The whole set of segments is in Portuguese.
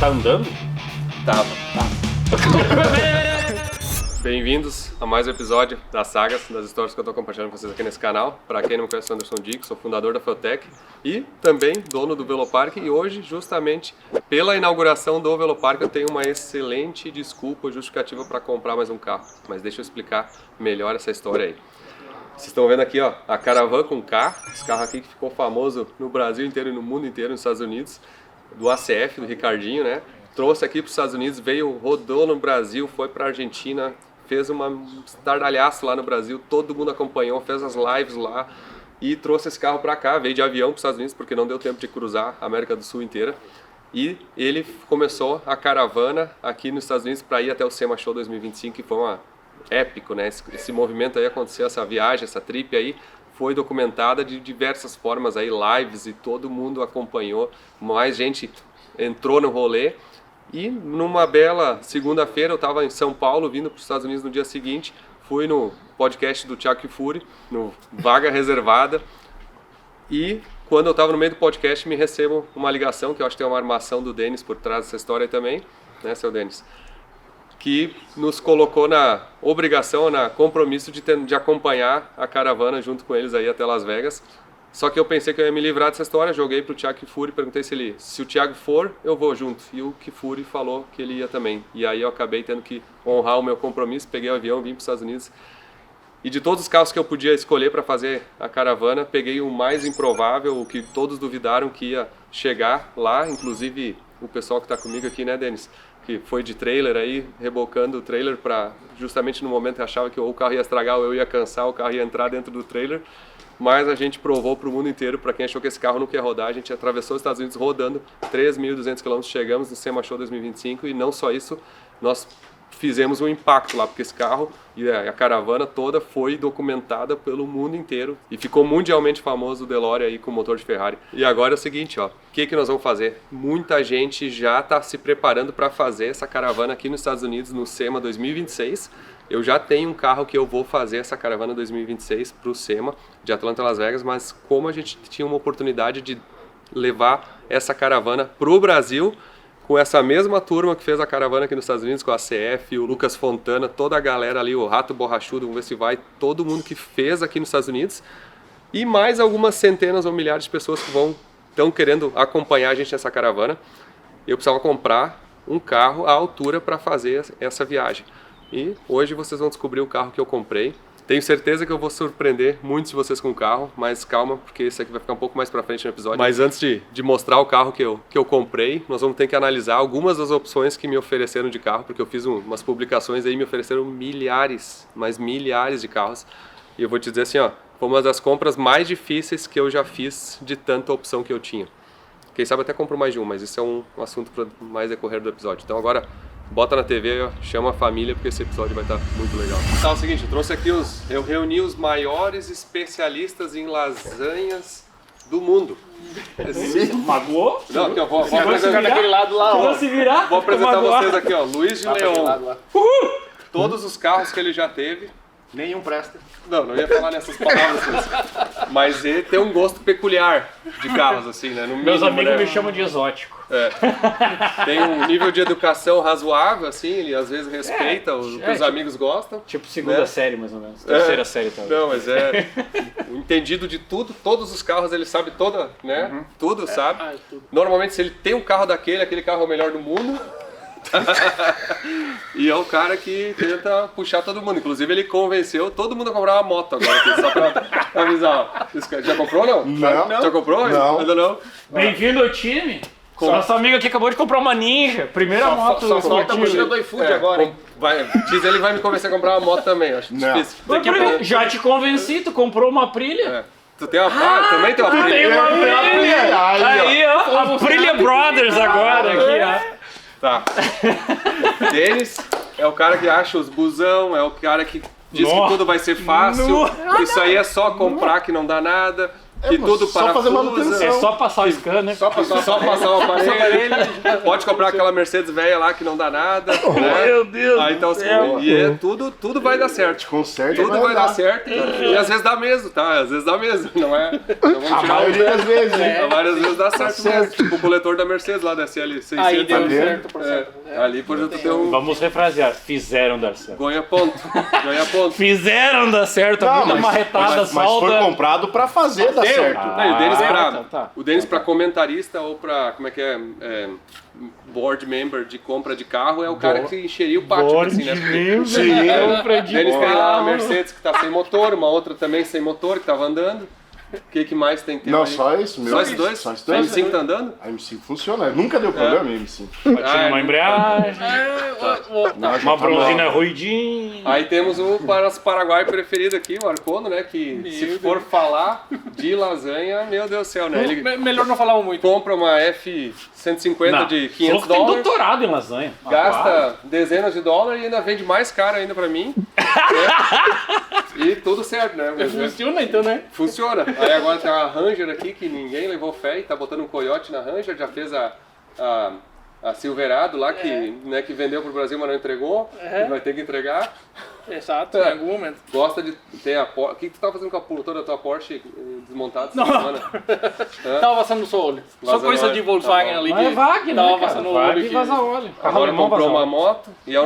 tá andando? Tava. Bem-vindos a mais um episódio das sagas, das histórias que eu tô compartilhando com vocês aqui nesse canal. Para quem não me conhece, eu sou Anderson Dick, sou fundador da Feltec e também dono do Velopark. E hoje, justamente pela inauguração do Velopark, eu tenho uma excelente desculpa justificativa para comprar mais um carro. Mas deixa eu explicar melhor essa história aí. Vocês estão vendo aqui, ó, a Caravan com K, esse carro aqui que ficou famoso no Brasil inteiro e no mundo inteiro, nos Estados Unidos, do ACF, do Ricardinho, né? Trouxe aqui para os Estados Unidos, veio, rodou no Brasil, foi para a Argentina, fez uma estardalhaço lá no Brasil, todo mundo acompanhou, fez as lives lá e trouxe esse carro para cá, veio de avião para os Estados Unidos porque não deu tempo de cruzar a América do Sul inteira. E ele começou a caravana aqui nos Estados Unidos para ir até o SEMA Show 2025, que foi épico, né? Esse movimento aí aconteceu, essa viagem, essa trip aí foi documentada de diversas formas aí, lives, e todo mundo acompanhou, mais gente entrou no rolê. E numa bela segunda-feira eu estava em São Paulo, vindo para os Estados Unidos no dia seguinte, fui no podcast do Thiago Kifuri, no Vaga Reservada, e quando eu estava no meio do podcast me recebo uma ligação, que eu acho que tem uma armação do Denis por trás dessa história também, né, seu Denis? Que nos colocou na obrigação, na compromisso de acompanhar a caravana junto com eles aí até Las Vegas. Só que eu pensei que eu ia me livrar dessa história, joguei pro Thiago Kifuri, perguntei se o Thiago for, eu vou junto. E o Kifuri falou que ele ia também. E aí eu acabei tendo que honrar o meu compromisso, peguei o avião, vim para os Estados Unidos. E de todos os carros que eu podia escolher para fazer a caravana, peguei o mais improvável, o que todos duvidaram que ia chegar lá, inclusive o pessoal que está comigo aqui, né, Denis? Que foi de trailer aí, rebocando o trailer para justamente no momento que achava que ou o carro ia estragar ou eu ia cansar, o carro ia entrar dentro do trailer. Mas a gente provou para o mundo inteiro, para quem achou que esse carro não quer rodar, a gente atravessou os Estados Unidos rodando 3.200 km, chegamos no SEMA Show 2025 e não só isso, nós fizemos um impacto lá, porque esse carro e a caravana toda foi documentada pelo mundo inteiro e ficou mundialmente famoso o DeLorean aí com motor de Ferrari. E agora é o seguinte, ó, o que nós vamos fazer? Muita gente já está se preparando para fazer essa caravana aqui nos Estados Unidos no SEMA 2026. Eu já tenho um carro que eu vou fazer essa caravana 2026 para o SEMA de Atlanta Las Vegas, mas como a gente tinha uma oportunidade de levar essa caravana para o Brasil, com essa mesma turma que fez a caravana aqui nos Estados Unidos, com a CF, o Lucas Fontana, toda a galera ali, o Rato Borrachudo, vamos ver se vai, todo mundo que fez aqui nos Estados Unidos, e mais algumas centenas ou milhares de pessoas que estão querendo acompanhar a gente nessa caravana. Eu precisava comprar um carro à altura para fazer essa viagem. E hoje vocês vão descobrir o carro que eu comprei. Tenho certeza que eu vou surpreender muitos de vocês com o carro, mas calma, porque esse aqui vai ficar um pouco mais pra frente no episódio. Mas antes de mostrar o carro que eu comprei, nós vamos ter que analisar algumas das opções que me ofereceram de carro, porque eu fiz umas publicações aí, me ofereceram milhares, mas milhares de carros. E eu vou te dizer assim, ó, foi uma das compras mais difíceis que eu já fiz de tanta opção que eu tinha. Quem sabe até compro mais de um, mas isso é um assunto para mais decorrer do episódio. Então agora, bota na TV, ó, chama a família, porque esse episódio vai estar muito legal. Tá, é o seguinte, eu trouxe aqui eu reuni os maiores especialistas em lasanhas do mundo. Magoou? Não, aqui, ó, vou ficar apresentar daquele lado lá, ó. Vou apresentar vocês aqui, ó, Luiz de Leon. Todos os carros que ele já teve. Nenhum presta. Não ia falar nessas palavras, mas ele tem um gosto peculiar de carros, assim, né? No Meus mínimo, amigos né? me chamam de exótico. É. Tem um nível de educação razoável, assim, ele às vezes respeita o que os amigos gostam. Tipo segunda né? série, mais ou menos. Terceira série também. Não, mas o entendido de tudo, todos os carros ele sabe toda, né? Uhum. Tudo, sabe? Tudo. Normalmente se ele tem um carro aquele carro é o melhor do mundo. E é o cara que tenta puxar todo mundo. Inclusive ele convenceu todo mundo a comprar uma moto agora aqui, só pra avisar. Já comprou ou não? Não. Já comprou? Não. Ainda não? Bem-vindo ao time. Nosso amigo aqui acabou de comprar uma Ninja. Primeira moto. Só falta a mochila do iFood agora, hein? Diz ele vai me convencer a comprar uma moto também. Acho Não. difícil. Já te convenci, tu comprou uma Aprilia? É. Tu tem uma também tem uma Tu tem uma Aprilia! Aí, ó, a Aprilia Brothers agora aqui, ó. Tá. Denis é o cara que acha os busão, é o cara que diz que tudo vai ser fácil. Isso aí é só comprar que não dá nada. que tudo só fazer parafusa. manutenção. É só passar o scanner. Só passar Só passar o aparelho, pode comprar aquela Mercedes velha lá que não dá nada, né? Meu Deus Aí, então, do céu. tudo vai dar certo. Conserta Tudo vai dar certo e às vezes dá mesmo, tá? Às vezes dá mesmo, não é? Então vamos A tirar maioria das vezes, hein? várias vezes dá certo mesmo. Tipo o coletor da Mercedes lá da CL600. Aí deu vendo? certo, por certo. Ali por exemplo tem um Vamos refrasear. Fizeram dar certo. ganha ponto. Ganha ponto. Fizeram dar certo. Não, Uma marretada, mas foi solta. comprado pra fazer dar certo. Não, e o Denis tá. o Denis pra comentarista ou pra, como é que é, board member de compra de carro é o cara que encheria o pátio, assim, né? Compra de Denis tem lá a carro. Mercedes que tá sem motor, uma outra também sem motor que tava andando. O que mais tem que ter? Não, aí? só isso, meu. Só esses dois? Só esses A dois. M5 tá andando? A M5 funciona. Nunca deu problema a M5. Tinha uma embreagem, uma bronzina ruidinha. Aí temos o nosso paraguaio preferido aqui, o Arcono, né? Que se for falar de lasanha, meu Deus do céu, né? Ele Melhor não falar muito. compra uma F-150 de 500 falou que tem dólares, doutorado em lasanha. gasta dezenas de dólares e ainda vende mais caro ainda pra mim. né? E tudo certo, né? Funciona então, né? Funciona. Aí agora tem uma Ranger aqui que ninguém levou fé e tá botando um coiote na Ranger, já fez a Silverado lá que, né, que vendeu pro Brasil, mas não entregou, e vai ter que entregar. Exato, em algum momento. Gosta de ter a Porsche. O que tu tá fazendo com toda a tua Porsche desmontada essa semana? Tava passando só olho. Só Vazando coisa óleo. de Volkswagen Tá bom. ali. Mas é Wagner, Tava né, cara? passando Wagner olho. e vaza óleo. Carro Agora alemão comprou vaza uma óleo. moto e é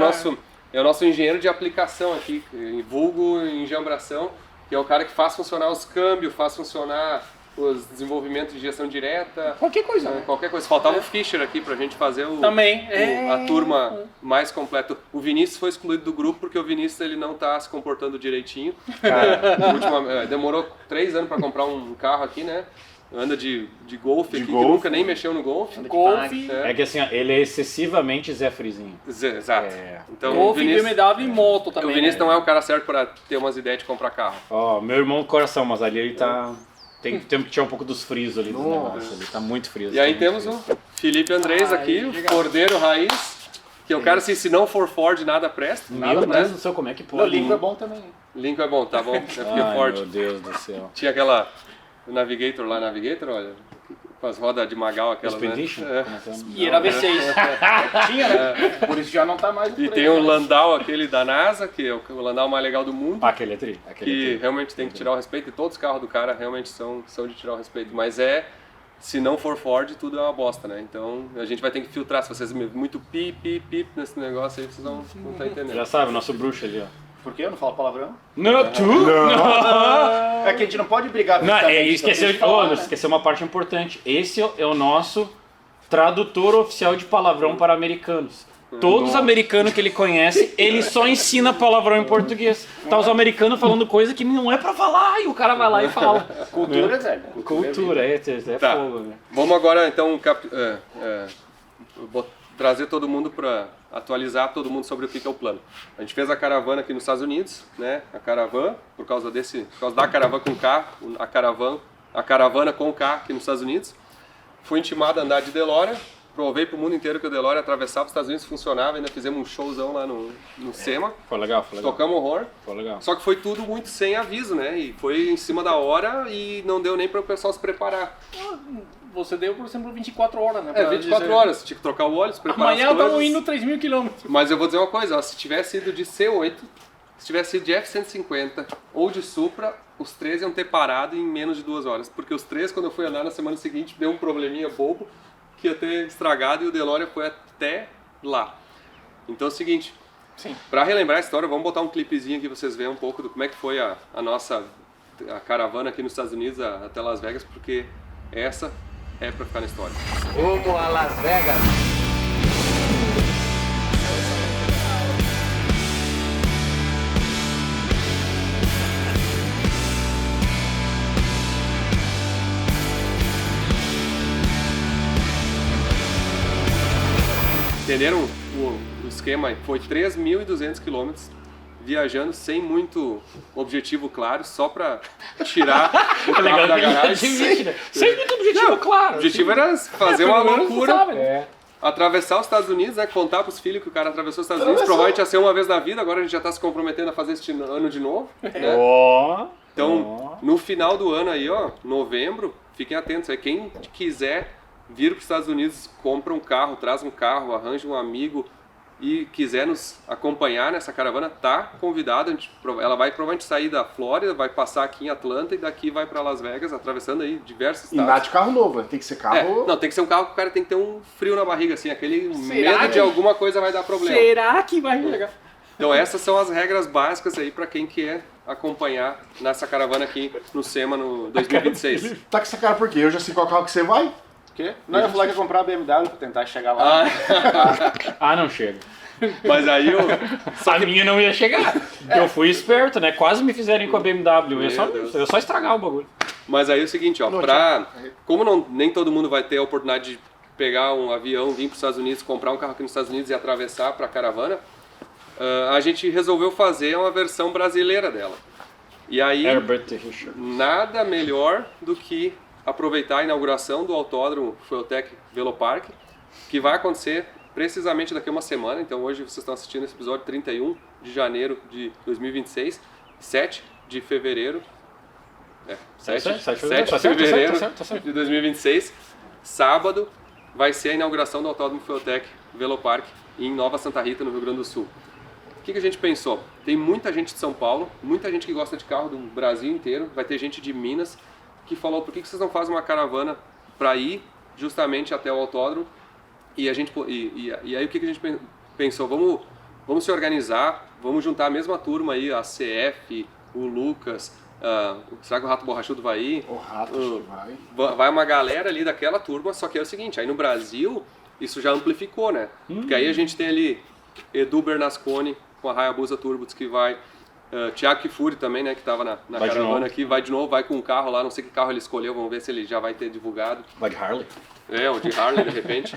o nosso engenheiro de aplicação aqui, vulgo enjambração, que é o cara que faz funcionar os câmbios, faz funcionar os desenvolvimentos de injeção direta. Qualquer coisa. Qualquer coisa. Faltava o Fischer aqui pra gente fazer Também. a turma mais completa. O Vinícius foi excluído do grupo porque o Vinícius ele não tá se comportando direitinho. Demorou 3 anos pra comprar um carro aqui, né? Anda de Golf aqui, que Golf. nunca nem mexeu no Golf. Golf, É que assim, ó, ele é excessivamente Zé Frizinho. Exato. Então, Golf, o Vinícius, BMW e moto também. o Vinícius né? não é o cara certo pra ter umas ideias de comprar carro. Ó, meu irmão do coração, mas ali ele tá... Tem que tirar um pouco dos frios ali do negócio. Ele tá muito frio. E aí temos o Felipe Andrés aqui, o Cordeiro Raiz, que é o cara, se não for Ford, nada presta. Meu Deus do céu, como é que O pode? Lincoln é bom também. Lincoln é bom, tá bom. É porque Ai, Ford. meu Deus do céu. Tinha aquela Navigator lá, olha, com as rodas de Magal, aquelas, Expedition? né? E era V6. Tinha, né? Por isso já não tá mais no E tem o Landau, aquele da NASA, que é o Landau mais legal do mundo, Ah, aquele é tri. que realmente tem que tirar o respeito, e todos os carros do cara realmente são de tirar o respeito, mas se não for Ford, tudo é uma bosta, né? Então a gente vai ter que filtrar, se vocês muito pip nesse negócio aí, vocês não estão entendendo. Já sabe, o nosso bruxo ali, ó. Por quê? Eu não falo palavrão? Não, tu? É que a gente não pode brigar. Não, fisicamente, esqueceu, então tem que falar, né? esqueceu uma parte importante. Esse é o nosso tradutor oficial de palavrão para americanos. Todos os americanos que ele conhece, ele só ensina palavrão em português. Tá os americanos falando coisa que não é pra falar, e o cara vai lá e fala. Cultura, velho. Cultura, é Tá. fogo, velho. Vamos agora então trazer todo mundo para atualizar todo mundo sobre o que é o plano. A gente fez a caravana aqui nos Estados Unidos, né? A caravana, por causa da caravana com K, a caravana com K aqui nos Estados Unidos. Fui intimado a andar de DeLorean, provei pro mundo inteiro que o DeLorean atravessava os Estados Unidos, funcionava, ainda fizemos um showzão lá no SEMA. Foi legal, foi legal. Tocamos horror. Foi legal. Só que foi tudo muito sem aviso, né? E foi em cima da hora e não deu nem para o pessoal se preparar. Você deu, por exemplo, 24 horas, né? É, pra 24 dizer. horas, tinha que trocar o óleo, se preparar Amanhã as coisas. estamos indo 3.000 quilômetros. Mas eu vou dizer uma coisa, ó, se tivesse ido de C8, se tivesse ido de F-150 ou de Supra, os três iam ter parado em menos de 2 horas. Porque os três, quando eu fui andar na semana seguinte, deu um probleminha bobo que ia ter estragado e o DeLorean foi até lá. Então é o seguinte, para relembrar a história, vamos botar um clipezinho aqui pra vocês verem um pouco do como é que foi a nossa caravana aqui nos Estados Unidos até Las Vegas, porque essa é pra ficar na história. Rumo a Las Vegas. Entenderam o esquema? Foi 3.200 quilômetros viajando sem muito objetivo claro, só pra tirar o carro da garagem. Sem muito objetivo, claro. O objetivo era fazer uma loucura, Sabe, né? atravessar os Estados Unidos, né? Contar pros filhos que o cara atravessou os Estados Unidos. Provavelmente ia ser uma vez na vida, agora a gente já tá se comprometendo a fazer este ano de novo. Né? Ó. Então, no final do ano aí, ó, novembro, fiquem atentos. Quem quiser vir para os Estados Unidos, compra um carro, traz um carro, arranja um amigo e quiser nos acompanhar nessa caravana, tá convidado. Ela vai provavelmente sair da Flórida, vai passar aqui em Atlanta e daqui vai para Las Vegas, atravessando aí diversos E estados. nada de carro novo, né? Tem que ser carro... Não, tem que ser um carro que o cara tem que ter um frio na barriga, assim, aquele Será medo que- de alguma coisa vai dar problema. Será que vai chegar? Então essas são as regras básicas aí para quem quer acompanhar nessa caravana aqui no SEMA no 2026. Tá com essa cara por quê? Eu já sei qual carro que você vai. O quê? Não, eu ia falar que ia comprar a BMW pra tentar chegar lá. Ah, não chega. Mas aí A minha não ia chegar. Porque eu fui esperto, né? Quase me fizeram com a BMW. Eu Deus. ia só estragar o bagulho. Mas aí é o seguinte, ó, como nem todo mundo vai ter a oportunidade de pegar um avião, vir para os Estados Unidos, comprar um carro aqui nos Estados Unidos e atravessar para a caravana, a gente resolveu fazer uma versão brasileira dela. E aí, Herbert Richard. nada melhor do que aproveitar a inauguração do Autódromo Fueltec Velopark, que vai acontecer precisamente daqui a uma semana. Então hoje vocês estão assistindo esse episódio 31 de janeiro de 2026, 7 de fevereiro. 7 de fevereiro Tá certo. de 2026, sábado, vai ser a inauguração do Autódromo Fueltec Velopark em Nova Santa Rita, no Rio Grande do Sul. O que a gente pensou? Tem muita gente de São Paulo, muita gente que gosta de carro do Brasil inteiro, vai ter gente de Minas que falou: por que vocês não fazem uma caravana para ir justamente até o autódromo? E aí o que a gente pensou? Vamos se organizar, vamos juntar a mesma turma aí, a CF, o Lucas, será que o Rato Borrachudo vai ir? O rato acho que vai. Vai uma galera ali daquela turma, só que é o seguinte, aí no Brasil isso já amplificou, né? Porque aí a gente tem ali Edu Bernasconi com a Hayabusa Turbos que vai, Thiago Kifuri também, né, que estava na Vai de caravana novo. aqui, vai de novo, vai com um carro lá, não sei que carro ele escolheu, vamos ver se ele já vai ter divulgado. Vai de Harley. O de Harley de repente.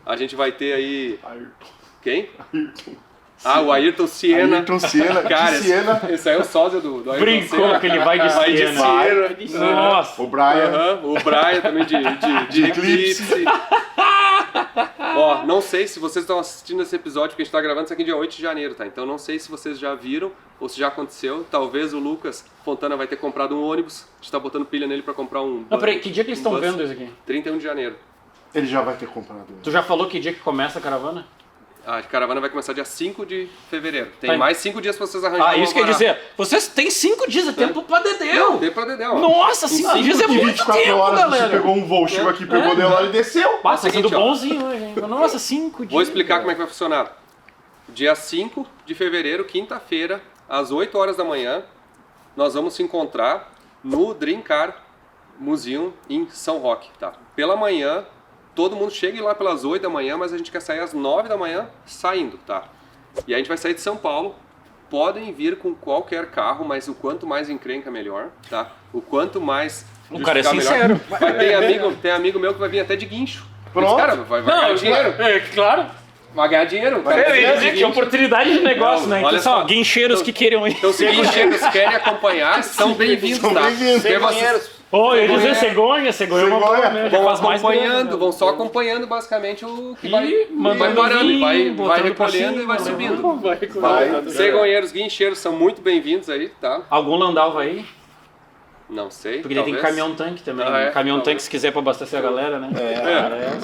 A gente vai ter aí, Ayrton. quem? Ayrton. O Ayrton Senna. Ayrton Senna. Cara, De Senna. esse aí é o sósia do Ayrton Brincou Senna. que ele vai de Vai de Senna. Senna. Nossa. O Brian. O Brian também de Eclipse. Ó, não sei se vocês estão assistindo esse episódio, porque a gente tá gravando isso aqui dia 8 de janeiro, tá? Então não sei se vocês já viram ou se já aconteceu. Talvez o Lucas Fontana vai ter comprado um ônibus. A gente tá botando pilha nele pra comprar um... Não, peraí, que dia que eles estão bus. vendo isso aqui? 31 de janeiro. Ele já vai ter comprado. Tu já falou que dia que começa a caravana? A caravana vai começar dia 5 de fevereiro. Tem Tá. mais 5 dias pra vocês arranjarem. Isso quer dizer, vocês têm 5 dias, é tempo pra dedéu. Não, tem pra Dedéu. ó. Nossa, 5 dias é Em muito 24 tempo, horas você galera. pegou um voo, chegou aqui, pegou de lá e desceu. Passa sendo Seguinte, ó. bonzinho hoje, hein? Nossa, 5 dias. Vou explicar como é que vai funcionar. Dia 5 de fevereiro, quinta-feira, às 8 horas da manhã, nós vamos se encontrar no Dream Car Museum em São Roque, tá? Pela manhã, todo mundo chega lá pelas 8 da manhã, mas a gente quer sair às 9 da manhã saindo, tá? E a gente vai sair de São Paulo. Podem vir com qualquer carro, mas o quanto mais encrenca, melhor, tá? O quanto mais... O cara é justificar sincero. Melhor. Tem amigo meu que vai vir até de guincho. Pronto. Cara, vai ganhar dinheiro. Claro. Vai ganhar dinheiro. Cara, Eu ia dizer que é oportunidade de negócio, Não, né? Então, olha só, só. guincheiros que queiram ir. Então, se guincheiros querem acompanhar, são bem-vindos, São tá? bem-vindos. Porque vocês Cegonheiros. Ô, eu ia dizer cegonha é uma boa, Cegonha. né? Já vão faz mais acompanhando, grana, né? vão só acompanhando basicamente o que E vai mandando parando, vir, vai botando recolhendo pra e vai cima, subindo. Vai. Cegonheiros, guincheiros são muito bem-vindos aí, tá? Algum Landau vai ir? Não sei, Porque daí tem talvez. caminhão-tanque também. Ah, é? Caminhão-tanque se quiser pra abastecer a galera, né?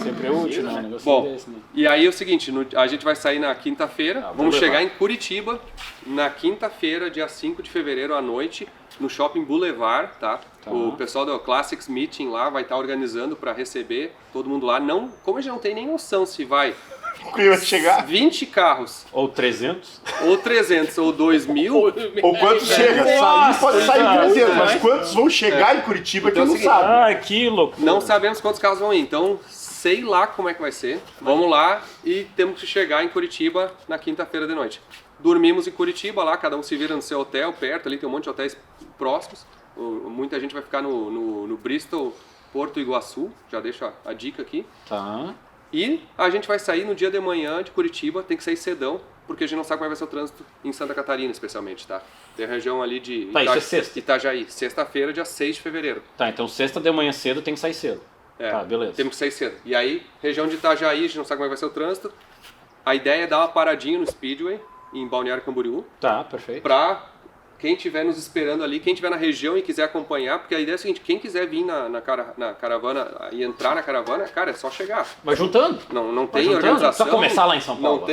Sempre é útil, né? Um negócio Bom, desse, né? e aí é o seguinte, a gente vai sair na quinta-feira, vamos Boulevard. chegar em Curitiba na quinta-feira, dia 5 de fevereiro à noite, no Shopping Boulevard, tá? O pessoal do Classics Meeting lá vai estar organizando para receber todo mundo lá. Não, como a gente não tem nem noção se vai Quem vai chegar? 20 carros, Ou 300. ou 300, ou 2.000, Ou quantos chega? Sair, pode sair 300, mas quantos vão chegar em Curitiba que Então é o não seguinte, sabe. Ah, que loucura. não sabemos quantos carros vão ir. Então, sei lá como é que vai ser. Vamos lá e temos que chegar em Curitiba na quinta-feira de noite. Dormimos em Curitiba lá, cada um se vira no seu hotel perto, ali tem um monte de hotéis próximos. Muita gente vai ficar no Bristol, Porto Iguaçu, já deixo a dica aqui. Tá. E a gente vai sair no dia de manhã de Curitiba, tem que sair cedão, porque a gente não sabe como vai ser o trânsito em Santa Catarina, especialmente, tá? Tem a região ali de Tá, isso é sexta. Itajaí, sexta-feira, dia 6 de fevereiro. Tá, então sexta de manhã cedo tem que sair cedo. Tá, beleza. Temos que sair cedo. E aí, região de Itajaí, a gente não sabe como vai ser o trânsito. A ideia é dar uma paradinha no Speedway, em Balneário Camboriú, Tá, perfeito. pra quem estiver nos esperando ali, quem estiver na região e quiser acompanhar, porque a ideia é a seguinte, quem quiser vir na caravana e entrar na caravana, cara, é só chegar. Vai juntando. Não Vai tem juntando. organização. Só começar lá em São Paulo.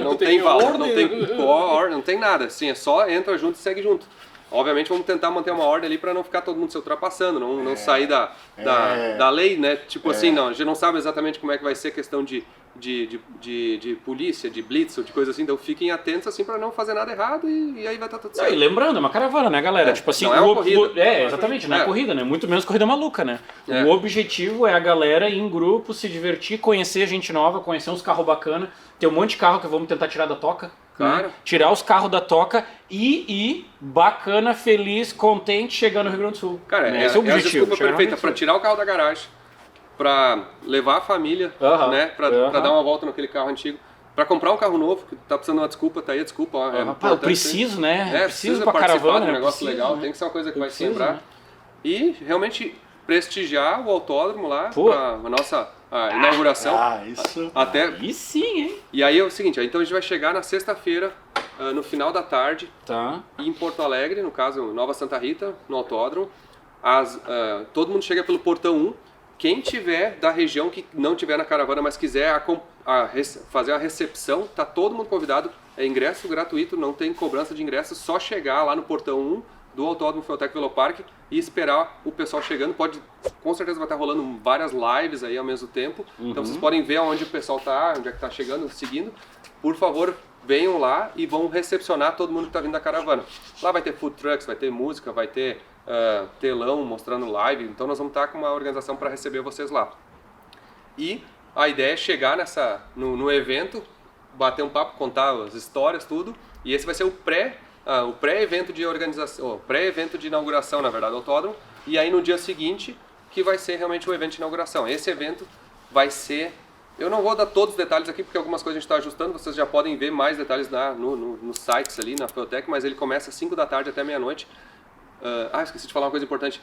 Não tem valor, não tem ordem, não tem nada. Assim, é só entra junto e segue junto. Obviamente vamos tentar manter uma ordem ali para não ficar todo mundo se ultrapassando, não sair da lei, né? Tipo assim, não, a gente não sabe exatamente como é que vai ser a questão de polícia, de blitz ou de coisa assim, então fiquem atentos assim para não fazer nada errado e aí vai estar tudo certo. E lembrando, é uma caravana, né, galera? Tipo assim, não é uma corrida. Exatamente, não é corrida, né? Muito menos corrida maluca, né? O objetivo é a galera ir em grupo, se divertir, conhecer gente nova, conhecer uns carros bacanas. Tem um monte de carro que vamos tentar tirar da toca. Claro. Né? Tirar os carros da toca e bacana, feliz, contente, chegar no Rio Grande do Sul. Cara, né? Esse é o a objetivo. desculpa perfeita para tirar o carro da garagem, para levar a família, né? Para dar uma volta naquele carro antigo. Para comprar um carro novo, que tá precisando de uma desculpa, tá aí a desculpa. Eu preciso, né? Preciso pra caravana, um negócio legal, né? Tem que ser uma coisa que vai se lembrar. Né? E realmente prestigiar o autódromo lá, para a nossa inauguração. Isso. E sim, hein? E aí é o seguinte, então a gente vai chegar na sexta-feira, no final da tarde, Tá. em Porto Alegre, no caso Nova Santa Rita, no autódromo. Todo mundo chega pelo portão 1. Quem tiver da região que não tiver na caravana, mas quiser fazer a recepção, tá todo mundo convidado. É ingresso gratuito, não tem cobrança de ingresso, só chegar lá no portão 1 do Autódromo Feutec Velopark e esperar o pessoal chegando. Com certeza vai estar rolando várias lives aí ao mesmo tempo. Então vocês podem ver onde o pessoal tá, onde é que tá chegando, seguindo. Por favor, venham lá e vão recepcionar todo mundo que tá vindo da caravana. Lá vai ter food trucks, vai ter música, vai ter telão mostrando live, então nós vamos estar com uma organização para receber vocês lá. E a ideia é chegar no evento, bater um papo, contar as histórias, tudo, e esse vai ser o pré-evento de organização, pré-evento de inauguração, na verdade, do autódromo, e aí no dia seguinte que vai ser realmente o evento de inauguração. Esse evento vai ser... Eu não vou dar todos os detalhes aqui, porque algumas coisas a gente está ajustando, vocês já podem ver mais detalhes nos sites ali, na Feutec, mas ele começa às 5 da tarde até meia-noite. Esqueci de falar uma coisa importante.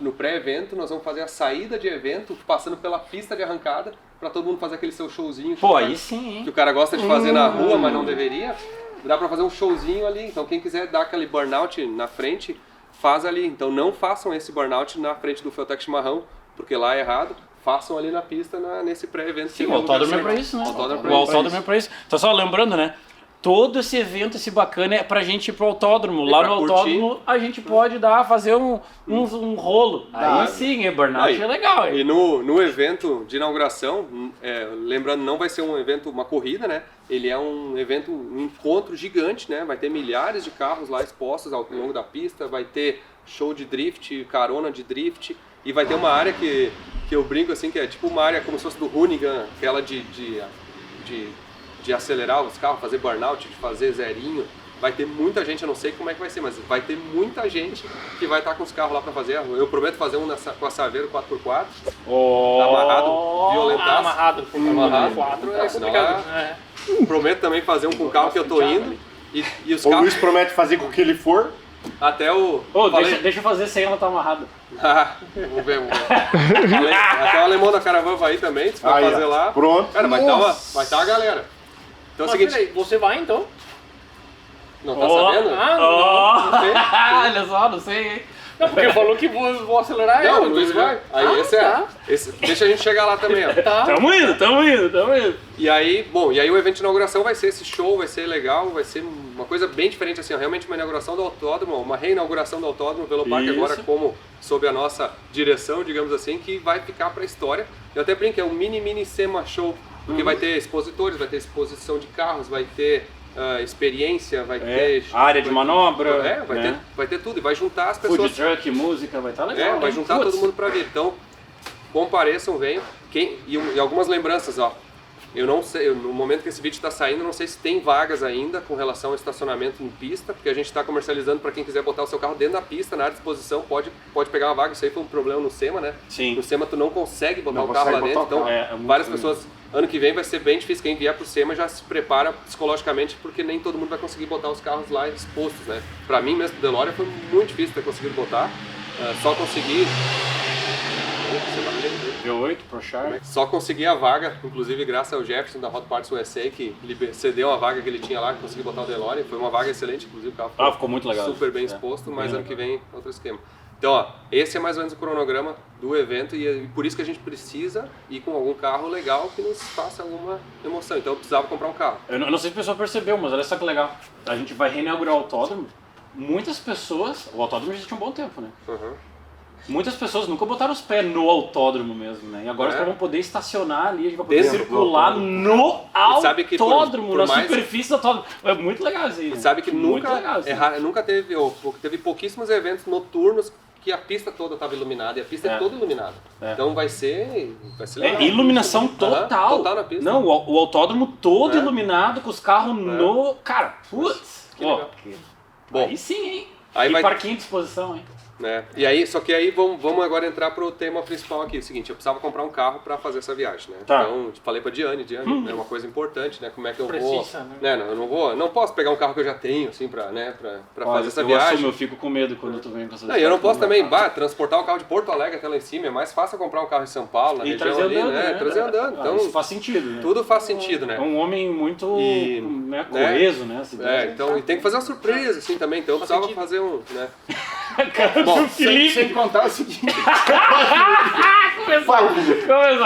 No pré-evento, nós vamos fazer a saída de evento, passando pela pista de arrancada, para todo mundo fazer aquele seu showzinho. Pô, aí sim, hein? Que o cara gosta de fazer na rua, mas não deveria. Dá para fazer um showzinho ali. Então quem quiser dar aquele burnout na frente, faz ali. Então não façam esse burnout na frente do Feutec Chimarrão, porque lá é errado. Façam ali na pista, nesse pré-evento. Sim, o autódromo é pra isso, né? O autódromo é pra isso. Então só lembrando, né? Todo esse evento, esse bacana, é pra gente ir pro autódromo. Lá no autódromo a gente pode fazer um rolo. Aí sim, burnout é legal. E no evento de inauguração, lembrando, não vai ser um evento, uma corrida, né? Ele é um evento, um encontro gigante, né? Vai ter milhares de carros lá expostos ao longo da pista, vai ter show de drift, carona de drift, e vai ter uma área que eu brinco assim, que é tipo uma área como se fosse do Hoonigan, aquela de acelerar os carros, fazer burnout, de fazer zerinho. Vai ter muita gente, eu não sei como é que vai ser, mas vai ter muita gente que vai estar com os carros lá para fazer. Eu prometo fazer um com a Saveiro 4x4, amarrado, violentaço. Amarrado. 4 é complicado. Prometo também fazer um com o carro que eu tô indo. E os O carros... Luiz promete fazer com que ele for. Até o... Deixa eu fazer sem ela tá amarrada. Vamos ver. Até o alemão da caravana vai ir também, se for Aí, fazer lá. Pronto. Cara, vai estar a galera. Então é o seguinte... Peraí, você vai então? Não tá sabendo? Não sei. Olha só, não sei, hein? Não, porque falou que vou acelerar Não, ela. o Luiz vai. Aí deixa a gente chegar lá também, ó. Tamo indo. E aí o evento de inauguração vai ser esse show, vai ser legal, vai ser uma coisa bem diferente assim, ó, realmente uma inauguração do autódromo, uma reinauguração do autódromo Velopark agora como sob a nossa direção, digamos assim, que vai ficar pra história. Eu até brinco, é um mini SEMA show, porque vai ter expositores, vai ter exposição de carros, vai ter experiência, vai ter... área de manobra. Vai ter tudo, e vai juntar as pessoas... Food truck, música, vai estar legal. vai juntar todo mundo pra vir. Então, compareçam, venham. E algumas lembranças, ó. Eu não sei, no momento que esse vídeo está saindo, eu não sei se tem vagas ainda com relação ao estacionamento em pista, porque a gente está comercializando para quem quiser botar o seu carro dentro da pista, na área de exposição, pode pegar uma vaga. Isso aí foi um problema no SEMA, né? Sim. No SEMA tu não consegue botar o carro lá dentro, então várias pessoas, ano que vem vai ser bem difícil, quem vier pro SEMA já se prepara psicologicamente, porque nem todo mundo vai conseguir botar os carros lá expostos, né? Para mim mesmo, DeLorean, foi muito difícil ter conseguido botar, só consegui... V8, ProChar. Só consegui a vaga, inclusive graças ao Jefferson da Hot Parts USA, que cedeu a vaga que ele tinha lá, que consegui botar o DeLorean. Foi uma vaga excelente, inclusive o carro Ficou muito legal. super bem exposto, mas ano que vem outro esquema. Então, ó, esse é mais ou menos o cronograma do evento e por isso que a gente precisa ir com algum carro legal que nos faça alguma emoção. Então eu precisava comprar um carro. Eu não sei se o pessoal percebeu, mas olha só que legal. A gente vai reinaugurar o autódromo. Muitas pessoas... O autódromo já existe há um bom tempo, né? Uhum. Muitas pessoas nunca botaram os pés no autódromo mesmo, né? E agora os caras vão poder estacionar ali, a gente vai poder Dentro do circular no sabe que autódromo, por na mais- superfície do autódromo. É muito legal isso aí. E sabe que muito nunca, legal, assim. nunca teve, ou teve pouquíssimos eventos noturnos que a pista toda estava iluminada e a pista é toda iluminada. Então vai ser legal. É iluminação Aham, total. total na pista. Não, o autódromo todo É. iluminado, com os carros no... Cara, putz. Que legal. Bom, aí sim, hein? Aí e vai- parquinho à disposição, hein? Né? E aí, só que aí vamos agora entrar pro tema principal aqui. O seguinte, eu precisava comprar um carro para fazer essa viagem, né? Tá. Então, falei pra Diane, é uma coisa importante, né? Como é que eu Precisa, vou... Né? Eu não posso pegar um carro que eu já tenho, assim, pra fazer essa eu viagem. assumo, eu fico com medo quando tu vem com essas Não, e eu não posso também carro. transportar o carro de Porto Alegre até lá em cima. É mais fácil eu comprar um carro em São Paulo, na E região trazer ali, andando, né? né? Trazer andando. Então, Isso faz sentido, né? tudo faz sentido, né? É um homem muito E- né, coeso, né? Essa ideia. Então, e tem que fazer uma surpresa, assim também. Então eu precisava fazer um, né? Bom, Sem Felipe, contar o seguinte, começa,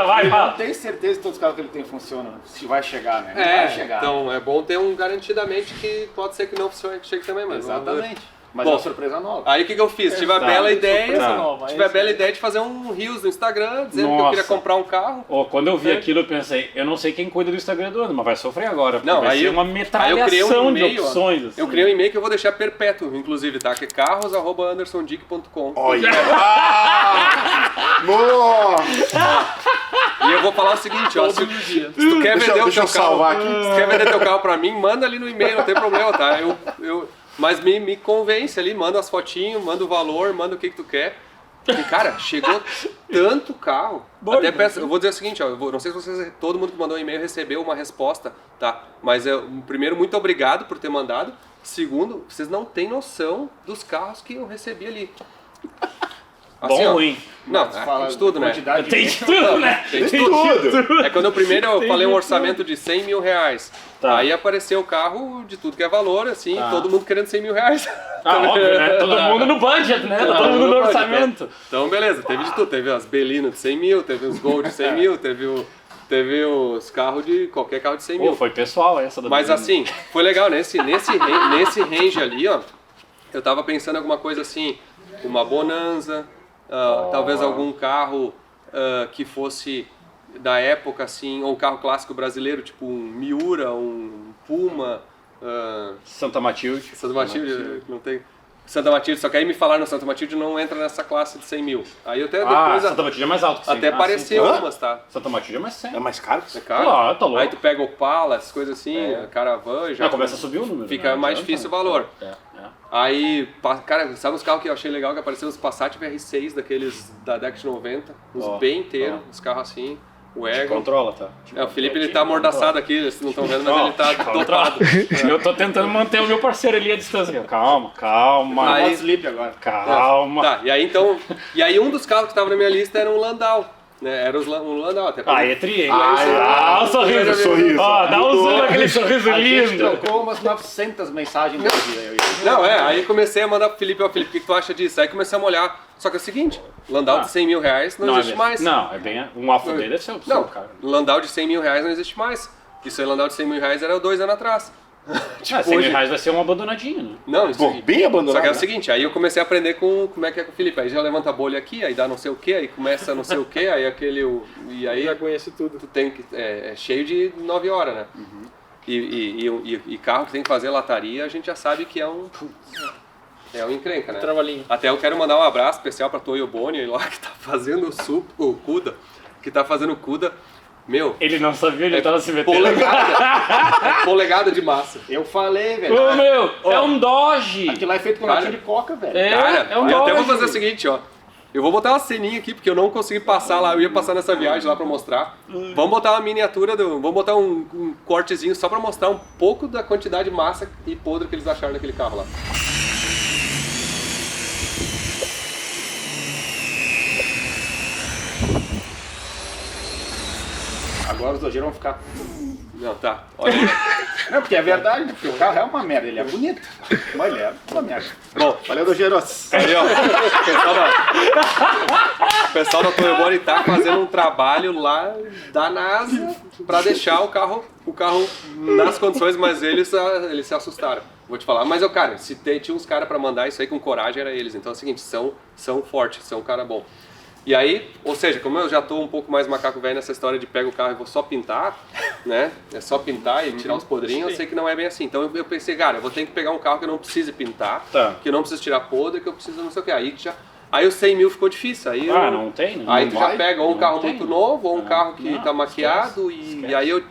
vai, eu fala. não tenho certeza que todos os carros que ele tem funcionam, se vai chegar, né? Não É, vai chegar. então é bom ter um garantidamente que pode ser que não chegue também, mas Exatamente. Mas Bom, é uma surpresa nova. Aí o que eu fiz? Tive a Exato. bela ideia, Surpresa nova, tive a é bela isso. ideia de fazer um reels no Instagram, dizendo que eu Nossa. queria comprar um carro. Ó, quando eu vi aquilo, eu pensei, eu não sei quem cuida do Instagram do ano, mas vai sofrer agora. Porque Não, vai aí ser eu- uma Aí eu metralhação criei um de e-mail, ó. opções. Assim. Eu criei um e-mail que eu vou deixar perpétuo, inclusive, tá? Que é carros@andersondick.com. Olha! Nossa! E eu vou falar o seguinte, ó, se tu quer Deixa vender o eu teu carro, salvar aqui. se tu quer vender teu carro pra mim, manda ali no e-mail, não tem problema, tá? Mas me convence ali, manda as fotinhos, manda o valor, manda o que tu quer. E, cara, chegou tanto carro. Até peço, eu vou dizer o seguinte, ó, não sei se vocês, todo mundo que mandou um e-mail recebeu uma resposta, tá? Mas primeiro, muito obrigado por ter mandado. Segundo, vocês não têm noção dos carros que eu recebi ali. Bom Assim, ou ó, ruim? Não, tem de tudo, né? Quantidade Tem de tudo, né? Tem de Tudo! É quando primeiro eu falei um orçamento de 100 mil reais. Tá. Aí apareceu o carro de tudo que é valor, assim, todo mundo querendo 100 mil reais. Ah, óbvio, né? Todo mundo no budget, né? Todo mundo no budget, orçamento. né? Então, beleza, teve de tudo. Teve as Belino de 100 mil, teve os Gol de 100 mil, teve os carros de... qualquer carro de 100 mil. Pô, foi pessoal essa da Mas Belino. assim, foi legal, nesse range ali, ó, eu tava pensando em alguma coisa assim, uma Bonanza, talvez algum carro que fosse da época, assim, ou um carro clássico brasileiro, tipo um Miura, um Puma, Santa Matilde. Santa Matilde, não tem... Santa Matilde, só que aí me falaram que Santa Matilde não entra nessa classe de 100 mil. Aí eu até depois Santa Matilde é mais alto que 100. até apareceu sim. umas, tá? Santa Matilde é mais 100. É mais caro? É caro. Claro, tá louco. Aí tu pega o Opala, essas coisas assim, Caravan, já Já começa a subir o número. fica né? mais Já difícil o tá. valor. É. Aí, cara, sabe os carros que eu achei legal que apareceram? Os Passat VR6 daqueles da década de 90, uns Ó, bem inteiros, os carros assim, o Ergo. Controla, tá? O Felipe ele tá amordaçado aqui, vocês não estão vendo, mas ele tá Controla. dopado. Eu tô tentando manter o meu parceiro ali à distância. Calma, calma. Aí- Modo sleep agora. Calma. Tá, e aí então, um dos carros que tava na minha lista era um Landau, né? Era um Landau, até Aí é tri, hein? Ah, o sorriso. sorriso. Ó, dá um zoom naquele sorriso A gente lindo. trocou umas 900 mensagens no dia. eu e ele. Não, aí comecei a mandar pro Felipe, ó, Felipe, o que tu acha disso? Aí comecei a olhar. Só que é o seguinte, Landau de 100 mil reais não existe é mais. Não, é bem. Um Alfa dele deve ser o Não, cara. Landau de 100 mil reais não existe mais. Isso aí, Landau de 100 mil reais era 2 anos atrás. Ah, 100 mil reais vai ser um abandonadinho, né? Não, isso Bom, bem abandonado. Só que é o né? seguinte, aí eu comecei a aprender como é que é com o Felipe. Aí já levanta a bolha aqui, aí dá não sei o que, aí começa não sei o que, aí e aí Já conhece tudo. tu tem que é cheio de 9 horas, né? E carro que tem que fazer lataria, a gente já sabe que é um encrenca, né? Trabalhinho. Até eu quero mandar um abraço especial pra Toyo Boni lá que tá fazendo o Cuda, que tá fazendo o Cuda. Meu, Ele não sabia onde ele tava se metendo. polegada de massa. Eu falei, velho. Ô, meu, é um Doge. Aquilo lá é feito com Cara, latinha de coca, velho. É, Cara, é um eu até vou Doge. fazer o seguinte, ó. Eu vou botar uma ceninha aqui, porque eu não consegui passar lá. Eu ia passar nessa viagem lá pra mostrar. Vamos botar uma miniatura, vamos botar um cortezinho só pra mostrar um pouco da quantidade de massa e podre que eles acharam naquele carro lá. Agora os dojeiros vão ficar... Não, tá. Olha. Não, porque é verdade, porque o carro é uma merda, ele é bonito, mas ele é uma merda. Bom, Valeu, dojeiros. aí, ó. O pessoal da Toyota tá fazendo um trabalho lá da NASA pra deixar o carro nas condições, mas eles se assustaram. Vou te falar, mas cara, se tinha uns caras pra mandar isso aí com coragem, era eles. Então é o seguinte, são fortes, são um cara bom. E aí, ou seja, como eu já tô um pouco mais macaco velho nessa história de pega o carro e vou só pintar, né? É só pintar e tirar os podrinhos, eu sei que não é bem assim. Então eu pensei, cara, eu vou ter que pegar um carro que eu não precise pintar, que eu não preciso tirar podre, que eu preciso não sei o que. Aí os 100 mil ficou difícil. Aí não tem, né? Aí tu já pega ou um carro tem. muito novo, ou um carro que Não, tá maquiado, esquece. e aí eu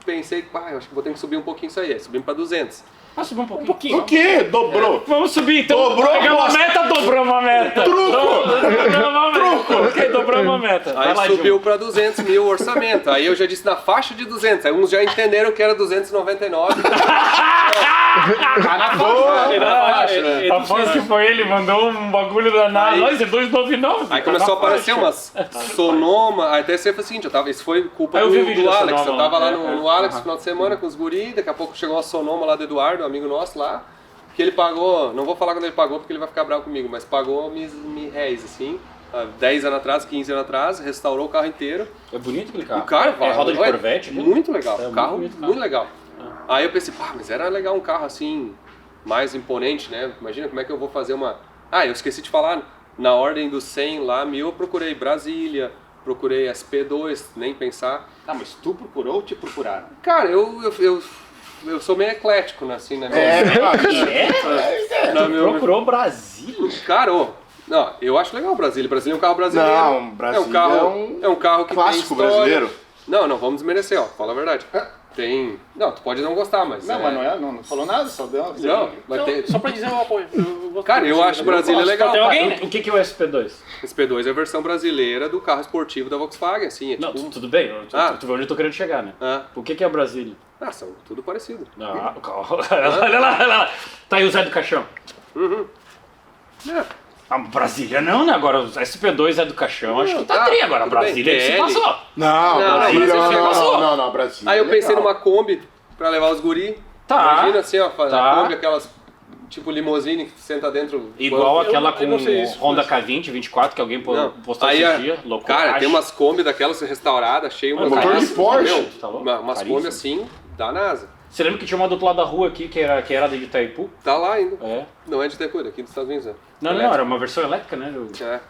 pensei, eu acho que vou ter que subir um pouquinho isso aí. Aí subimos pra 200. Subir um pouquinho. O quê? Dobrou. Vamos subir, então. Dobrou Pegar uma a meta, dobrou uma meta. Dobrou uma meta. Ok, dobrou uma meta. Vai Aí lá, subiu Gil. pra 200 mil o orçamento. Aí eu já disse na faixa de 200. Aí uns já entenderam que era 299. Aposto que foi ele, mandou um bagulho da NASA. Aí- Nós é 299. Aí começou a aparecer umas Sonoma. Aí até foi o seguinte, isso foi culpa Aí eu vi o do vídeo da Alex. Sonoma Eu tava lá. lá no Alex no final de semana com os guris. Daqui a pouco chegou uma Sonoma lá do Eduardo, um amigo nosso lá. Que ele pagou, não vou falar quando ele pagou porque ele vai ficar bravo comigo, mas pagou R$1.000, assim, há 10 anos atrás, 15 anos atrás, restaurou o carro inteiro. É bonito aquele carro. O carro É roda de olha, Corvette. né? Muito legal, É, o carro muito bonito, muito legal. Aí eu pensei, mas era legal um carro assim, mais imponente, né? Imagina como é que eu vou fazer uma... eu esqueci de falar, na ordem dos 100 lá, 1000 eu procurei Brasília, procurei SP2, nem pensar. Tá, mas tu procurou ou te procuraram? Cara, eu sou meio eclético, né, assim, na minha... na minha- Procurou Brasília. Cara, não, eu acho legal o Brasília. Brasília é um carro brasileiro. Não, Brasília é um carro que clássico tem história. brasileiro. Não vamos desmerecer, fala a verdade. Tem... Não, tu pode não gostar, mas... Não, mas não falou nada, só deu... Não, mas tem... Só pra dizer o apoio. Cara, eu acho Brasília legal. Tem alguém? O que é o SP2? SP2 é a versão brasileira do carro esportivo da Volkswagen, assim. É Não, tipo... tudo bem. Tu vê onde eu tô querendo chegar, né? O que é Brasília? São tudo parecido. Olha lá. Tá aí o Zé do Caixão. É. Brasília não, né? Agora o SP2 é do Caixão, acho que tá tri. Agora tudo bem. Brasília que se TL. passou. Não, Brasília Brasília não, Brasília. Aí eu pensei legal. numa Kombi pra levar os guri. Tá. Imagina assim, ó, Tá. a Kombi, aquelas tipo limousine que senta dentro... Igual aquela com eu não sei isso, Honda K20, 24, que alguém Não. postou Aí, esse dia. Loucura. cara, tem umas Kombi daquelas restauradas, cheias, umas motor de caras- Porsche. meu, Tá louco? umas Caríssimo. Kombi assim, da NASA. Você lembra que tinha uma do outro lado da rua aqui, que era de Itaipu? Tá lá ainda. É. Não é de Itaipu, aqui dos Estados Unidos, né? Não, Elétrico. era uma versão elétrica, né? É.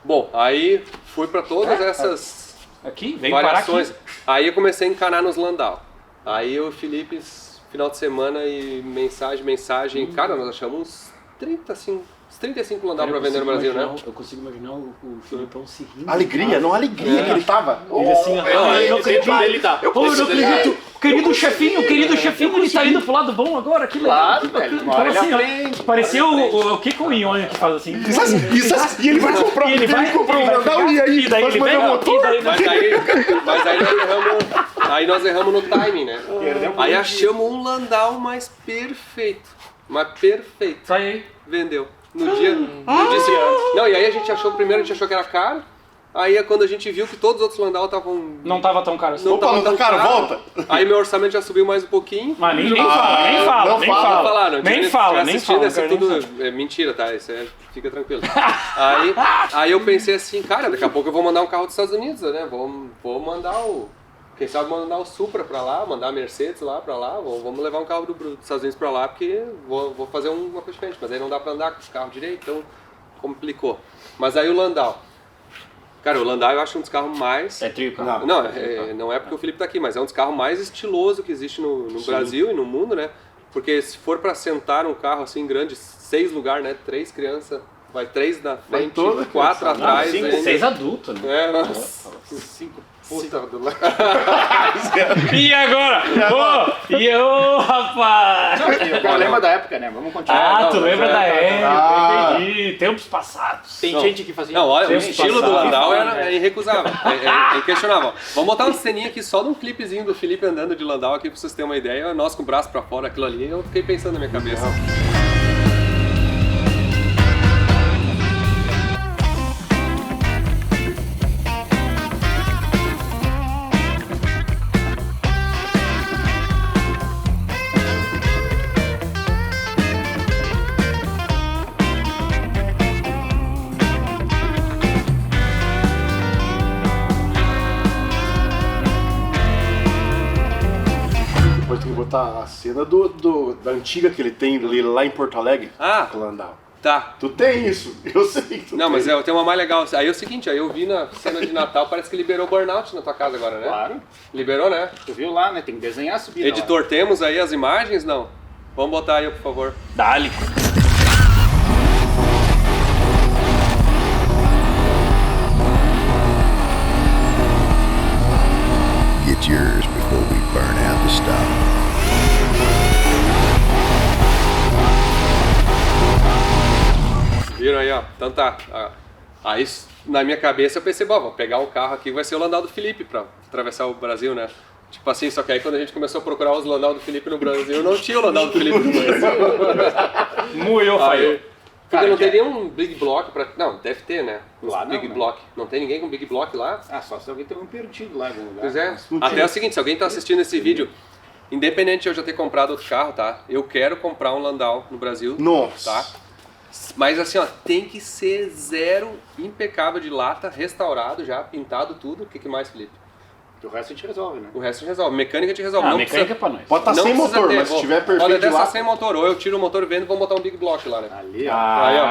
Bom, aí fui pra todas essas Aqui, vem parar variações. aqui. Aí eu comecei a encanar nos Landau. Aí o Felipe, final de semana e mensagem. Cara, nós achamos uns 35 Landau pra vender no Brasil, né? Eu consigo imaginar o Filipão se rindo. Alegria, não alegria que ele tava. Ele assim, eu não acredito. Ele tá. Eu não acredito. Querido chefinho, ele tá indo pro lado bom agora, que legal. Claro, velho. Uma Então, hora ele assim, ó, aprende. pareceu o que com o Iônio que faz assim. E ele vai comprar, E ele vai comprou um Landau e aí e daí faz ele fazer vem, o motor. Mas aí nós erramos no timing, né? Aí achamos um Landau mais perfeito. Mas perfeito. Sai aí. Vendeu. No dia seguinte. Não, e aí a gente achou que era caro. Aí quando a gente viu que todos os outros Landau estavam... Não tava tão caro assim. Não Opa, tava não tá tão caro, caro. volta. Aí meu orçamento já subiu mais um pouquinho. Mas nem não fala. Falaram, Nem fala. Isso é tudo mentira, tá? Isso fica tranquilo. aí eu pensei assim, cara, daqui a pouco eu vou mandar um carro dos Estados Unidos, né? Vou mandar quem sabe mandar o Supra pra lá, mandar a Mercedes lá pra lá, vamos levar um carro dos Estados Unidos pra lá, porque vou fazer uma coisa diferente, mas aí não dá pra andar com os carros direito, então complicou. Mas aí o Landau. Cara, o Landau eu acho um dos carros mais... É trio, cara. Não é porque o Felipe tá aqui, mas é um dos carros mais estiloso que existe no Brasil e no mundo, né? Porque se for pra sentar um carro assim grande, 6 lugares, né? 3 crianças, vai 3 na frente, toda 4 criança. atrás. Não, ainda. 6 adultos, né? É, nossa. 5 puta do lado. E agora? Rapaz! O problema da época, né? Vamos continuar. não, Tu mas lembra é, da tá, época, entendi. Tempos passados. Tem gente que fazia... Não, olha, o Tempo estilo do passado. Landau é irrecusável, é inquestionável. Vamos botar uma ceninha aqui só de um clipezinho do Felipe andando de Landau aqui pra vocês terem uma ideia. Nós com o braço pra fora, aquilo ali, eu fiquei pensando na minha cabeça. botar a cena da antiga que ele tem lá em Porto Alegre. Ah. O Landau. Tá. Tu tem isso, eu sei que tu Não, tem. mas eu tenho uma mais legal. Aí é o seguinte, aí eu vi na cena de Natal, parece que liberou burnout na tua casa agora, né? Claro. Liberou, né? Tu viu lá, né? Tem que desenhar, subir. Editor, temos aí as imagens? Não? Vamos botar aí, por favor. Dá-lhe. Get yours before we burn out the stock. Viram aí, ó? Então tá. Aí na minha cabeça eu pensei, bom, vou pegar um carro aqui, vai ser o Landau do Felipe pra atravessar o Brasil, né? Tipo assim, só que aí quando a gente começou a procurar os Landau do Felipe no Brasil, não tinha o Landau do Felipe no Brasil. Moeu, falhou. Porque não tem nenhum Big Block pra... Não, deve ter, né? Lá não, Big né? Block. Não tem ninguém com Big Block lá? Ah, só se alguém tem um perdido lá em algum lugar. Pois é. não Até tinha. é o seguinte, se alguém tá assistindo esse vídeo, independente de eu já ter comprado outro carro, tá? Eu quero comprar um Landau no Brasil. Nossa. Tá? Mas assim, ó, tem que ser zero, impecável de lata, restaurado já, pintado tudo. O que mais, Felipe? O resto a gente resolve, né? O resto resolve. Mecânica te resolve. Ah, não mecânica é precisa... pra nós. Pode estar não sem precisa motor, ter, mas se vou- tiver Pode perfeito de até estar lá... sem motor, ou eu tiro o motor e vendo e vou botar um Big Block lá, né? Ali, ó. Aí, ó,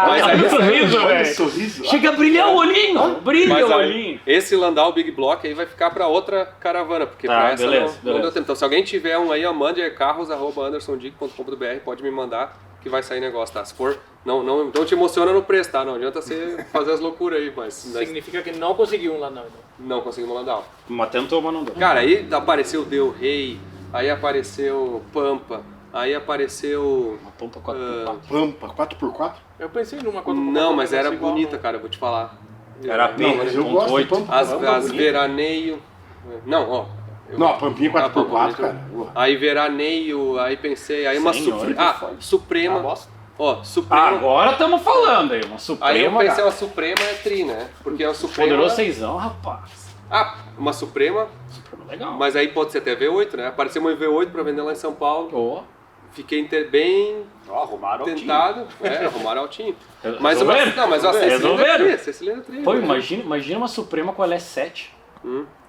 Mas aí, sorriso, Olha velho. esse sorriso. Chega a brilhar o olhinho. Brilha Mas o aí, olhinho. esse Landau Big Block aí vai ficar pra outra caravana, porque Tá, pra essa beleza, não beleza. deu tempo. Então se alguém tiver um aí, ó, mande carros@andersondick.com.br, pode me mandar que vai sair negócio, tá? Se for, não te emociona no preço, tá? Não adianta você fazer as loucuras aí, mas Significa que não conseguiu um lá não. não conseguimos Landau. Mas tentou, mas não deu. Cara, aí apareceu Del Rey, aí apareceu Pampa, aí apareceu... Uma pompa 4x4. Pampa, 4x4? Eu pensei numa coisa... Não, mas era bonita, cara, eu vou te falar. Era P, Não, mas eu gosto de 8. Pampa. As veraneio... Não, ó. Não, a Pampinha Ah, 4x4, bonito. cara. Ué. Aí veraneio, aí pensei, aí uma Senhor, Suprema. bosta. Ó, Suprema. Agora estamos falando aí, uma Aí eu Suprema. pensei, uma Suprema é tri, né? Porque a Suprema... Poderoso seisão, rapaz. Ah, uma Suprema, Suprema legal. mas aí pode ser até V8, né? Apareceu uma V8 pra vender lá em São Paulo. Ó. Fiquei bem Ó, arrumaram o tentado. Arrumaram altinho. Resolveram? Mas a Resolveram? cilindro é tri. Pô, né? imagina uma Suprema com LS7.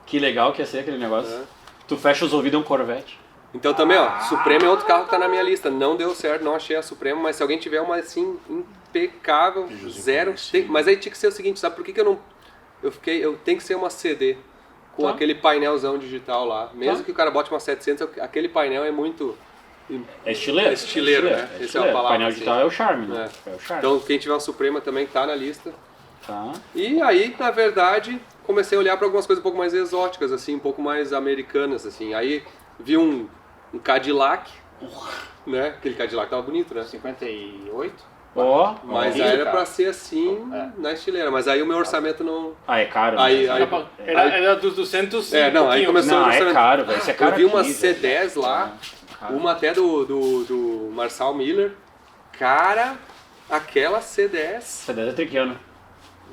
Que legal que ia ser aquele negócio. É. Tu fecha os ouvidos, é um Corvette. Então também, ó, Suprema é outro carro que tá na minha lista. Não deu certo, não achei a Suprema, mas se alguém tiver uma assim, impecável, zero. Mas aí tinha que ser o seguinte, sabe por que eu não. Eu tenho que ser uma CD com aquele painelzão digital lá. Mesmo que o cara bote uma 700, aquele painel é muito. É estileiro. É estileiro, né? É Essa é a palavra, painel assim. digital é o charme, né? É. É o charme. Então quem tiver uma Suprema também tá na lista. Tá. E aí, na verdade, comecei a olhar para algumas coisas um pouco mais exóticas, assim, um pouco mais americanas, assim. Aí vi um Cadillac, né? Aquele Cadillac tava bonito, né? 58. Ó. Mas Bonito, aí era cara. pra ser assim, na estileira. Mas aí o meu orçamento não... Ah, é caro. Aí- né? aí- Era dos 200 não, aí começou Não, o é orçamento. caro, velho. Isso é caro Eu vi umas aqui, velho. C10 lá, Caro. uma até do Marshall Miller. Cara, aquela C10... C10 é triquiano.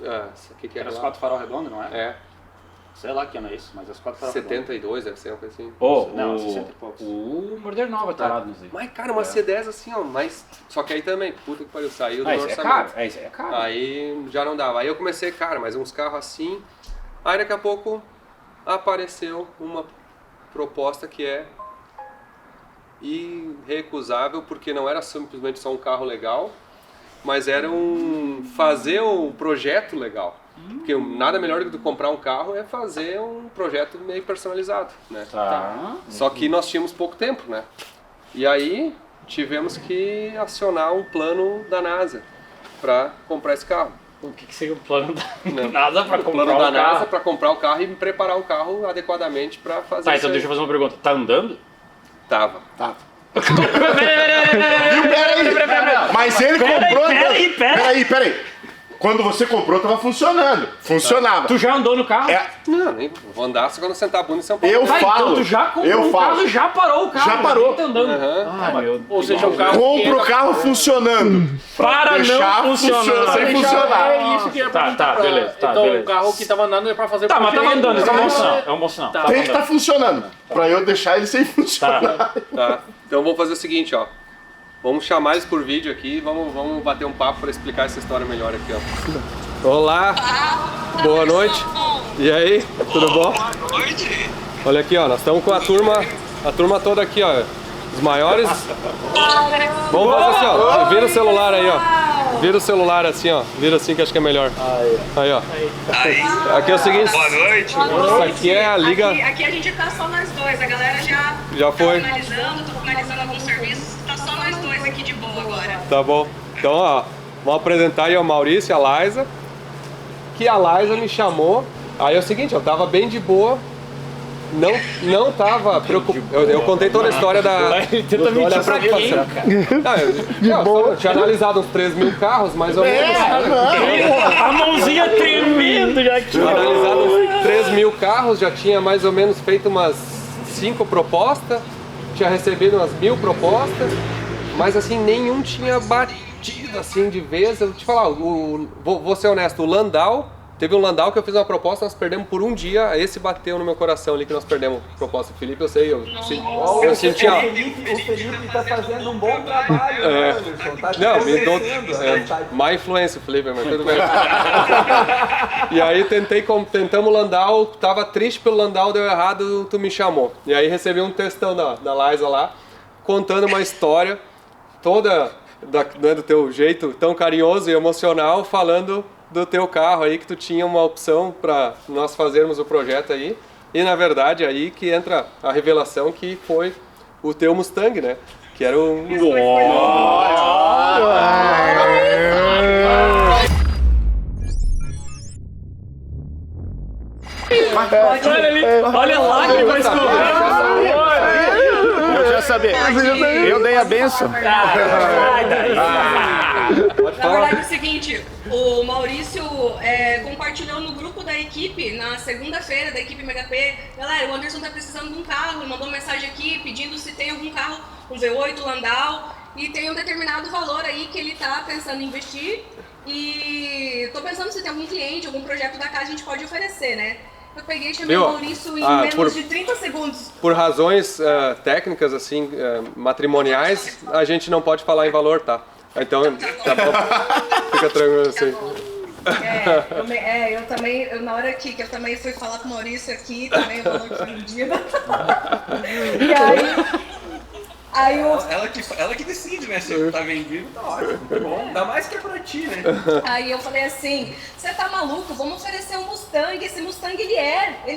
O que que Era era os lá? 4 farol redondos, não é? É, Sei lá que ano é isso, mas as 4 farol redondos. 72 deve ser uma coisa assim. Ô, Não, 60 e poucos. o Morder Nova tá lá nos aí. Mas, cara, uma C10 assim, ó, mas... Só que aí também, puta que pariu, saiu do Ah, isso é orçamento. caro. Isso aí é caro. Aí já não dava. Aí eu comecei, cara, mas uns carros assim. Aí daqui a pouco apareceu uma proposta que é irrecusável, porque não era simplesmente só um carro legal, mas era fazer um projeto legal. Porque nada melhor do que comprar um carro é fazer um projeto meio personalizado, né? Tá. Só que nós tínhamos pouco tempo, né? E aí tivemos que acionar um plano da NASA para comprar esse carro. O que seria o plano da Não. NASA pra O comprar plano da o NASA carro? para comprar o carro e preparar o carro adequadamente para fazer Tá, isso então aí. deixa eu fazer uma pergunta. Tá andando? Tava. Tá. Viu? Peraí. Mas ele comprou... Peraí. Quando você comprou, tava funcionando. Funcionava. Tu já andou no carro? É, Não, nem vou andar só quando sentar a bunda em São Paulo. eu Tá, falo. então tu já comprou eu o falo. carro e já parou o carro. Já parou. nem tá andando. Aham. Ai, meu Ou seja, o carro... Compra o carro funcionando. Para deixar não funcionar. sem funcionar. É isso que é pra Tá, beleza, tá, então beleza. o carro que tava andando é pra fazer... Tá, mas tava projeto, andando, isso é um bom né? sinal. É um bom sinal. Tá. Tava Tem que andando. estar funcionando. Pra eu deixar ele sem funcionar. Tá. Então vamos fazer o seguinte, ó. Vamos chamar eles por vídeo aqui e vamos bater um papo para explicar essa história melhor aqui, ó. Olá! Boa noite! E aí? Tudo bom? Boa noite. Olha aqui, ó, nós estamos com a turma toda aqui, ó. Os maiores. Vamos fazer assim, ó. Vira o celular aí, ó. Vira o celular assim, ó. Vira assim que acho que é melhor. Aí, ó. Aqui é o seguinte. Boa noite. Isso aqui é a liga. Aqui a gente tá só nós dois, a galera já foi. Tô finalizando alguns serviços, tá só nós dois aqui de boa agora. Tá bom. Então, ó, vamos apresentar aí o Maurício e a Liza. Que a Liza me chamou. Aí é o seguinte, eu tava bem de boa. Não tava preocupado. Eu contei toda a história da. Tenta mentir pra quem, cara? Eu tinha analisado uns 3 mil carros, mais ou menos. A mãozinha tremendo já aqui. Tinha analisado uns 3 mil carros, já tinha mais ou menos feito umas 5 propostas, tinha recebido umas 1000 propostas, mas assim, nenhum tinha batido assim de vez. Eu vou te falar, vou ser honesto, o Landau. Teve um Landau que eu fiz uma proposta, nós perdemos por um dia, esse bateu no meu coração ali que nós perdemos a proposta. O Felipe, eu sei, eu senti O Felipe tá fazendo um bom trabalho, Anderson. Tá não, me dou má influência, Felipe, mas tudo bem. E aí tentamos o Landau, tava triste pelo Landau, deu errado, tu me chamou. E aí recebi um textão da Liza lá, contando uma história toda do teu jeito tão carinhoso e emocional, falando do teu carro aí, que tu tinha uma opção para nós fazermos o projeto aí. E na verdade aí que entra a revelação que foi o teu Mustang, né? Que era um... Olha ali, olha lá que vai escorrer. Eu já sabia. Eu dei a benção. Na verdade é o seguinte, o Maurício compartilhou no grupo da equipe, na segunda-feira da equipe MHP, galera, o Anderson tá precisando de um carro, ele mandou mensagem aqui pedindo se tem algum carro, um V8 Landau, e tem um determinado valor aí que ele tá pensando em investir, e tô pensando se tem algum cliente, algum projeto da casa a gente pode oferecer, né? Eu peguei e chamei o Maurício em menos de 30 segundos. Por razões técnicas, assim, matrimoniais, a gente não pode falar em valor, tá? Então, tá bom. Fica tranquilo assim. Eu também, na hora que eu também fui falar com o Maurício aqui, também o valor que foi vendido. E aí ela que decide, né? Se tá vendido, tá ótimo, tá bom. Dá mais que é pra ti, né? Aí eu falei assim, você tá maluco? Vamos oferecer um Mustang. Esse Mustang, ele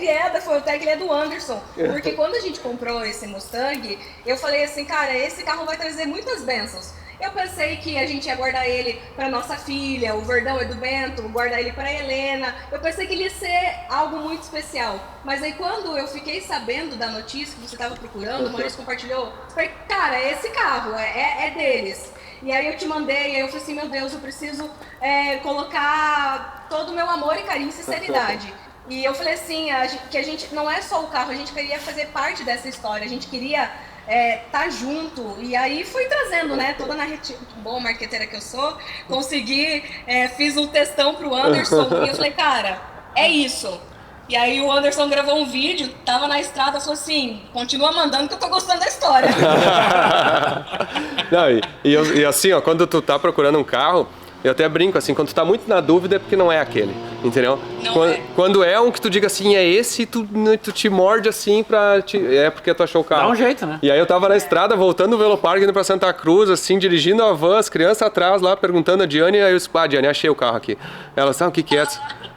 é da Fueltec, ele é do Anderson. Porque quando a gente comprou esse Mustang, eu falei assim, cara, esse carro vai trazer muitas bênçãos. Eu pensei que a gente ia guardar ele para nossa filha, o Verdão é do Bento, guardar ele para Helena. Eu pensei que ele ia ser algo muito especial. Mas aí quando eu fiquei sabendo da notícia que você estava procurando, o Maurício compartilhou, eu falei, cara, esse carro é deles. E aí eu te mandei, aí eu falei assim, meu Deus, eu preciso colocar todo o meu amor e carinho e sinceridade. E eu falei assim, que a gente não é só o carro, a gente queria fazer parte dessa história, a gente queria tá junto, e aí fui trazendo, né, toda a narrativa, boa marqueteira que eu sou, consegui, fiz um textão pro Anderson, e eu falei, cara, é isso. E aí o Anderson gravou um vídeo, tava na estrada, falou assim, continua mandando que eu tô gostando da história. Não, e assim, ó, quando tu tá procurando um carro, eu até brinco assim, quando tu tá muito na dúvida é porque não é aquele, entendeu? Quando é um que tu diga assim, é esse, tu te morde assim é porque tu achou o carro. Dá um jeito, né? E aí eu tava na estrada, voltando do Velopark, indo pra Santa Cruz, assim, dirigindo a van, as crianças atrás lá, perguntando a Diane, aí eu disse, Diane, achei o carro aqui. Ela, sabe o que é?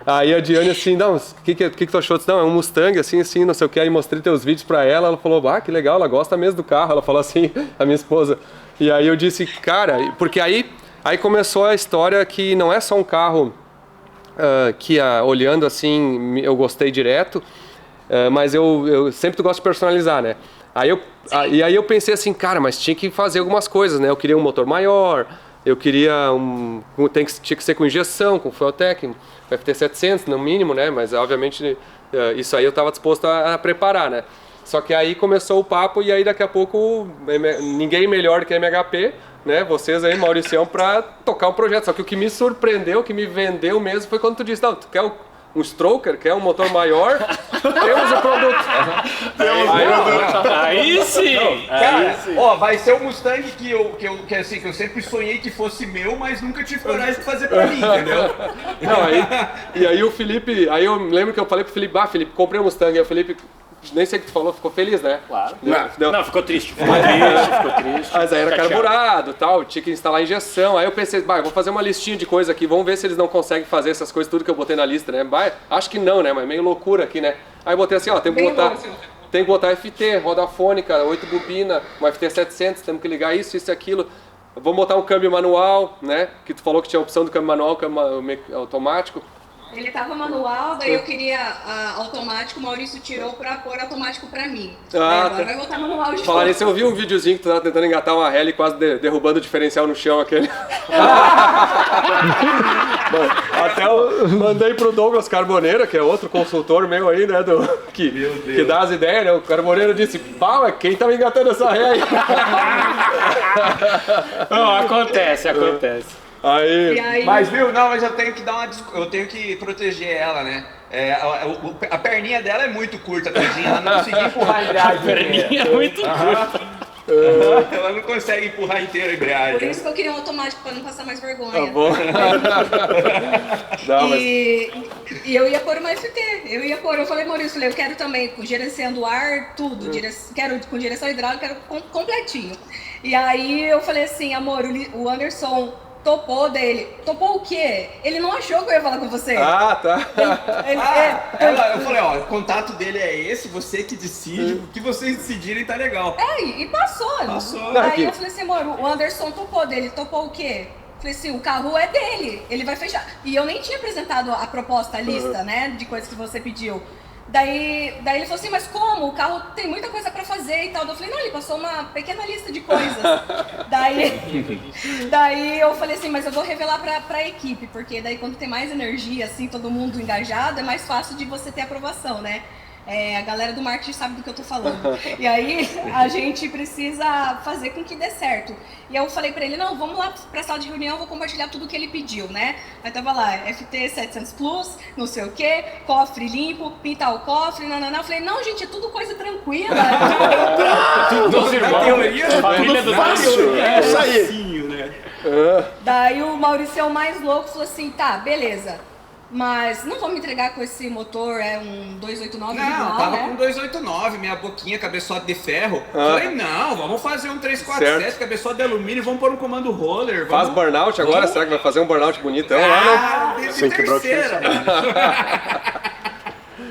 Aí a Diane assim, não, o que tu achou? Não, é um Mustang, assim, não sei o que, aí mostrei teus vídeos pra ela falou, que legal, ela gosta mesmo do carro, ela falou assim, a minha esposa. E aí eu disse, cara, porque aí começou a história que não é só um carro que olhando assim eu gostei direto, mas eu sempre gosto de personalizar, né? E aí eu pensei assim, cara, mas tinha que fazer algumas coisas, né? Eu queria um motor maior, eu queria tinha que ser com injeção, com Fueltec, FT700 no mínimo, né? Mas obviamente isso aí eu estava disposto a preparar, né? Só que aí começou o papo e aí daqui a pouco ninguém melhor do que a MHP, né, vocês aí, Mauricião, pra tocar um projeto. Só que o que me surpreendeu, o que me vendeu mesmo foi quando tu disse, não, tu quer um stroker, quer um motor maior, temos o produto. Aí sim! Cara, vai ser o Mustang que eu sempre sonhei que fosse meu, mas nunca tive coragem de fazer pra mim, entendeu? Não, e aí o Felipe, aí eu lembro que eu falei pro Felipe, Felipe, comprei um Mustang, aí o Felipe nem sei o que tu falou, ficou feliz, né? Claro. Não. Não, ficou triste. Ficou triste. Mas aí era Chateado. carburado e tal, tinha que instalar injeção. Aí eu pensei, eu vou fazer uma listinha de coisa aqui, vamos ver se eles não conseguem fazer essas coisas, tudo que eu botei na lista, né? Acho que não, né? Mas meio loucura aqui, né? Aí eu botei assim, ó, tem que botar FT, roda fônica, 8 bobina, uma FT 700, temos que ligar isso e aquilo. Vamos botar um câmbio manual, né? Que tu falou que tinha a opção do câmbio manual, câmbio automático. Ele tava manual, daí eu queria automático, o Maurício tirou pra pôr automático pra mim. Agora vai voltar manual de Falar novo. nisso, eu vi um videozinho que tu tava tentando engatar uma rally e quase derrubando o diferencial no chão aquele. Até eu mandei pro Douglas Carboneira, que é outro consultor meu aí, né? Que dá as ideias, né? O Carboneira disse, pá, quem tava engatando essa ré aí? Não, acontece. Aí. Mas viu, não, mas eu tenho que eu tenho que proteger ela, né? A perninha dela é muito curta, tadinha, ela não conseguiu empurrar a embreagem. A perninha é muito curta. Ela não consegue empurrar inteira a embreagem. Por isso que eu queria um automático pra não passar mais vergonha. Tá bom. Não, mas... E eu ia pôr uma FT, eu falei, Maurício, eu quero também com gerenciando o ar, tudo, quero com direção hidráulica, quero completinho. E aí eu falei assim, amor, o Anderson topou dele. Topou o quê? Ele não achou que eu ia falar com você. Ah, tá. Eu falei, ó, o contato dele é esse, você que decide, o que vocês decidirem tá legal. E passou. Aí eu falei assim, amor, o Anderson topou dele, topou o quê? Falei assim, o carro é dele, ele vai fechar. E eu nem tinha apresentado a proposta, a lista, né, de coisas que você pediu. Daí ele falou assim, mas como? O carro tem muita coisa pra fazer e tal. Eu falei, não, ele passou uma pequena lista de coisas. daí eu falei assim, mas eu vou revelar pra equipe, porque daí quando tem mais energia, assim, todo mundo engajado, é mais fácil de você ter aprovação, né? A galera do marketing sabe do que eu tô falando. E aí a gente precisa fazer com que dê certo. E eu falei pra ele, não, vamos lá pra sala de reunião, vou compartilhar tudo que ele pediu, né? Aí tava lá, FT 700 Plus, não sei o que, cofre limpo, pintar o cofre, nananã. Eu falei, não, gente, é tudo coisa tranquila. Dos irmãos, família do fácil. É isso aí. Né? Daí o Maurício, mais louco, falou assim, tá, beleza. Mas não vou me entregar com esse motor, é um 289 não, igual, tava né? com 289, minha boquinha, cabeçote de ferro. Falei, não, vamos fazer um 347, cabeçote de alumínio, vamos pôr um comando roller. Faz burnout agora? Será que vai fazer um burnout bonitão lá, né? Sem terceira.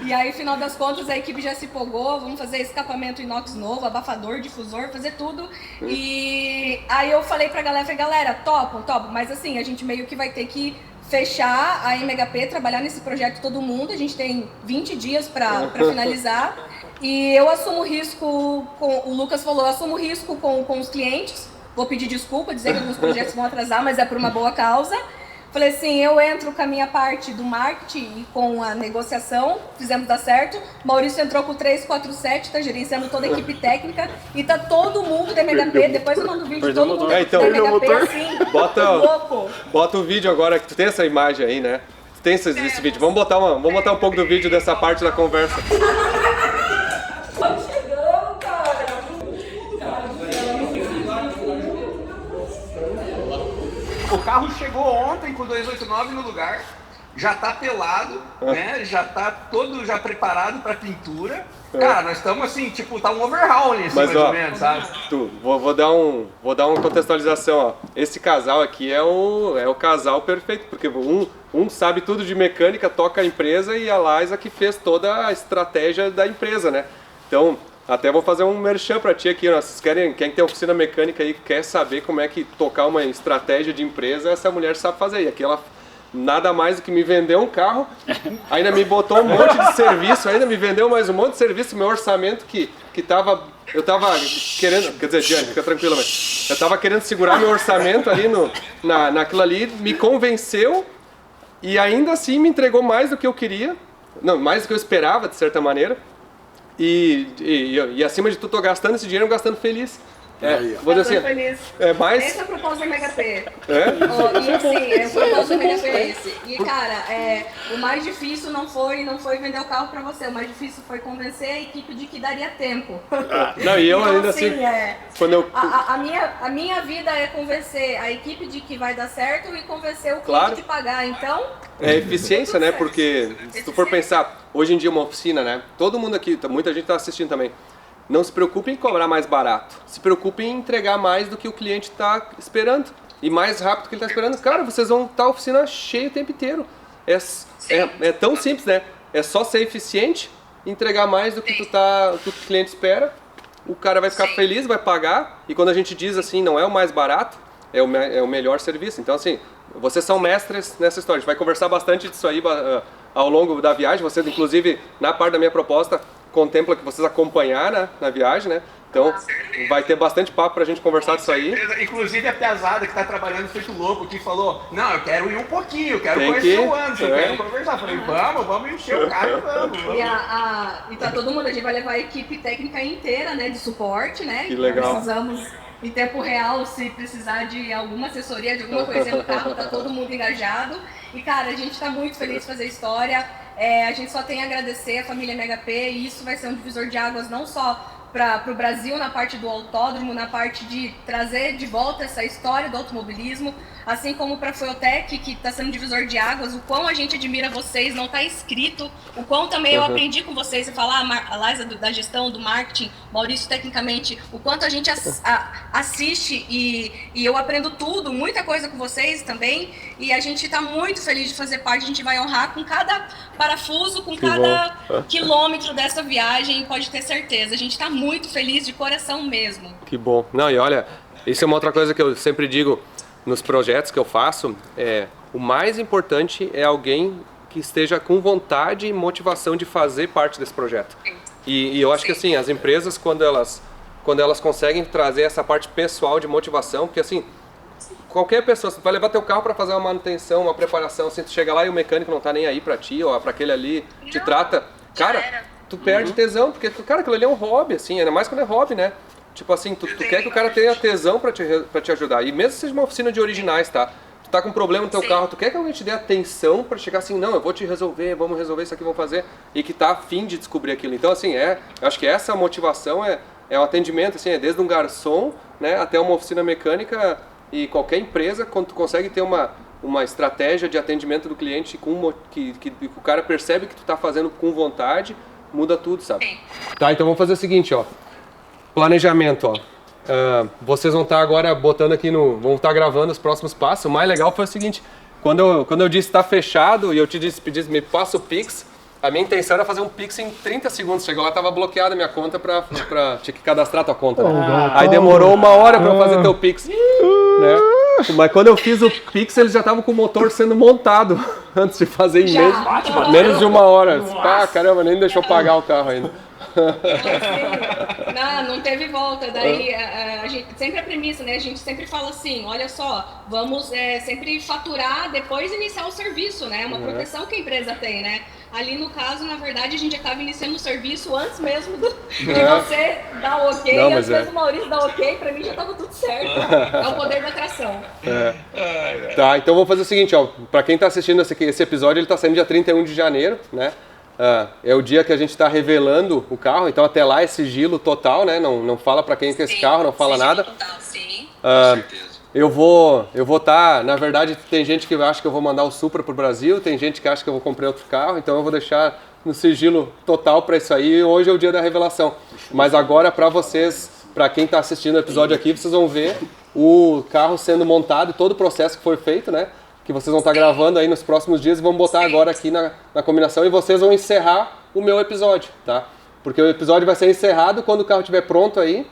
E aí, final das contas, a equipe já se empolgou, vamos fazer escapamento inox novo, abafador, difusor, fazer tudo. E aí eu falei pra galera, topam, mas assim, a gente meio que vai ter que fechar a MHP, trabalhar nesse projeto todo mundo, a gente tem 20 dias pra finalizar. E eu assumo risco, o Lucas falou, eu assumo risco com os clientes, vou pedir desculpa, dizer que alguns projetos vão atrasar, mas é por uma boa causa. Falei assim, eu entro com a minha parte do marketing e com a negociação, fizemos dar certo. Maurício entrou com o 347, tá gerenciando toda a equipe técnica e tá todo mundo da MHP, depois eu mando o vídeo de todo mundo então, da MHP assim, louco. Bota o vídeo agora, que tu tem essa imagem aí, né? Tu tem esse vídeo, vamos botar um pouco do vídeo dessa parte da conversa. O carro chegou ontem com 289 no lugar, já tá pelado, né? Já tá todo já preparado pra pintura. Cara, nós estamos assim, tipo, tá um overhaul ali, assim, mais ou menos, sabe? Vou dar uma contextualização, ó. Esse casal aqui é o casal perfeito, porque um sabe tudo de mecânica, toca a empresa, e a Liza que fez toda a estratégia da empresa, né? Então, até vou fazer um merchan pra ti aqui, ó. Vocês quem tem oficina mecânica aí, quer saber como é que tocar uma estratégia de empresa, essa mulher sabe fazer. E aqui ela nada mais do que me vendeu um carro, ainda me botou um monte de serviço, ainda me vendeu mais um monte de serviço, meu orçamento eu tava querendo, quer dizer, Diane, fica tranquila, mas eu tava querendo segurar meu orçamento ali naquilo ali, me convenceu e ainda assim me entregou mais do que eu queria, não, mais do que eu esperava, de certa maneira. E acima de tudo, tô gastando esse dinheiro, gastando feliz. vou dizer Eu assim, tô feliz. é mais... Esse é o propósito da Mega P. É? Ó, e assim, o propósito da Mega P é esse. E cara, o mais difícil não foi vender o carro pra você, o mais difícil foi convencer a equipe de que daria tempo. Não, e eu então, ainda assim, quando eu... a minha vida é convencer a equipe de que vai dar certo e convencer o cliente Claro. de pagar, então... É eficiência, né? certo. Porque se tu for pensar, hoje em dia uma oficina, né? Todo mundo aqui, muita gente tá assistindo também. Não se preocupe em cobrar mais barato. Se preocupe em entregar mais do que o cliente está esperando. E mais rápido que ele está esperando. Cara, vocês vão estar a oficina cheia o tempo inteiro. É tão simples, né? É só ser eficiente, entregar mais do que o cliente espera. O cara vai ficar feliz, vai pagar. E quando a gente diz assim, não é o mais barato, é o melhor serviço. Então assim, vocês são mestres nessa história. A gente vai conversar bastante disso aí ao longo da viagem. Vocês, inclusive, na parte da minha proposta, contempla que vocês acompanhar na viagem, né? Então vai ter bastante papo pra gente conversar disso aí. Inclusive a Piazada que tá trabalhando feito louco, que falou, não, eu quero ir um pouquinho, eu quero Tem conhecer que- o Anderson, eu quero conversar. Eu falei, vamos encher o carro e vamos. E tá todo mundo, a gente vai levar a equipe técnica inteira, né, de suporte, né? Que legal. Precisamos, em tempo real, se precisar de alguma assessoria, de alguma coisa no carro, tá todo mundo engajado. E, cara, a gente tá muito feliz de fazer história. A gente só tem a agradecer a família MHP e isso vai ser um divisor de águas não só para o Brasil na parte do autódromo, na parte de trazer de volta essa história do automobilismo, assim como para a Feotec, que está sendo divisor de águas, o quão a gente admira vocês, não está escrito, o quão também eu aprendi com vocês, você falar, a Liza da gestão, do marketing, Maurício tecnicamente, o quanto a gente assiste e eu aprendo tudo, muita coisa com vocês também, e a gente está muito feliz de fazer parte, a gente vai honrar com cada parafuso, com cada quilômetro dessa viagem, pode ter certeza, a gente está muito feliz de coração mesmo. Que bom. Não, e olha, isso é uma outra coisa que eu sempre digo nos projetos que eu faço, o mais importante é alguém que esteja com vontade e motivação de fazer parte desse projeto. E eu acho que assim, as empresas quando elas conseguem trazer essa parte pessoal de motivação, porque assim, qualquer pessoa, você vai levar teu carro para fazer uma manutenção, uma preparação, assim, tu chega lá e o mecânico não tá nem aí para ti, ou para aquele ali te trata, cara, tu perde tesão, porque, cara, aquilo ali é um hobby, assim, ainda mais quando é hobby, né? Tipo assim, tu quer que o cara tenha tesão pra te ajudar. E mesmo que seja uma oficina de originais, tá? Tu tá com um problema no teu carro, tu quer que alguém te dê atenção pra chegar assim, não, eu vou te resolver, vamos resolver isso aqui, vamos fazer. E que tá a fim de descobrir aquilo. Então, assim, eu acho que essa motivação é um atendimento, assim, desde um garçom, né, até uma oficina mecânica e qualquer empresa, quando tu consegue ter uma estratégia de atendimento do cliente que o cara percebe que tu tá fazendo com vontade, muda tudo, sabe? Tá, então vamos fazer o seguinte, ó. Planejamento, ó. Vocês vão estar agora botando aqui vão estar gravando os próximos passos. O mais legal foi o seguinte, quando eu disse tá fechado e eu te disse, me passa o Pix, a minha intenção era fazer um Pix em 30 segundos. Chegou lá, tava bloqueada a minha conta tinha que cadastrar a tua conta. Né? Aí demorou 1 hora pra eu fazer teu Pix. Né? Mas quando eu fiz o Pix, eles já estavam com o motor sendo montado antes de fazer em menos de 1 hora. Ah, caramba, nem deixou pagar o carro ainda. Não teve volta. Daí a gente sempre a premissa, né? A gente sempre fala assim, olha só, vamos sempre faturar depois iniciar o serviço, né? É uma proteção que a empresa tem, né? Ali no caso, na verdade, a gente já estava iniciando o serviço antes mesmo de você dar o ok, antes mesmo do Maurício dar ok, pra mim já estava tudo certo. É o poder da atração. Tá, então vamos fazer o seguinte, ó. Pra quem tá assistindo esse episódio, ele tá saindo dia 31 de janeiro, né? É o dia que a gente está revelando o carro, então até lá é sigilo total, né? Não fala para quem que é esse carro, não fala nada. Total, sim. Com certeza. Eu vou estar, na verdade, tem gente que acha que eu vou mandar o Supra pro Brasil, tem gente que acha que eu vou comprar outro carro, então eu vou deixar no sigilo total para isso aí. Hoje é o dia da revelação. Mas agora para vocês, para quem está assistindo o episódio aqui, vocês vão ver o carro sendo montado e todo o processo que foi feito, né? Que vocês vão estar gravando aí nos próximos dias e vão botar agora aqui na combinação e vocês vão encerrar o meu episódio, tá? Porque o episódio vai ser encerrado quando o carro estiver pronto aí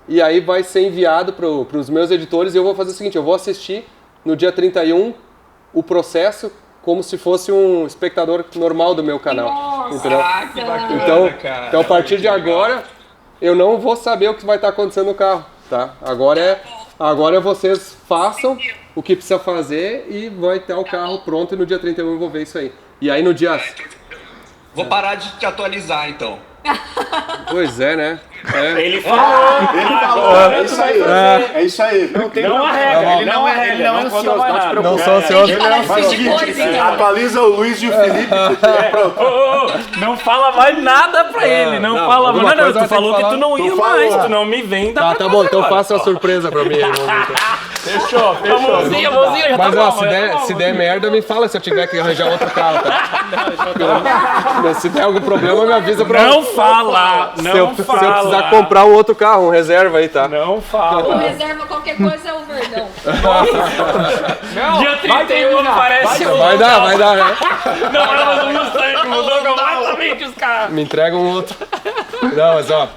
e aí vai ser enviado para os meus editores e eu vou fazer o seguinte, eu vou assistir no dia 31 o processo como se fosse um espectador normal do meu canal. Nossa, entendeu? Que bacana, cara. Então a partir de agora eu não vou saber o que vai estar acontecendo no carro, tá? Agora vocês façam o que precisa fazer e vai ter o carro pronto e no dia 31 eu vou ver isso aí. E aí no dia... Vou parar de te atualizar, então. Pois é, né? Ele falou. É isso aí. É isso aí. Não tem Não arrega, ele não arrega, ele não é não ansioso, vai não te nada. preocupe. Não sou ansioso. Ele parece Faz o de seguinte, coisa, então. atualiza o Luiz e o Felipe. Não fala mais nada pra ele, não fala alguma mais. Não, coisa tu falou vai ter que que tu não falar. ia Tu mais, falou. tu não me vem, dá Tá, pra tá bom, então agora. faça uma surpresa pra mim aí, vamos ver. Fechou. A mãozinha, já Mas tá ó, bom, se der merda, me fala se eu tiver que arranjar outro carro, tá? Se der algum problema, me avisa pra Não fala, não se eu fala. precisar comprar um outro carro, um reserva aí, tá? Não Ou fala. reserva qualquer coisa é o Verdão. Dia 31 aparece o... Vai dar, né? Não, mas o Mustang mudou completamente os carros. Me entrega um outro. Não, mas ó,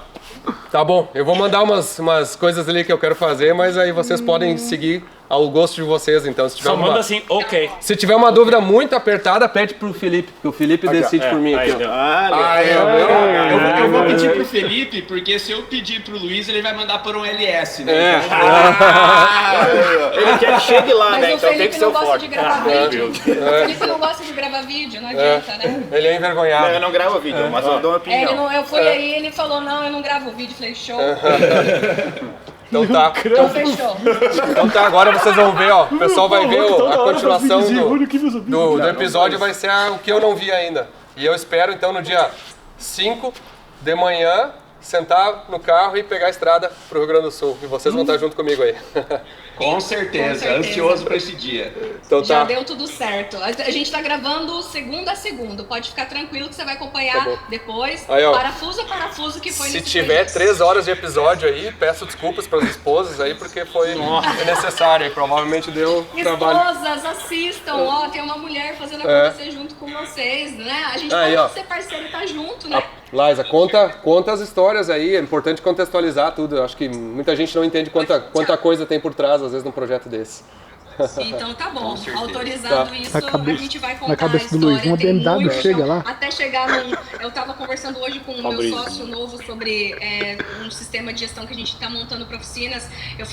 tá bom, eu vou mandar umas coisas ali que eu quero fazer, mas aí vocês podem seguir ao gosto de vocês, então. Se tiver Só uma, manda assim, ok. se tiver uma dúvida muito apertada, pede pro Felipe, porque o Felipe decide por mim aqui, Aí, ó. deu. Eu vou pedir pro Felipe, porque se eu pedir pro Luiz, ele vai mandar por um LS, né? É. Ele quer que chegue lá, Mas né? o Então tem Felipe que ser não o gosta forte. de gravar vídeo. O Felipe não gosta de gravar vídeo, não adianta, né? Ele é envergonhado. Eu não gravo vídeo, mas eu dou uma É, opinião. eu fui aí, ele falou, não, eu não gravo vídeo. Falei, show. Então tá. Então fechou. Então tá, agora vocês vão ver, ó. O pessoal vai ver a continuação do episódio, vai ser o que eu não vi ainda. E eu espero, então, no dia 5 de manhã, sentar no carro e pegar a estrada pro Rio Grande do Sul. E vocês vão estar junto comigo aí. Com certeza, Com certeza. ansioso pra esse dia. Então Já tá. deu tudo certo. A gente tá gravando segunda a segunda. Pode ficar tranquilo que você vai acompanhar Tá bom. depois. Aí, ó. Parafuso a parafuso que foi Se nesse tiver projeto. 3 horas de episódio aí, peço desculpas para as esposas aí, porque foi necessário e provavelmente deu trabalho. Esposas, assistam, ó, tem uma mulher fazendo acontecer junto com vocês, né? A gente Aí, pode ó. ser parceiro e tá junto, né? Liza, conta as histórias aí, é importante contextualizar tudo. Eu acho que muita gente não entende quanta coisa tem por trás, às vezes, num projeto desse. Então tá bom, autorizado Tá. isso, Na cabeça- a gente vai contar na cabeça a do Luiz, história. uma Tem BMW muito chega chão. lá. Até chegar num... Eu tava conversando hoje com o meu sócio novo sobre um sistema de gestão que a gente tá montando para oficinas.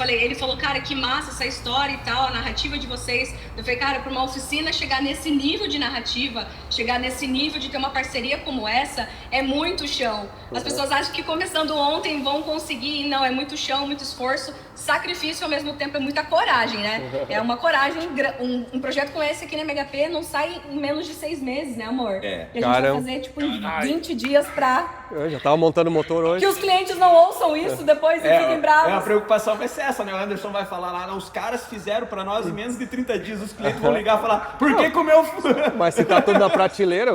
Ele falou, cara, que massa essa história e tal, a narrativa de vocês. Eu falei, cara, para uma oficina chegar nesse nível de narrativa, chegar nesse nível de ter uma parceria como essa, é muito chão. As pessoas acham que começando ontem vão conseguir, não, é muito chão, muito esforço, sacrifício ao mesmo tempo, é muita coragem, né? É uma coragem, um projeto como esse aqui na MHP não sai em menos de 6 meses, né, amor? E a gente Caramba. vai fazer, tipo, em 20 dias pra... Eu já tava montando o motor hoje. Que os clientes não ouçam isso depois e fiquem bravos. A preocupação vai ser essa, né? O Anderson vai falar lá, os caras fizeram pra nós em menos de 30 dias. Os clientes vão ligar e falar, por que comeu? Mas se tá tudo na prateleira,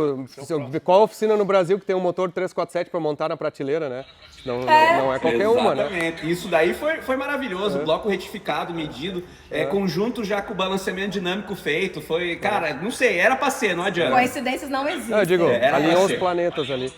qual oficina no Brasil que tem um motor 347 para montar na prateleira, né? Não é qualquer uma, né? Exatamente. Isso daí foi maravilhoso. Bloco retificado, medido, conjunto já com o balanceamento dinâmico feito. Foi, cara, não sei, era pra ser, não adianta. Coincidências não existem. Eu digo, Era alinhou pra os ser. planetas ali.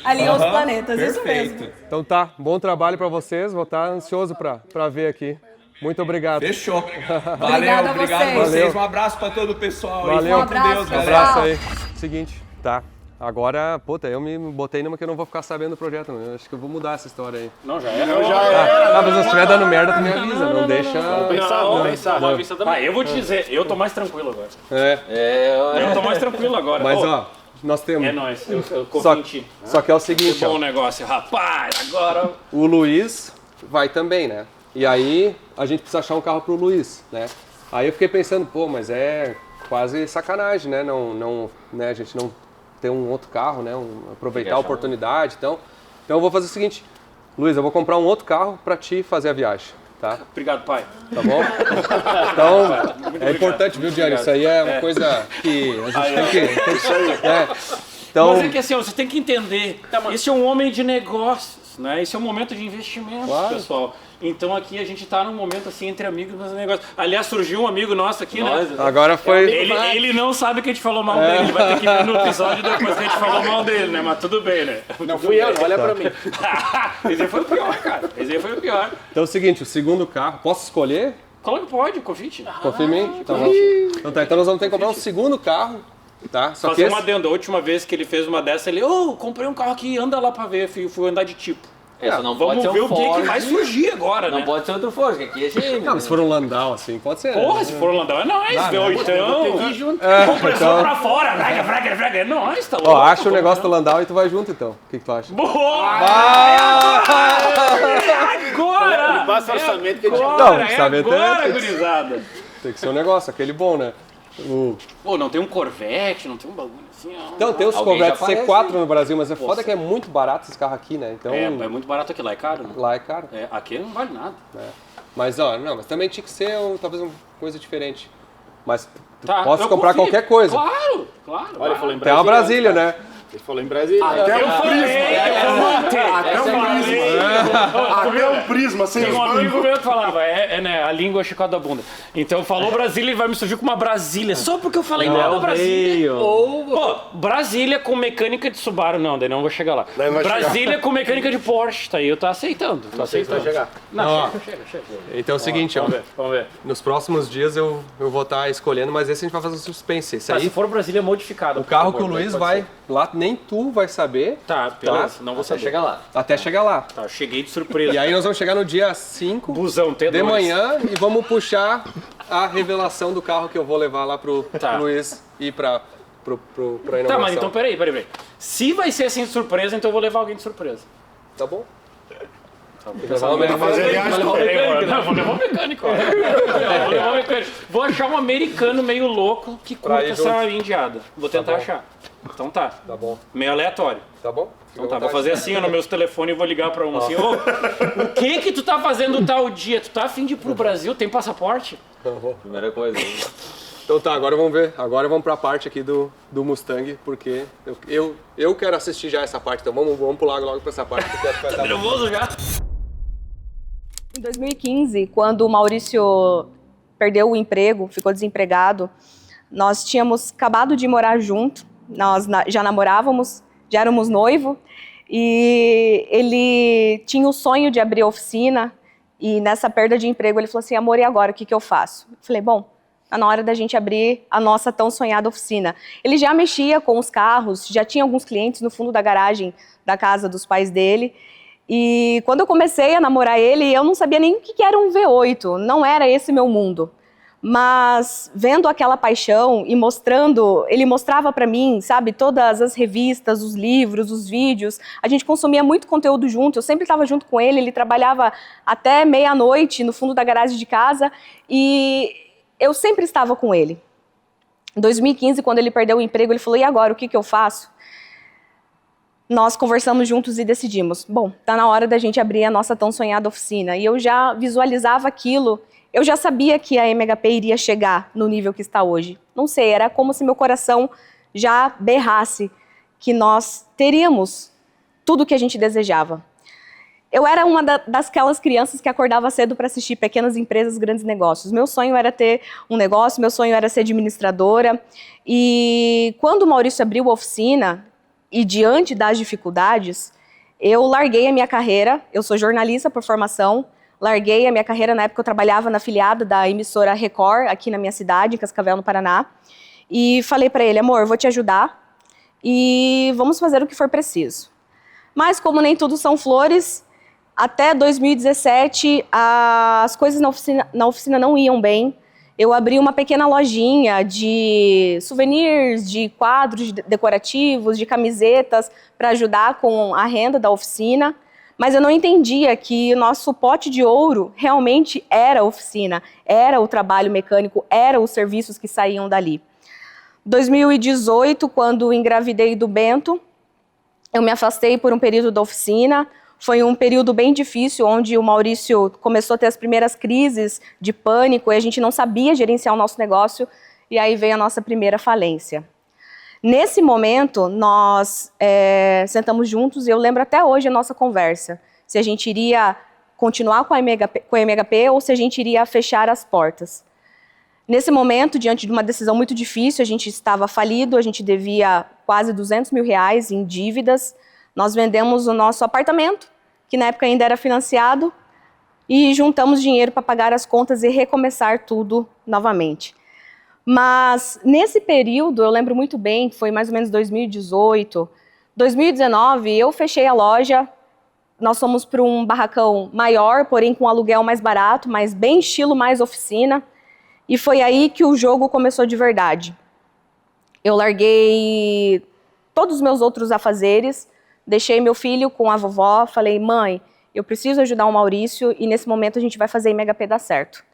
Alinhou os planetas, isso Perfeito. mesmo. Então tá, bom trabalho para vocês, vou estar ansioso para ver aqui. Muito obrigado. Fechou. Obrigada Valeu, a obrigado a vocês. vocês. Um abraço pra todo o pessoal. aí. Valeu. Fica com Deus, Um Um galera. abraço aí. Seguinte, tá. Agora, puta, eu me botei numa que eu não vou ficar sabendo do projeto. Eu acho que eu vou mudar essa história aí. Não, já era. Ah, mas se estiver dando merda, tu me avisa, não deixa... Vamos pensar. Ah, eu vou te dizer, eu tô mais tranquilo agora. É, Eu tô mais tranquilo agora. mas Ô, ó, nós temos... é nóis, eu Só, confio em ti. só que é o seguinte, Bom ó, negócio, rapaz, agora... o Luiz vai também, né? E aí a gente precisa achar um carro pro Luiz, né? Aí eu fiquei pensando, pô, mas é quase sacanagem, né? Né? A gente não ter um outro carro, né? Aproveitar a oportunidade. Então eu vou fazer o seguinte, Luiz, eu vou comprar um outro carro pra ti fazer a viagem, tá? Obrigado, pai. Tá bom? Então, é importante, viu, Diário? Isso aí é uma coisa que a gente tem que... Então, Mas é que assim, ó, você tem que entender, esse é um homem de negócios, né? Esse é um momento de investimento, Claro. pessoal. Então aqui a gente tá num momento assim, entre amigos, mas negócio. Aliás, surgiu um amigo nosso aqui, né? agora foi... Ele não sabe que a gente falou mal dele, ele vai ter que ver no episódio depois que a gente falou mal dele, né? Mas tudo bem, né? Não fui eu, não olha pra mim. Esse aí foi o pior, cara. Esse aí foi o pior. Então é o seguinte, o segundo carro, posso escolher? Claro que pode, convite. Confia em mim? Tá bom. Então nós vamos ter que comprar um segundo carro, tá? Só que Fazer esse... uma adendo, a última vez que ele fez uma dessa, ele, comprei um carro aqui, anda lá pra ver, fui andar de tipo. Essa não pode Vamos ser ver um o que Ford. vai surgir agora, Não né? pode ser outro Ford, que aqui é GM. Não, mas se for um Landau, assim, pode ser. Porra, se for o Landau é nóis, Dá, então. junto. Compressor pra fora, fraga, é nóis, tá louco. Ó, acha o negócio do Landau e tu vai junto, então. O que tu acha? Boa! Agora! Passa o orçamento que a gente... Não, Agora, orçamento é- agora, gurizada. Tem que ser um negócio, aquele bom, né? Pô, não tem um Corvette, não tem um bagulho assim, ó. Então, tem os Alguém Corvette já aparece, C4 no Brasil, mas é foda que é muito barato esse carro aqui, né? Então, É muito barato aqui, lá é caro, né? lá é caro. É, aqui não vale nada. Mas, ó, não, mas também tinha que ser talvez uma coisa diferente. Mas tu Tá, posso eu comprar confio. qualquer coisa. Claro. Olha, ele falou em Tem uma Brasília, cara. né? Ele falou em Brasília. Eu falei, Até o Prisma, sem Tem os um amigo bancos. meu que falava, né, a língua chicada da bunda. Então falou Brasília e vai me surgir com uma Brasília, só porque eu falei Não, da Brasília. veio. Pô, Brasília com mecânica de Subaru, não, daí não vou chegar lá. Daí não vai Brasília com mecânica de Porsche, tá aí, eu tô aceitando. Tô aceitando. chegar. Não, chega. Então é o seguinte, ó. Vamos ver. Nos próximos dias eu vou estar escolhendo, mas esse a gente vai fazer um suspense. Esse Tá, aí, se for Brasília modificada. o carro que o Luiz vai lá, nem tu vai saber Tá, beleza, não vou Você saber. chega lá. até chegar lá. Tá, eu cheguei de surpresa. E aí nós vamos chegar no dia 5 Busão T2. de manhã e vamos puxar a revelação do carro que eu vou levar lá pro Tá. Luiz e pra inauguração. Tá, mas então peraí. Se vai ser assim de surpresa, então eu vou levar alguém de surpresa. Tá bom? Fazer viagem. Não, vou levar um mecânico. Vou achar um americano meio louco que Pra curta ir essa junto. indiada. Vou tentar bom. achar. Então tá. Tá bom. Meio aleatório. Tá bom? Então tá, vou fazer assim, ó, no meus telefones e vou ligar pra um assim, ô, o que tu tá fazendo tal dia? Tu tá afim de ir pro Brasil? Tem passaporte? Primeira coisa. Então tá, agora vamos ver. Agora vamos pra parte aqui do Mustang, porque eu quero assistir já essa parte. Então vamos pular logo pra essa parte. Que eu acho que vai Tá dar bom. nervoso já? Em 2015, quando o Maurício perdeu o emprego, ficou desempregado, nós tínhamos acabado de morar junto, nós já namorávamos, já éramos noivo, e ele tinha o sonho de abrir a oficina, e nessa perda de emprego ele falou assim, amor, e agora, o que eu faço? Eu falei, bom, tá na hora da gente abrir a nossa tão sonhada oficina. Ele já mexia com os carros, já tinha alguns clientes no fundo da garagem da casa dos pais dele, e quando eu comecei a namorar ele, eu não sabia nem o que era um V8, não era esse meu mundo. Mas vendo aquela paixão e mostrando, ele mostrava pra mim, sabe, todas as revistas, os livros, os vídeos, a gente consumia muito conteúdo junto, eu sempre estava junto com ele trabalhava até meia-noite no fundo da garagem de casa e eu sempre estava com ele. Em 2015, quando ele perdeu o emprego, ele falou, e agora, o que eu faço? Nós conversamos juntos e decidimos, bom, tá na hora da gente abrir a nossa tão sonhada oficina. E eu já visualizava aquilo, eu já sabia que a MHP iria chegar no nível que está hoje. Não sei, era como se meu coração já berrasse que nós teríamos tudo o que a gente desejava. Eu era uma daquelas crianças que acordava cedo para assistir Pequenas Empresas, Grandes Negócios. Meu sonho era ter um negócio, meu sonho era ser administradora. E quando o Maurício abriu a oficina, e diante das dificuldades, eu larguei a minha carreira, eu sou jornalista por formação, larguei a minha carreira, na época eu trabalhava na afiliada da emissora Record, aqui na minha cidade, em Cascavel, no Paraná, e falei para ele, amor, eu vou te ajudar e vamos fazer o que for preciso. Mas como nem tudo são flores, até 2017 as coisas na oficina não iam bem. Eu abri uma pequena lojinha de souvenirs, de quadros decorativos, de camisetas para ajudar com a renda da oficina, mas eu não entendia que o nosso pote de ouro realmente era a oficina, era o trabalho mecânico, eram os serviços que saíam dali. 2018, quando engravidei do Bento, eu me afastei por um período da oficina. Foi um período bem difícil, onde o Maurício começou a ter as primeiras crises de pânico e a gente não sabia gerenciar o nosso negócio, e aí veio a nossa primeira falência. Nesse momento, nós sentamos juntos e eu lembro até hoje a nossa conversa, se a gente iria continuar com a MHP ou se a gente iria fechar as portas. Nesse momento, diante de uma decisão muito difícil, a gente estava falido, a gente devia quase R$200 mil em dívidas. Nós vendemos o nosso apartamento, que na época ainda era financiado, e juntamos dinheiro para pagar as contas e recomeçar tudo novamente. Mas nesse período, eu lembro muito bem, que foi mais ou menos 2018, 2019, eu fechei a loja, nós fomos para um barracão maior, porém com aluguel mais barato, mas bem estilo mais oficina. E foi aí que o jogo começou de verdade. Eu larguei todos os meus outros afazeres, deixei meu filho com a vovó, falei, mãe, eu preciso ajudar o Maurício e nesse momento a gente vai fazer MHP dar certo.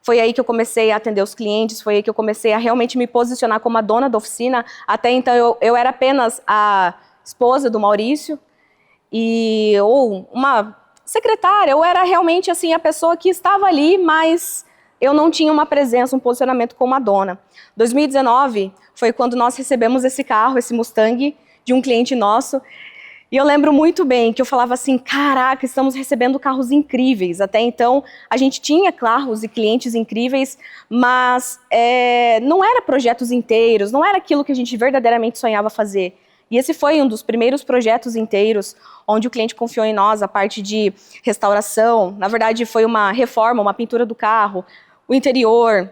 Foi aí que eu comecei a atender os clientes, foi aí que eu comecei a realmente me posicionar como a dona da oficina. Até então eu era apenas a esposa do Maurício, ou uma secretária, eu era realmente assim a pessoa que estava ali, mas eu não tinha uma presença, um posicionamento como a dona. 2019 foi quando nós recebemos esse carro, esse Mustang, de um cliente nosso, e eu lembro muito bem que eu falava assim, caraca, estamos recebendo carros incríveis. Até então, a gente tinha carros e clientes incríveis, mas não era projetos inteiros, não era aquilo que a gente verdadeiramente sonhava fazer. E esse foi um dos primeiros projetos inteiros onde o cliente confiou em nós, a parte de restauração. Na verdade, foi uma reforma, uma pintura do carro, o interior,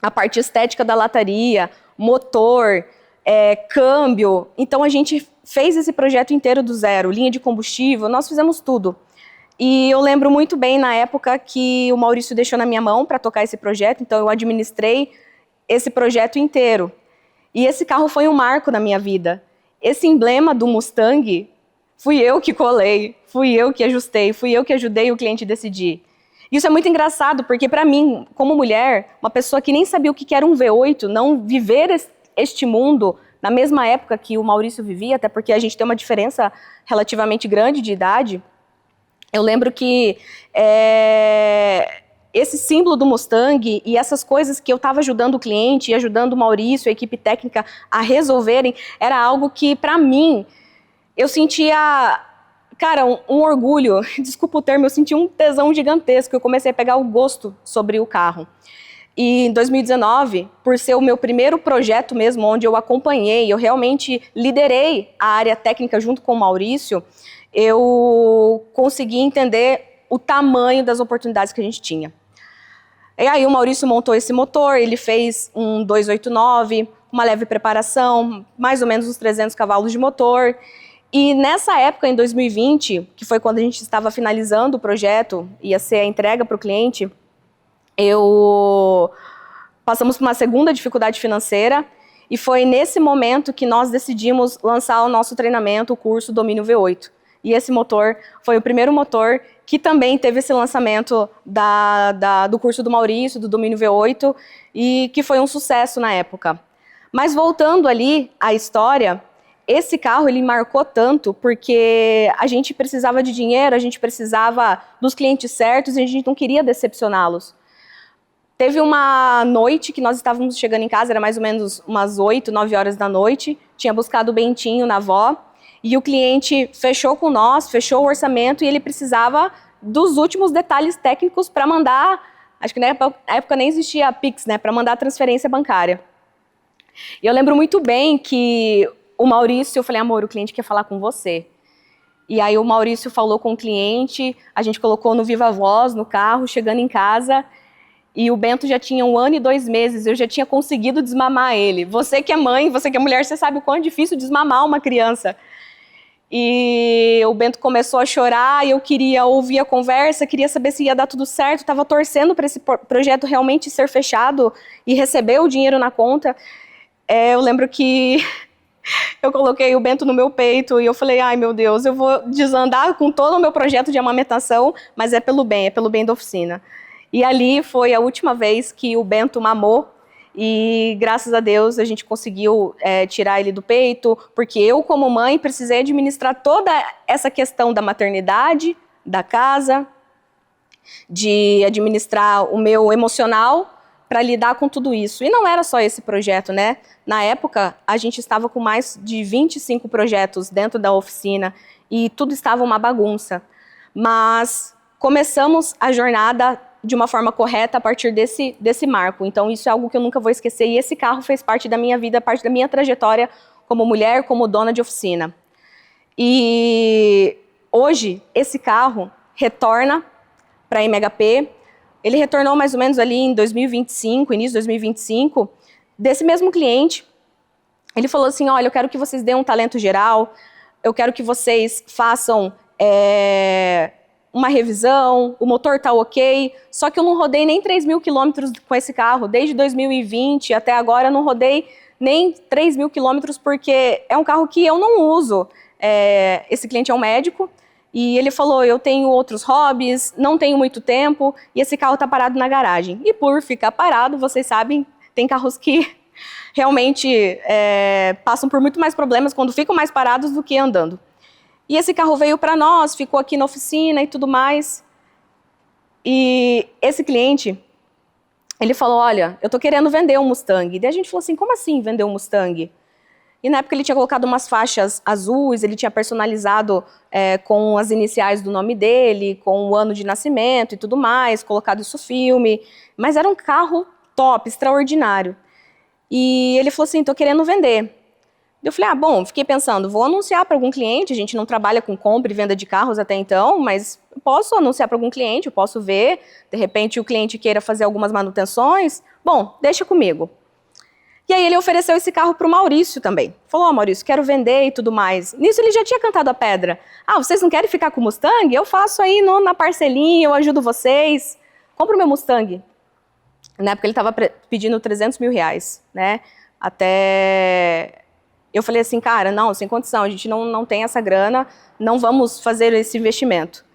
a parte estética da lataria, motor, câmbio. Então, a gente fez esse projeto inteiro do zero, linha de combustível, nós fizemos tudo. E eu lembro muito bem, na época, que o Maurício deixou na minha mão para tocar esse projeto, então eu administrei esse projeto inteiro. E esse carro foi um marco na minha vida. Esse emblema do Mustang, fui eu que colei, fui eu que ajustei, fui eu que ajudei o cliente a decidir. Isso é muito engraçado, porque para mim, como mulher, uma pessoa que nem sabia o que era um V8, não viver este mundo na mesma época que o Maurício vivia, até porque a gente tem uma diferença relativamente grande de idade, eu lembro que esse símbolo do Mustang e essas coisas que eu estava ajudando o cliente e ajudando o Maurício, a equipe técnica a resolverem, era algo que, para mim, eu sentia, cara, um orgulho, desculpa o termo, eu sentia um tesão gigantesco, eu comecei a pegar o gosto sobre o carro. E em 2019, por ser o meu primeiro projeto mesmo, onde eu acompanhei, eu realmente liderei a área técnica junto com o Maurício, eu consegui entender o tamanho das oportunidades que a gente tinha. E aí o Maurício montou esse motor, ele fez um 289, uma leve preparação, mais ou menos uns 300 cavalos de motor. E nessa época, em 2020, que foi quando a gente estava finalizando o projeto, ia ser a entrega para o cliente, passamos por uma segunda dificuldade financeira e foi nesse momento que nós decidimos lançar o nosso treinamento, o curso Domínio V8. E esse motor foi o primeiro motor que também teve esse lançamento do curso do Maurício, do Domínio V8, e que foi um sucesso na época. Mas voltando ali à história, esse carro ele marcou tanto porque a gente precisava de dinheiro, a gente precisava dos clientes certos e a gente não queria decepcioná-los. Teve uma noite que nós estávamos chegando em casa, era mais ou menos umas 8, 9 horas da noite, tinha buscado o Bentinho na avó, e o cliente fechou com nós, fechou o orçamento e ele precisava dos últimos detalhes técnicos para mandar, acho que na época nem existia a Pix, né, para mandar a transferência bancária. E eu lembro muito bem que o Maurício, eu falei, amor, o cliente quer falar com você. E aí o Maurício falou com o cliente, a gente colocou no Viva Voz, no carro, chegando em casa, e o Bento já tinha 1 ano e 2 meses, eu já tinha conseguido desmamar ele. Você que é mãe, você que é mulher, você sabe o quão difícil desmamar uma criança. E o Bento começou a chorar, e eu queria ouvir a conversa, queria saber se ia dar tudo certo, estava torcendo para esse projeto realmente ser fechado e receber o dinheiro na conta. Eu lembro que eu coloquei o Bento no meu peito e eu falei, ai meu Deus, eu vou desandar com todo o meu projeto de amamentação, mas é pelo bem da oficina. E ali foi a última vez que o Bento mamou e graças a Deus a gente conseguiu tirar ele do peito, porque eu como mãe precisei administrar toda essa questão da maternidade, da casa, de administrar o meu emocional para lidar com tudo isso. E não era só esse projeto, né? Na época, a gente estava com mais de 25 projetos dentro da oficina e tudo estava uma bagunça. Mas começamos a jornada de uma forma correta a partir desse marco. Então, isso é algo que eu nunca vou esquecer. E esse carro fez parte da minha vida, parte da minha trajetória como mulher, como dona de oficina. E hoje, esse carro retorna para a MHP. Ele retornou mais ou menos ali em 2025, início de 2025, desse mesmo cliente. Ele falou assim, olha, eu quero que vocês deem um talento geral, eu quero que vocês façam uma revisão, o motor tá ok, só que eu não rodei nem 3.000 quilômetros com esse carro, desde 2020 até agora eu não rodei nem 3.000 quilômetros, porque é um carro que eu não uso. Esse cliente é um médico, e ele falou, eu tenho outros hobbies, não tenho muito tempo, e esse carro tá parado na garagem. E por ficar parado, vocês sabem, tem carros que realmente passam por muito mais problemas quando ficam mais parados do que andando. E esse carro veio para nós, ficou aqui na oficina e tudo mais. E esse cliente, ele falou, olha, eu tô querendo vender um Mustang. E daí a gente falou assim, como assim vender um Mustang? E na época ele tinha colocado umas faixas azuis, ele tinha personalizado com as iniciais do nome dele, com o ano de nascimento e tudo mais, colocado isso filme. Mas era um carro top, extraordinário. E ele falou assim, tô querendo vender. Eu falei, bom, fiquei pensando, vou anunciar para algum cliente, a gente não trabalha com compra e venda de carros até então, mas eu posso anunciar para algum cliente, eu posso ver, de repente o cliente queira fazer algumas manutenções, bom, deixa comigo. E aí ele ofereceu esse carro para o Maurício também. Falou, Maurício, quero vender e tudo mais. Nisso ele já tinha cantado a pedra. Vocês não querem ficar com o Mustang? Eu faço aí na parcelinha, eu ajudo vocês. Compra o meu Mustang. Na época ele estava pedindo 300 mil reais, né? Até... Eu falei assim, cara, não, sem condição, a gente não tem essa grana, não vamos fazer esse investimento.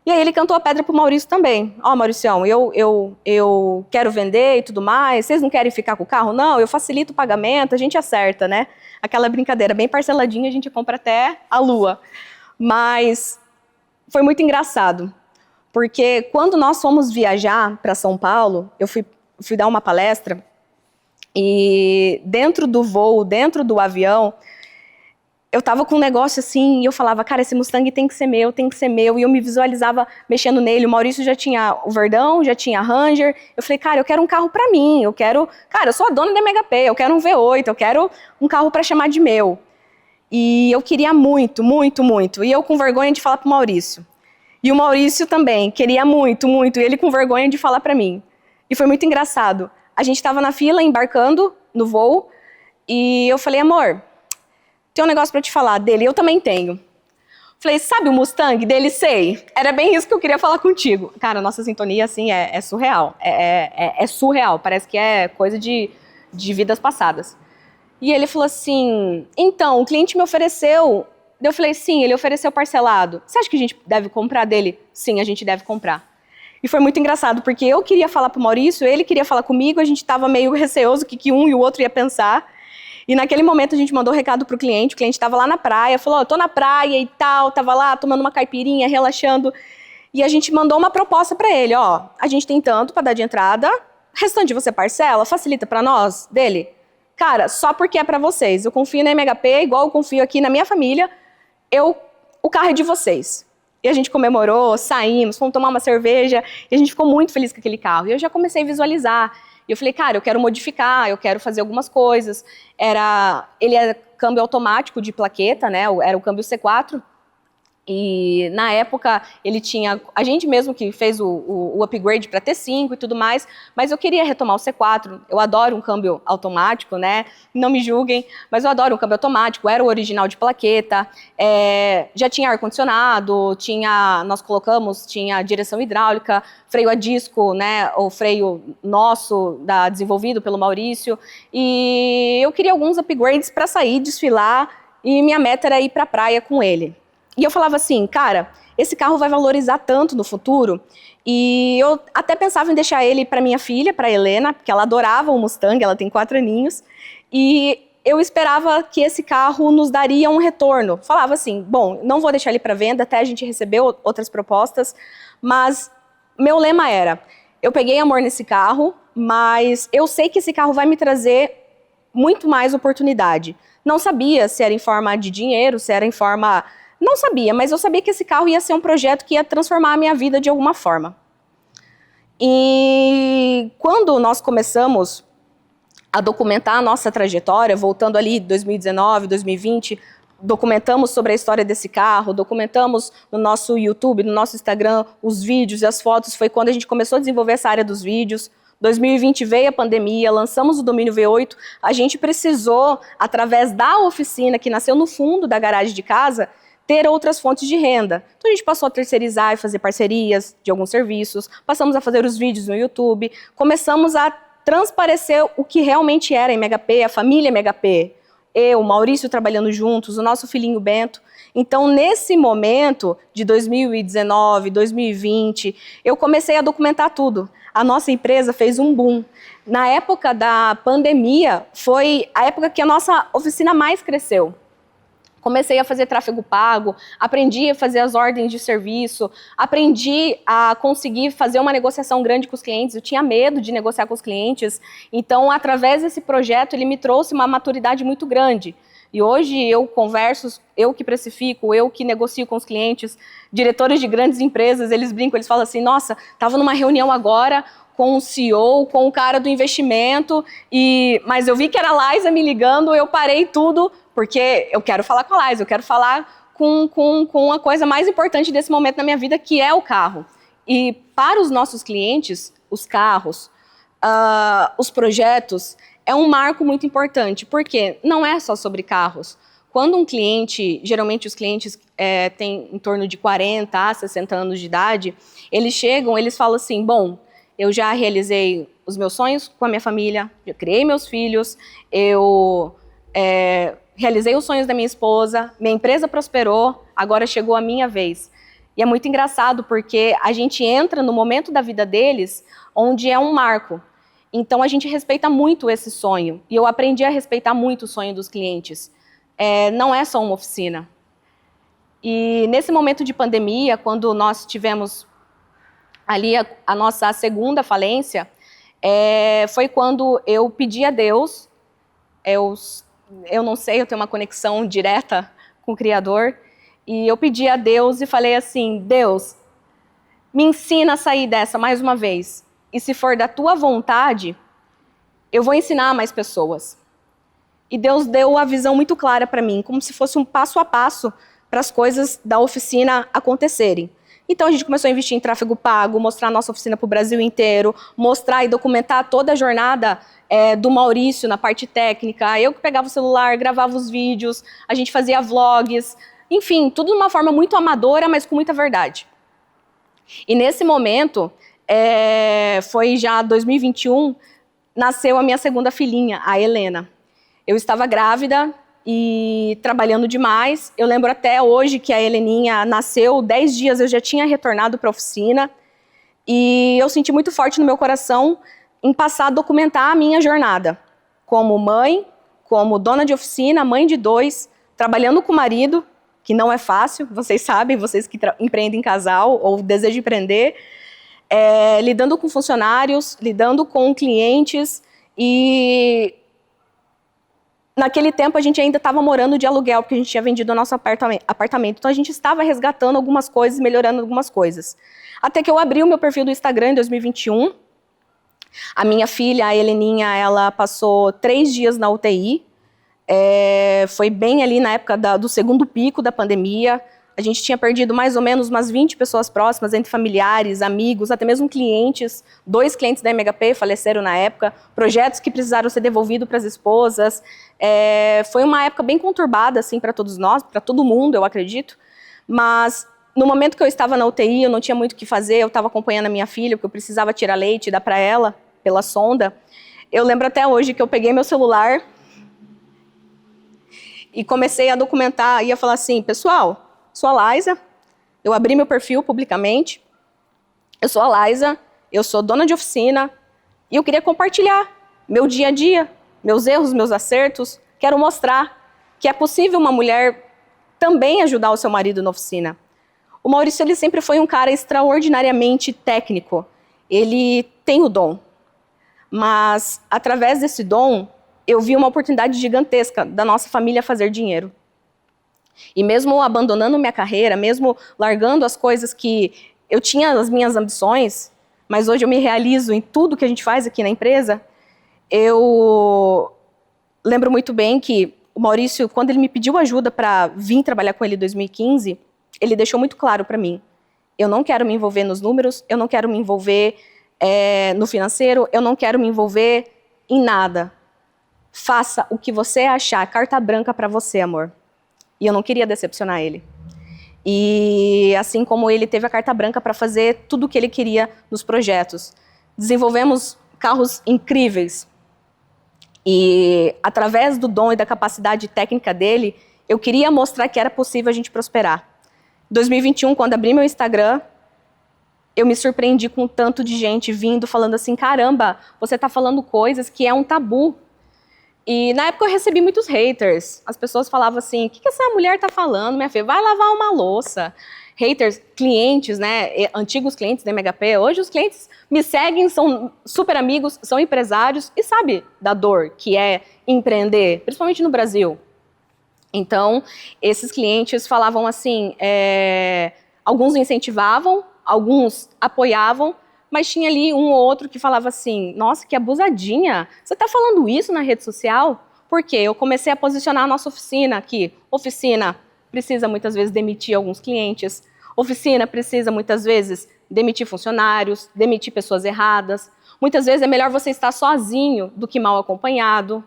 E aí ele cantou a pedra pro Maurício também. Mauricião, eu quero vender e tudo mais, vocês não querem ficar com o carro? Não, eu facilito o pagamento, a gente acerta, né? Aquela brincadeira bem parceladinha, a gente compra até a lua. Mas foi muito engraçado, porque quando nós fomos viajar para São Paulo, eu fui dar uma palestra, e dentro do voo, dentro do avião, eu tava com um negócio assim, e eu falava, cara, esse Mustang tem que ser meu, e eu me visualizava mexendo nele. O Maurício já tinha o Verdão, já tinha a Ranger. Eu falei, cara, eu quero um carro pra mim, cara, eu sou a dona da MHP, eu quero um V8, eu quero um carro pra chamar de meu. E eu queria muito, muito, muito. E eu com vergonha de falar pro Maurício. E o Maurício também queria muito, muito, e ele com vergonha de falar pra mim. E foi muito engraçado. A gente estava na fila, embarcando no voo, e eu falei, amor, tem um negócio para te falar dele, eu também tenho. Falei, sabe o Mustang dele? Sei. Era bem isso que eu queria falar contigo. Cara, a nossa sintonia, assim, é surreal. É surreal, parece que é coisa de vidas passadas. E ele falou assim, então, o cliente me ofereceu. Eu falei, sim, ele ofereceu parcelado. Você acha que a gente deve comprar dele? Sim, a gente deve comprar. E foi muito engraçado, porque eu queria falar pro Maurício, ele queria falar comigo, a gente estava meio receoso o que um e o outro ia pensar. E naquele momento a gente mandou recado pro cliente, o cliente estava lá na praia, falou, eu tô na praia e tal, tava lá tomando uma caipirinha, relaxando. E a gente mandou uma proposta para ele, a gente tem tanto para dar de entrada, restante você parcela, facilita para nós, dele. Cara, só porque é para vocês, eu confio na MHP, igual eu confio aqui na minha família, o carro é de vocês. E a gente comemorou, saímos, fomos tomar uma cerveja, e a gente ficou muito feliz com aquele carro. E eu já comecei a visualizar. E eu falei, cara, eu quero modificar, eu quero fazer algumas coisas. Ele é câmbio automático de plaqueta, né? Era o câmbio C4. E na época ele tinha, a gente mesmo que fez o upgrade para T5 e tudo mais, mas eu queria retomar o C4, eu adoro um câmbio automático, né, não me julguem, mas eu adoro um câmbio automático, era o original de plaqueta, já tinha ar-condicionado, nós colocamos, tinha direção hidráulica, freio a disco, né, o freio nosso, desenvolvido pelo Maurício, e eu queria alguns upgrades para sair, desfilar, e minha meta era ir para a praia com ele. E eu falava assim, cara, esse carro vai valorizar tanto no futuro, e eu até pensava em deixar ele para minha filha, para Helena, porque ela adorava o Mustang, ela tem 4 aninhos, e eu esperava que esse carro nos daria um retorno. Falava assim, bom, não vou deixar ele para venda, até a gente recebeu outras propostas, mas meu lema era, eu peguei amor nesse carro, mas eu sei que esse carro vai me trazer muito mais oportunidade. Não sabia se era em forma de dinheiro, se era em forma... Não sabia, mas eu sabia que esse carro ia ser um projeto que ia transformar a minha vida de alguma forma. E quando nós começamos a documentar a nossa trajetória, voltando ali 2019, 2020, documentamos sobre a história desse carro, documentamos no nosso YouTube, no nosso Instagram, os vídeos e as fotos, foi quando a gente começou a desenvolver essa área dos vídeos. 2020 veio a pandemia, lançamos o domínio V8, a gente precisou, através da oficina que nasceu no fundo da garagem de casa, ter outras fontes de renda. Então a gente passou a terceirizar e fazer parcerias de alguns serviços, passamos a fazer os vídeos no YouTube, começamos a transparecer o que realmente era a MHP, a família MHP. Eu, o Maurício trabalhando juntos, o nosso filhinho Bento. Então, nesse momento de 2019, 2020, eu comecei a documentar tudo. A nossa empresa fez um boom. Na época da pandemia, foi a época que a nossa oficina mais cresceu. Comecei a fazer tráfego pago, aprendi a fazer as ordens de serviço, aprendi a conseguir fazer uma negociação grande com os clientes. Eu tinha medo de negociar com os clientes, então, através desse projeto, ele me trouxe uma maturidade muito grande. E hoje eu converso, eu que precifico, eu que negocio com os clientes, diretores de grandes empresas, eles brincam, eles falam assim, nossa, estava numa reunião agora com o CEO, com o cara do investimento, mas eu vi que era a Liza me ligando, eu parei tudo, porque eu quero falar com a Liza, eu quero falar com a coisa mais importante desse momento na minha vida, que é o carro. E para os nossos clientes, os carros, os projetos, é um marco muito importante, porque não é só sobre carros. Quando um cliente, geralmente os clientes têm em torno de 40 a 60 anos de idade, eles chegam, eles falam assim, bom, eu já realizei os meus sonhos com a minha família, eu criei meus filhos, eu realizei os sonhos da minha esposa, minha empresa prosperou, agora chegou a minha vez. E é muito engraçado porque a gente entra no momento da vida deles onde é um marco. Então a gente respeita muito esse sonho. E eu aprendi a respeitar muito o sonho dos clientes. Não é só uma oficina. E nesse momento de pandemia, quando nós tivemos ali a nossa segunda falência, foi quando eu pedi a Deus, eu não sei, eu tenho uma conexão direta com o Criador, e eu pedi a Deus e falei assim, Deus, me ensina a sair dessa mais uma vez. E se for da tua vontade, eu vou ensinar mais pessoas. E Deus deu a visão muito clara para mim, como se fosse um passo a passo para as coisas da oficina acontecerem. Então a gente começou a investir em tráfego pago, mostrar a nossa oficina para o Brasil inteiro, mostrar e documentar toda a jornada do Maurício na parte técnica. Eu que pegava o celular, gravava os vídeos, a gente fazia vlogs, enfim, tudo de uma forma muito amadora, mas com muita verdade. E nesse momento, foi já 2021, nasceu a minha segunda filhinha, a Helena. Eu estava grávida e trabalhando demais. Eu lembro até hoje que a Heleninha nasceu, 10 dias eu já tinha retornado para a oficina. E eu senti muito forte no meu coração em passar a documentar a minha jornada. Como mãe, como dona de oficina, mãe de 2, trabalhando com o marido, que não é fácil, vocês sabem, vocês que empreendem em casal ou desejam empreender, lidando com funcionários, lidando com clientes e naquele tempo a gente ainda estava morando de aluguel, porque a gente tinha vendido o nosso apartamento, então a gente estava resgatando algumas coisas, melhorando algumas coisas. Até que eu abri o meu perfil do Instagram em 2021, a minha filha, a Heleninha, ela passou 3 dias na UTI, foi bem ali na época do segundo pico da pandemia. A gente tinha perdido mais ou menos umas 20 pessoas próximas, entre familiares, amigos, até mesmo clientes. 2 clientes da MHP faleceram na época, projetos que precisaram ser devolvidos para as esposas. Foi uma época bem conturbada assim, para todos nós, para todo mundo, eu acredito. Mas no momento que eu estava na UTI, eu não tinha muito o que fazer, eu estava acompanhando a minha filha, porque eu precisava tirar leite e dar para ela, pela sonda. Eu lembro até hoje que eu peguei meu celular e comecei a documentar, ia falar assim, pessoal, sou a Liza, eu abri meu perfil publicamente, eu sou a Liza, eu sou dona de oficina e eu queria compartilhar meu dia a dia, meus erros, meus acertos, quero mostrar que é possível uma mulher também ajudar o seu marido na oficina. O Maurício, ele sempre foi um cara extraordinariamente técnico, ele tem o dom, mas através desse dom, eu vi uma oportunidade gigantesca da nossa família fazer dinheiro. E mesmo abandonando minha carreira, mesmo largando as coisas que eu tinha as minhas ambições, mas hoje eu me realizo em tudo que a gente faz aqui na empresa, eu lembro muito bem que o Maurício, quando ele me pediu ajuda para vir trabalhar com ele em 2015, ele deixou muito claro para mim, eu não quero me envolver nos números, eu não quero me envolver no financeiro, eu não quero me envolver em nada. Faça o que você achar, carta branca para você, amor. E eu não queria decepcionar ele. E assim como ele teve a carta branca para fazer tudo o que ele queria nos projetos. Desenvolvemos carros incríveis. E através do dom e da capacidade técnica dele, eu queria mostrar que era possível a gente prosperar. Em 2021, quando abri meu Instagram, eu me surpreendi com o tanto de gente vindo falando assim, caramba, você está falando coisas que é um tabu. E na época eu recebi muitos haters. As pessoas falavam assim, o que essa mulher está falando, minha filha? Vai lavar uma louça. Haters, clientes, né, antigos clientes da MHP, hoje os clientes me seguem, são super amigos, são empresários e sabe da dor que é empreender, principalmente no Brasil. Então, esses clientes falavam assim, alguns incentivavam, alguns apoiavam, mas tinha ali um ou outro que falava assim, nossa, que abusadinha, você está falando isso na rede social? Por quê? Eu comecei a posicionar a nossa oficina aqui. Oficina precisa muitas vezes demitir alguns clientes, oficina precisa muitas vezes demitir funcionários, demitir pessoas erradas. Muitas vezes é melhor você estar sozinho do que mal acompanhado.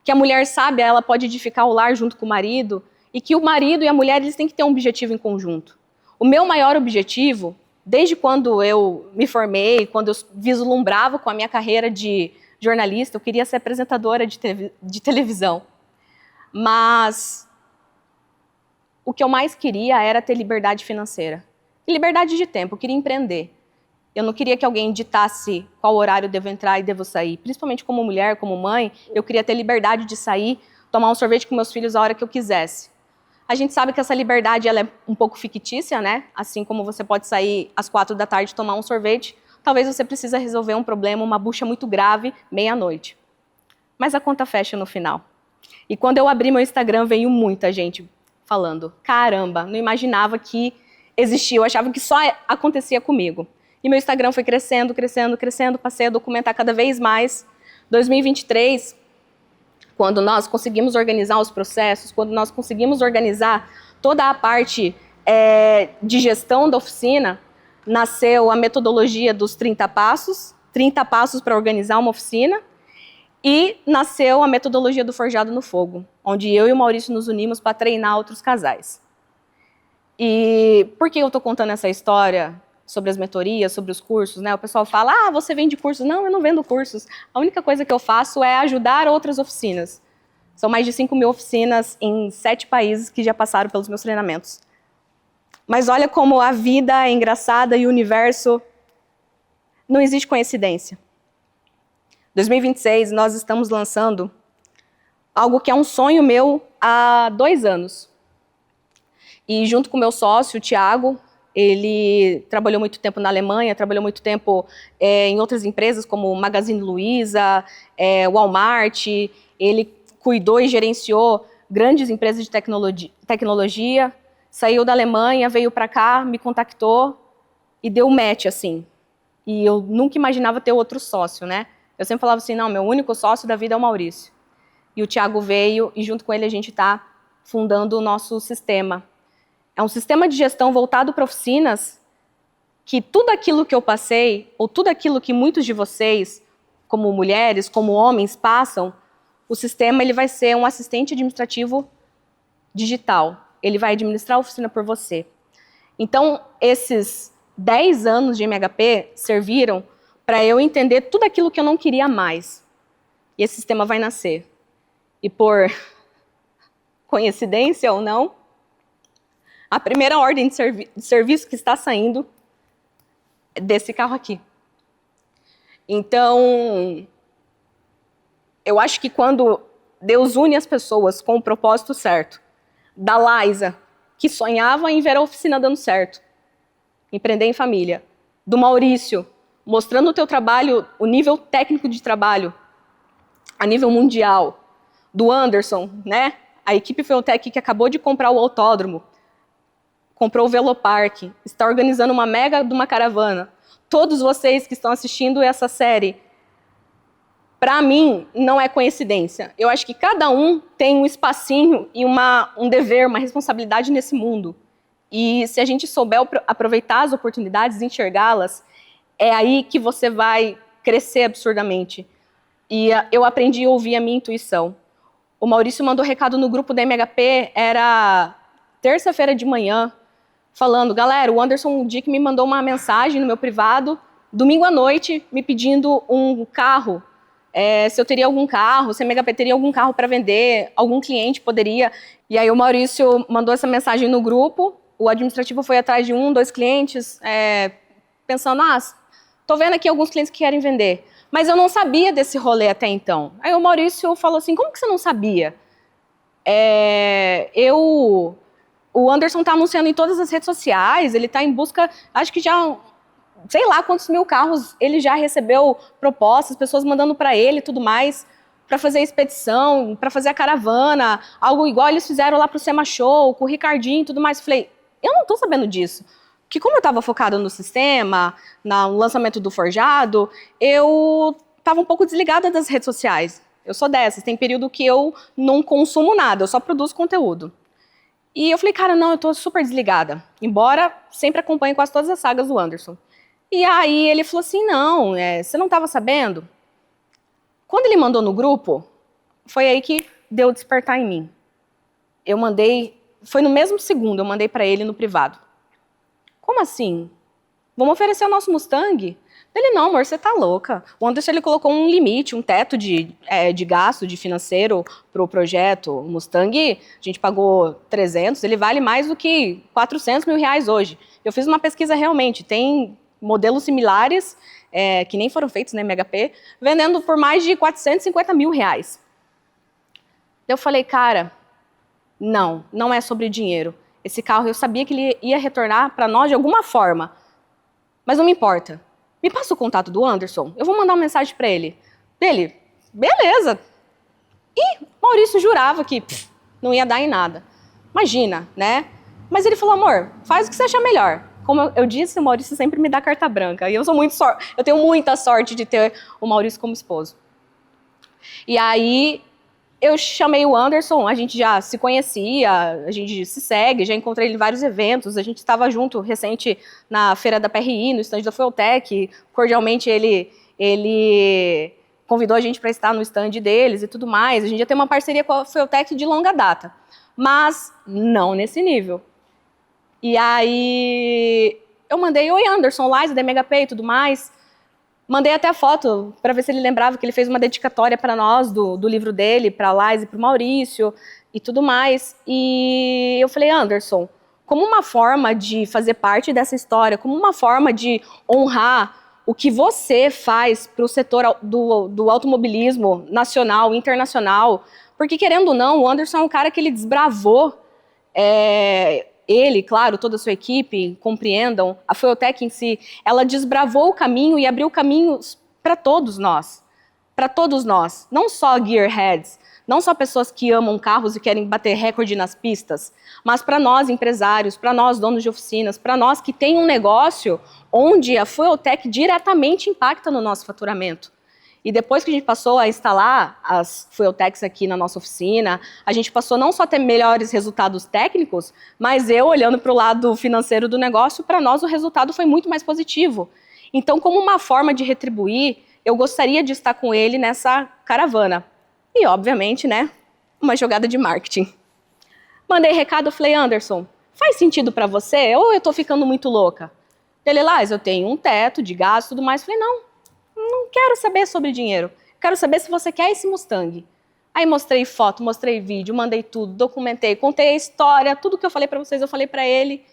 Que a mulher sábia, ela pode edificar o lar junto com o marido, e que o marido e a mulher, eles têm que ter um objetivo em conjunto. O meu maior objetivo, desde quando eu me formei, quando eu vislumbrava com a minha carreira de jornalista, eu queria ser apresentadora de televisão. Mas o que eu mais queria era ter liberdade financeira. E liberdade de tempo, eu queria empreender. Eu não queria que alguém ditasse qual horário eu devo entrar e devo sair. Principalmente como mulher, como mãe, eu queria ter liberdade de sair, tomar um sorvete com meus filhos a hora que eu quisesse. A gente sabe que essa liberdade ela é um pouco fictícia, né? Assim como você pode sair às 4 da tarde e tomar um sorvete, talvez você precise resolver um problema, uma bucha muito grave, meia-noite. Mas a conta fecha no final. E quando eu abri meu Instagram, veio muita gente falando, caramba, não imaginava que existia, eu achava que só acontecia comigo. E meu Instagram foi crescendo, crescendo, crescendo, passei a documentar cada vez mais. 2023, quando nós conseguimos organizar os processos, quando nós conseguimos organizar toda a parte de gestão da oficina, nasceu a metodologia dos 30 passos para organizar uma oficina, e nasceu a metodologia do Forjado no Fogo, onde eu e o Maurício nos unimos para treinar outros casais. E por que eu estou contando essa história sobre as mentorias, sobre os cursos, né? O pessoal fala, você vende cursos. Não, eu não vendo cursos. A única coisa que eu faço é ajudar outras oficinas. São mais de 5.000 oficinas em 7 países que já passaram pelos meus treinamentos. Mas olha como a vida é engraçada e o universo não existe coincidência. 2026, nós estamos lançando algo que é um sonho meu há 2 anos. E junto com o meu sócio, o Thiago, ele trabalhou muito tempo na Alemanha, trabalhou muito tempo em outras empresas como Magazine Luiza, Walmart. Ele cuidou e gerenciou grandes empresas de tecnologia, saiu da Alemanha, veio para cá, me contactou e deu match, assim. E eu nunca imaginava ter outro sócio, né? Eu sempre falava assim, não, meu único sócio da vida é o Maurício. E o Thiago veio e junto com ele a gente está fundando o nosso sistema. É um sistema de gestão voltado para oficinas que tudo aquilo que eu passei, ou tudo aquilo que muitos de vocês, como mulheres, como homens, passam, o sistema ele vai ser um assistente administrativo digital. Ele vai administrar a oficina por você. Então, esses 10 anos de MHP serviram para eu entender tudo aquilo que eu não queria mais. E esse sistema vai nascer. E por coincidência ou não, a primeira ordem de serviço que está saindo é desse carro aqui. Então, eu acho que quando Deus une as pessoas com o propósito certo, da Laísa, que sonhava em ver a oficina dando certo, empreender em família, do Maurício, mostrando o teu trabalho, o nível técnico de trabalho, a nível mundial, do Anderson, né? A equipe Feotec que acabou de comprar o autódromo, comprou o Velopark, está organizando uma mega de uma caravana. Todos vocês que estão assistindo essa série, para mim, não é coincidência. Eu acho que cada um tem um espacinho e um dever, uma responsabilidade nesse mundo. E se a gente souber aproveitar as oportunidades, enxergá-las, é aí que você vai crescer absurdamente. E eu aprendi a ouvir a minha intuição. O Maurício mandou recado no grupo da MHP, era terça-feira de manhã, falando, galera, o Anderson Dick me mandou uma mensagem no meu privado, domingo à noite, me pedindo um carro, se eu teria algum carro, se a MHP teria algum carro para vender, algum cliente poderia. E aí o Maurício mandou essa mensagem no grupo, o administrativo foi atrás de 1, 2 clientes, pensando, tô vendo aqui alguns clientes que querem vender. Mas eu não sabia desse rolê até então. Aí o Maurício falou assim, como que você não sabia? O Anderson está anunciando em todas as redes sociais, ele está em busca, acho que já, sei lá quantos mil carros ele já recebeu propostas, pessoas mandando para ele e tudo mais, para fazer a expedição, para fazer a caravana, algo igual eles fizeram lá para o Sema Show, com o Ricardinho e tudo mais. Falei, eu não estou sabendo disso. Que como eu estava focada no sistema, no lançamento do Forjado, eu estava um pouco desligada das redes sociais. Eu sou dessas, tem período que eu não consumo nada, eu só produzo conteúdo. E eu falei, cara, não, eu tô super desligada. Embora sempre acompanhe quase todas as sagas do Anderson. E aí ele falou assim, não, você não estava sabendo? Quando ele mandou no grupo, foi aí que deu despertar em mim. Eu mandei, foi no mesmo segundo, eu mandei para ele no privado. Como assim? Vamos oferecer o nosso Mustang? Ele, não, amor, você tá louca. O Anderson, ele colocou um limite, um teto de gasto, de financeiro pro projeto. O Mustang, a gente pagou 300, ele vale mais do que 400 mil reais hoje. Eu fiz uma pesquisa realmente, tem modelos similares, que nem foram feitos na MHP, vendendo por mais de 450 mil reais. Eu falei, cara, não é sobre dinheiro. Esse carro, eu sabia que ele ia retornar para nós de alguma forma, mas não me importa. Me passa o contato do Anderson, eu vou mandar uma mensagem para ele. Ele, beleza. E Maurício jurava que não ia dar em nada. Imagina, né? Mas ele falou, amor, faz o que você achar melhor. Como eu disse, o Maurício sempre me dá carta branca. E eu tenho muita sorte de ter o Maurício como esposo. E aí eu chamei o Anderson, a gente já se conhecia, a gente se segue, já encontrei ele em vários eventos, a gente estava junto recente na Feira da PRI, no stand da Fueltech, cordialmente ele convidou a gente para estar no stand deles e tudo mais, a gente já tem uma parceria com a Fueltech de longa data, mas não nesse nível. E aí eu mandei, oi Anderson, Liza da MHP e tudo mais. Mandei até a foto para ver se ele lembrava que ele fez uma dedicatória para nós do livro dele, para a Liza e para o Maurício e tudo mais. E eu falei, Anderson, como uma forma de fazer parte dessa história, como uma forma de honrar o que você faz para o setor do automobilismo nacional, internacional, porque querendo ou não, o Anderson é um cara que ele desbravou, ele, claro, toda a sua equipe, compreendam, a Fueltech em si, ela desbravou o caminho e abriu caminhos para todos nós, não só gearheads, não só pessoas que amam carros e querem bater recorde nas pistas, mas para nós empresários, para nós donos de oficinas, para nós que tem um negócio onde a Fueltech diretamente impacta no nosso faturamento. E depois que a gente passou a instalar as Fueltechs aqui na nossa oficina, a gente passou não só a ter melhores resultados técnicos, mas eu, olhando para o lado financeiro do negócio, para nós o resultado foi muito mais positivo. Então, como uma forma de retribuir, eu gostaria de estar com ele nessa caravana. E, obviamente, né, uma jogada de marketing. Mandei recado, falei, Anderson, faz sentido para você ou eu estou ficando muito louca? Ele, Liza, eu tenho um teto de gasto e tudo mais. Falei, não quero saber sobre dinheiro. Quero saber se você quer esse Mustang. Aí mostrei foto, mostrei vídeo, mandei tudo, documentei, contei a história, tudo que eu falei para vocês, eu falei para ele.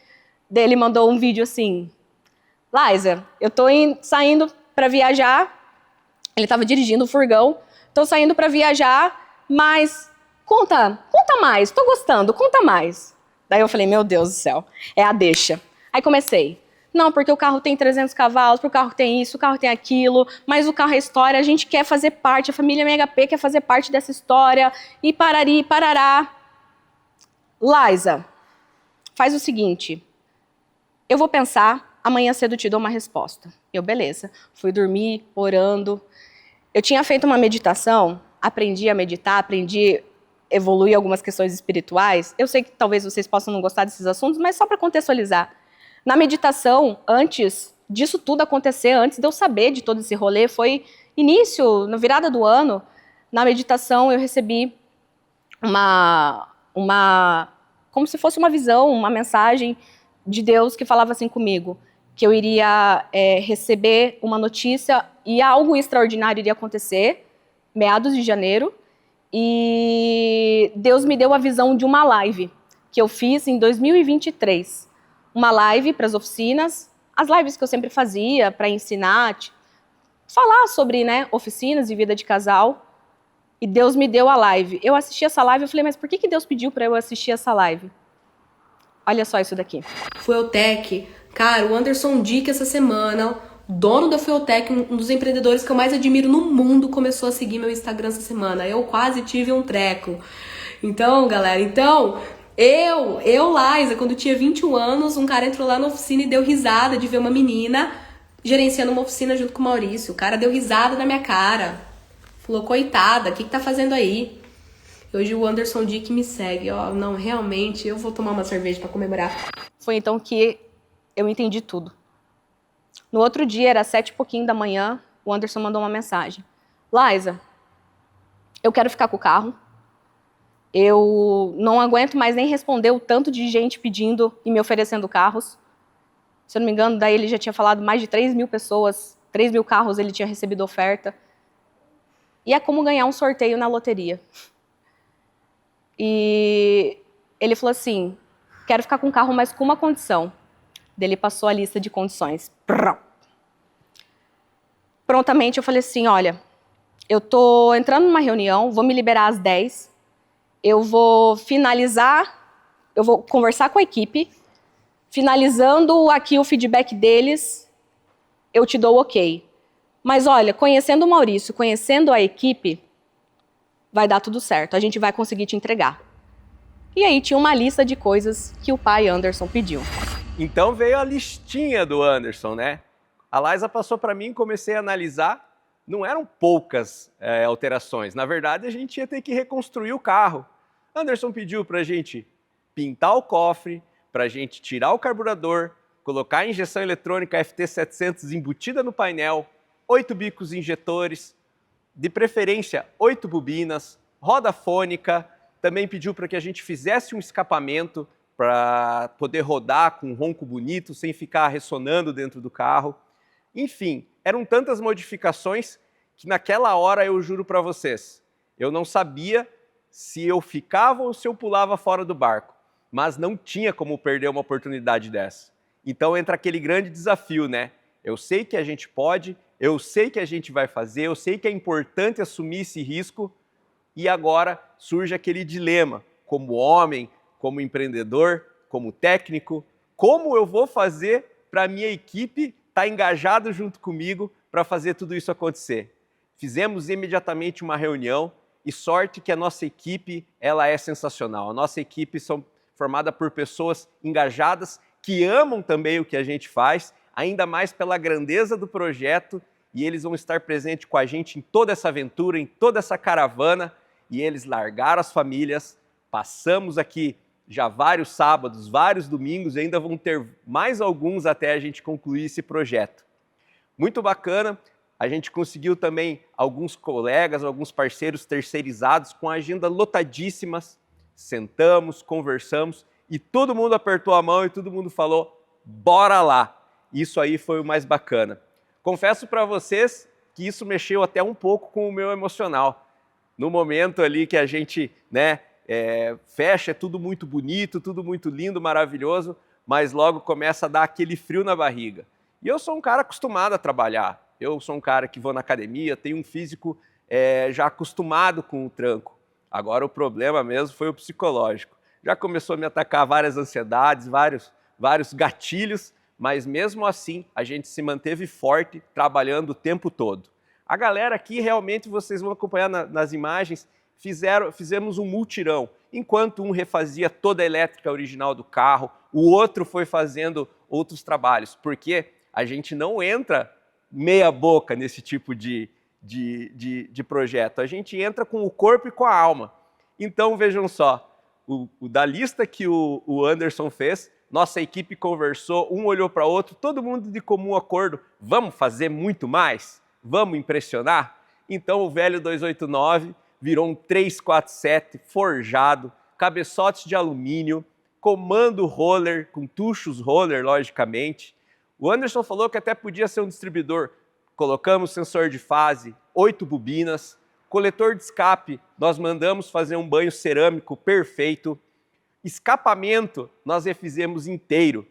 Daí ele mandou um vídeo assim, Liza, eu tô saindo para viajar, ele estava dirigindo o furgão, tô saindo para viajar, mas conta mais, tô gostando, conta mais. Daí eu falei, meu Deus do céu, é a deixa. Aí comecei. Não, porque o carro tem 300 cavalos, porque o carro tem isso, o carro tem aquilo, mas o carro é história, a gente quer fazer parte, a família MHP quer fazer parte dessa história, e parari, parará. Liza, faz o seguinte, eu vou pensar, amanhã cedo te dou uma resposta. Eu, beleza, fui dormir, orando. Eu tinha feito uma meditação, aprendi a meditar, aprendi a evoluir algumas questões espirituais. Eu sei que talvez vocês possam não gostar desses assuntos, mas só para contextualizar. Na meditação, antes disso tudo acontecer, antes de eu saber de todo esse rolê, foi início, na virada do ano, na meditação eu recebi como se fosse uma visão, uma mensagem de Deus que falava assim comigo, que eu iria receber uma notícia e algo extraordinário iria acontecer, meados de janeiro, e Deus me deu a visão de uma live que eu fiz em 2023. Uma live para as oficinas, as lives que eu sempre fazia para ensinar, falar sobre, né, oficinas e vida de casal. E Deus me deu a live. Eu assisti essa live e falei, mas por que Deus pediu para eu assistir essa live? Olha só isso daqui. Fueltec, cara, o Anderson Dick essa semana, dono da Fueltec, um dos empreendedores que eu mais admiro no mundo, começou a seguir meu Instagram essa semana. Eu quase tive um treco. Então, galera, eu, Liza, quando tinha 21 anos, um cara entrou lá na oficina e deu risada de ver uma menina gerenciando uma oficina junto com o Maurício. O cara deu risada na minha cara. Falou, coitada, o que tá fazendo aí? Hoje o Anderson Dick me segue. Ó, não, realmente, eu vou tomar uma cerveja pra comemorar. Foi então que eu entendi tudo. No outro dia, era 7 e pouquinho da manhã, o Anderson mandou uma mensagem. Liza, eu quero ficar com o carro. Eu não aguento mais nem responder o tanto de gente pedindo e me oferecendo carros. Se eu não me engano, daí ele já tinha falado mais de 3 mil pessoas, 3 mil carros ele tinha recebido oferta. E é como ganhar um sorteio na loteria. E ele falou assim, quero ficar com o carro, mas com uma condição. Daí ele passou a lista de condições. Prontamente eu falei assim, olha, eu tô entrando numa reunião, vou me liberar às 10, eu vou finalizar, eu vou conversar com a equipe, finalizando aqui o feedback deles, eu te dou o ok. Mas olha, conhecendo o Maurício, conhecendo a equipe, vai dar tudo certo, a gente vai conseguir te entregar. E aí tinha uma lista de coisas que o pai Anderson pediu. Então veio a listinha do Anderson, né? A Liza passou para mim, comecei a analisar, não eram poucas alterações. Na verdade, a gente ia ter que reconstruir o carro. Anderson pediu para a gente pintar o cofre, para a gente tirar o carburador, colocar a injeção eletrônica FT700 embutida no painel, 8 bicos injetores, de preferência 8 bobinas, roda fônica, também pediu para que a gente fizesse um escapamento para poder rodar com um ronco bonito, sem ficar ressonando dentro do carro. Enfim, eram tantas modificações que naquela hora eu juro para vocês, eu não sabia se eu ficava ou se eu pulava fora do barco, mas não tinha como perder uma oportunidade dessa. Então entra aquele grande desafio, né? Eu sei que a gente pode, eu sei que a gente vai fazer, eu sei que é importante assumir esse risco e agora surge aquele dilema, como homem, como empreendedor, como técnico, como eu vou fazer para a minha equipe estar engajada junto comigo para fazer tudo isso acontecer. Fizemos imediatamente uma reunião e sorte que a nossa equipe ela é sensacional. A nossa equipe são formada por pessoas engajadas que amam também o que a gente faz, ainda mais pela grandeza do projeto, e eles vão estar presentes com a gente em toda essa aventura, em toda essa caravana, e eles largaram as famílias, passamos aqui já vários sábados, vários domingos, e ainda vão ter mais alguns até a gente concluir esse projeto. Muito bacana, a gente conseguiu também alguns colegas, alguns parceiros terceirizados com a agenda lotadíssimas, sentamos, conversamos, e todo mundo apertou a mão e todo mundo falou, bora lá! Isso aí foi o mais bacana. Confesso para vocês que isso mexeu até um pouco com o meu emocional. No momento ali que a gente, né, fecha, é tudo muito bonito, tudo muito lindo, maravilhoso, mas logo começa a dar aquele frio na barriga. E eu sou um cara acostumado a trabalhar. Eu sou um cara que vou na academia, tenho um físico já acostumado com o tranco. Agora o problema mesmo foi o psicológico. Já começou a me atacar várias ansiedades, vários gatilhos, mas mesmo assim a gente se manteve forte, trabalhando o tempo todo. A galera aqui, realmente, vocês vão acompanhar nas imagens, fizemos um multirão. Enquanto um refazia toda a elétrica original do carro, o outro foi fazendo outros trabalhos, porque a gente não entra meia boca nesse tipo de projeto. A gente entra com o corpo e com a alma. Então, vejam só, da lista que o Anderson fez, nossa equipe conversou, um olhou para o outro, todo mundo de comum acordo, vamos fazer muito mais? Vamos impressionar? Então o velho 289 virou um 347 forjado, cabeçotes de alumínio, comando roller, com tuchos roller, logicamente. O Anderson falou que até podia ser um distribuidor. Colocamos sensor de fase, 8 bobinas, coletor de escape, nós mandamos fazer um banho cerâmico perfeito. Escapamento, nós refizemos inteiro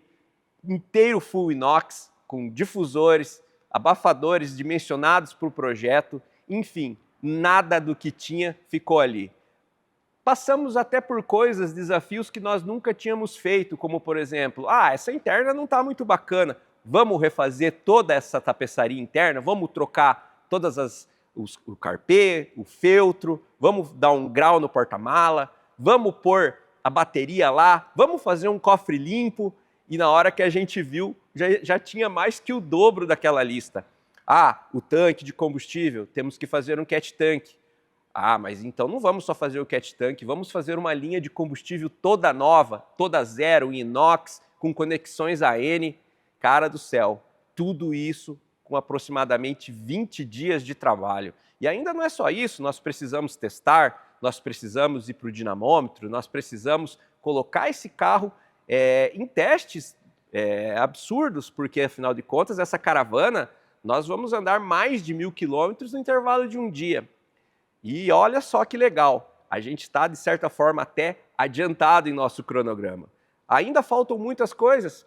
full inox, com difusores, abafadores dimensionados para o projeto, enfim, nada do que tinha ficou ali. Passamos até por coisas, desafios que nós nunca tínhamos feito, como por exemplo, essa interna não está muito bacana, vamos refazer toda essa tapeçaria interna, vamos trocar todas o carpê, o feltro, vamos dar um grau no porta-mala, vamos pôr a bateria lá, vamos fazer um cofre limpo, e na hora que a gente viu, já tinha mais que o dobro daquela lista. O tanque de combustível, temos que fazer um cat tank. Mas então não vamos só fazer o cat tank, vamos fazer uma linha de combustível toda nova, toda zero, inox, com conexões AN. Cara do céu, tudo isso com aproximadamente 20 dias de trabalho. E ainda não é só isso, nós precisamos testar, nós precisamos ir para o dinamômetro, nós precisamos colocar esse carro em testes absurdos, porque afinal de contas essa caravana, nós vamos andar mais de 1.000 quilômetros no intervalo de um dia. E olha só que legal, a gente está de certa forma até adiantado em nosso cronograma. Ainda faltam muitas coisas,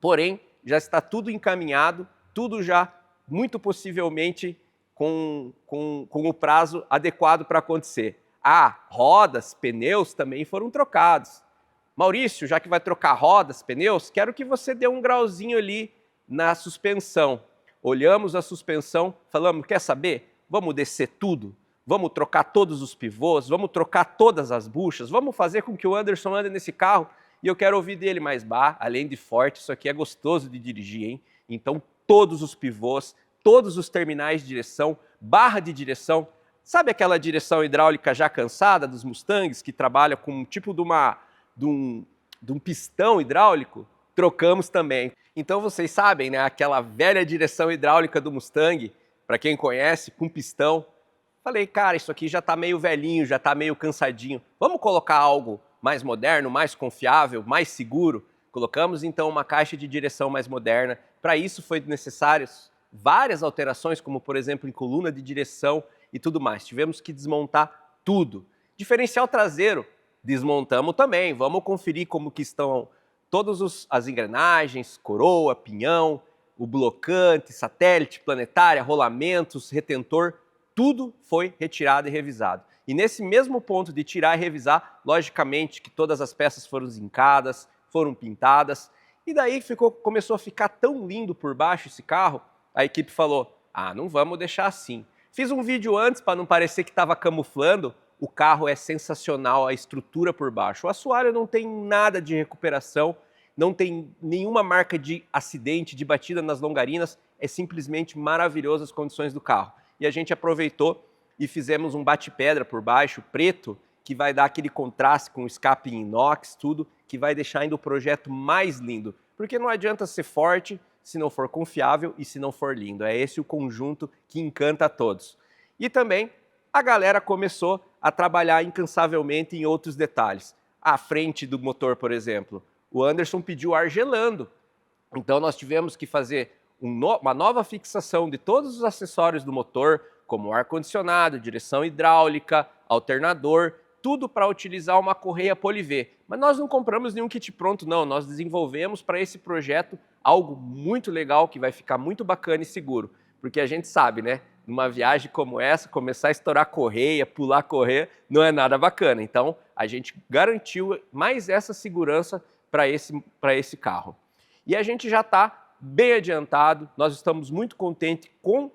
porém já está tudo encaminhado, tudo já muito possivelmente com o prazo adequado para acontecer. Rodas, pneus também foram trocados. Maurício, já que vai trocar rodas, pneus, quero que você dê um grauzinho ali na suspensão. Olhamos a suspensão, falamos, quer saber? Vamos descer tudo, vamos trocar todos os pivôs, vamos trocar todas as buchas, vamos fazer com que o Anderson ande nesse carro. E eu quero ouvir dele, mas além de forte, isso aqui é gostoso de dirigir, hein? Então, todos os pivôs, todos os terminais de direção, barra de direção, sabe aquela direção hidráulica já cansada dos Mustangs, que trabalha com um tipo de um pistão hidráulico? Trocamos também. Então, vocês sabem, né? Aquela velha direção hidráulica do Mustang, para quem conhece, com pistão. Falei, cara, isso aqui já está meio velhinho, já está meio cansadinho. Vamos colocar algo mais moderno, mais confiável, mais seguro? Colocamos então uma caixa de direção mais moderna. Para isso foi necessárias várias alterações, como por exemplo em coluna de direção e tudo mais. Tivemos que desmontar tudo. Diferencial traseiro, desmontamos também. Vamos conferir como que estão todas as engrenagens, coroa, pinhão, o blocante, satélite, planetária, rolamentos, retentor, tudo foi retirado e revisado. E nesse mesmo ponto de tirar e revisar, logicamente que todas as peças foram zincadas, foram pintadas, e daí começou a ficar tão lindo por baixo esse carro, a equipe falou, não vamos deixar assim. Fiz um vídeo antes para não parecer que estava camuflando, o carro é sensacional, a estrutura por baixo. O assoalho não tem nada de recuperação, não tem nenhuma marca de acidente, de batida nas longarinas, é simplesmente maravilhoso as condições do carro. E a gente aproveitou e fizemos um bate-pedra por baixo, preto, que vai dar aquele contraste com o escape em inox, tudo, que vai deixar ainda o projeto mais lindo. Porque não adianta ser forte se não for confiável e se não for lindo. É esse o conjunto que encanta a todos. E também a galera começou a trabalhar incansavelmente em outros detalhes. A frente do motor, por exemplo, o Anderson pediu ar gelando. Então nós tivemos que fazer uma nova fixação de todos os acessórios do motor, como ar-condicionado, direção hidráulica, alternador, tudo para utilizar uma correia Polivé. Mas nós não compramos nenhum kit pronto, não. Nós desenvolvemos para esse projeto algo muito legal, que vai ficar muito bacana e seguro. Porque a gente sabe, né? Numa viagem como essa, começar a estourar correia, pular correia, não é nada bacana. Então, a gente garantiu mais essa segurança para esse carro. E a gente já está bem adiantado, nós estamos muito contentes com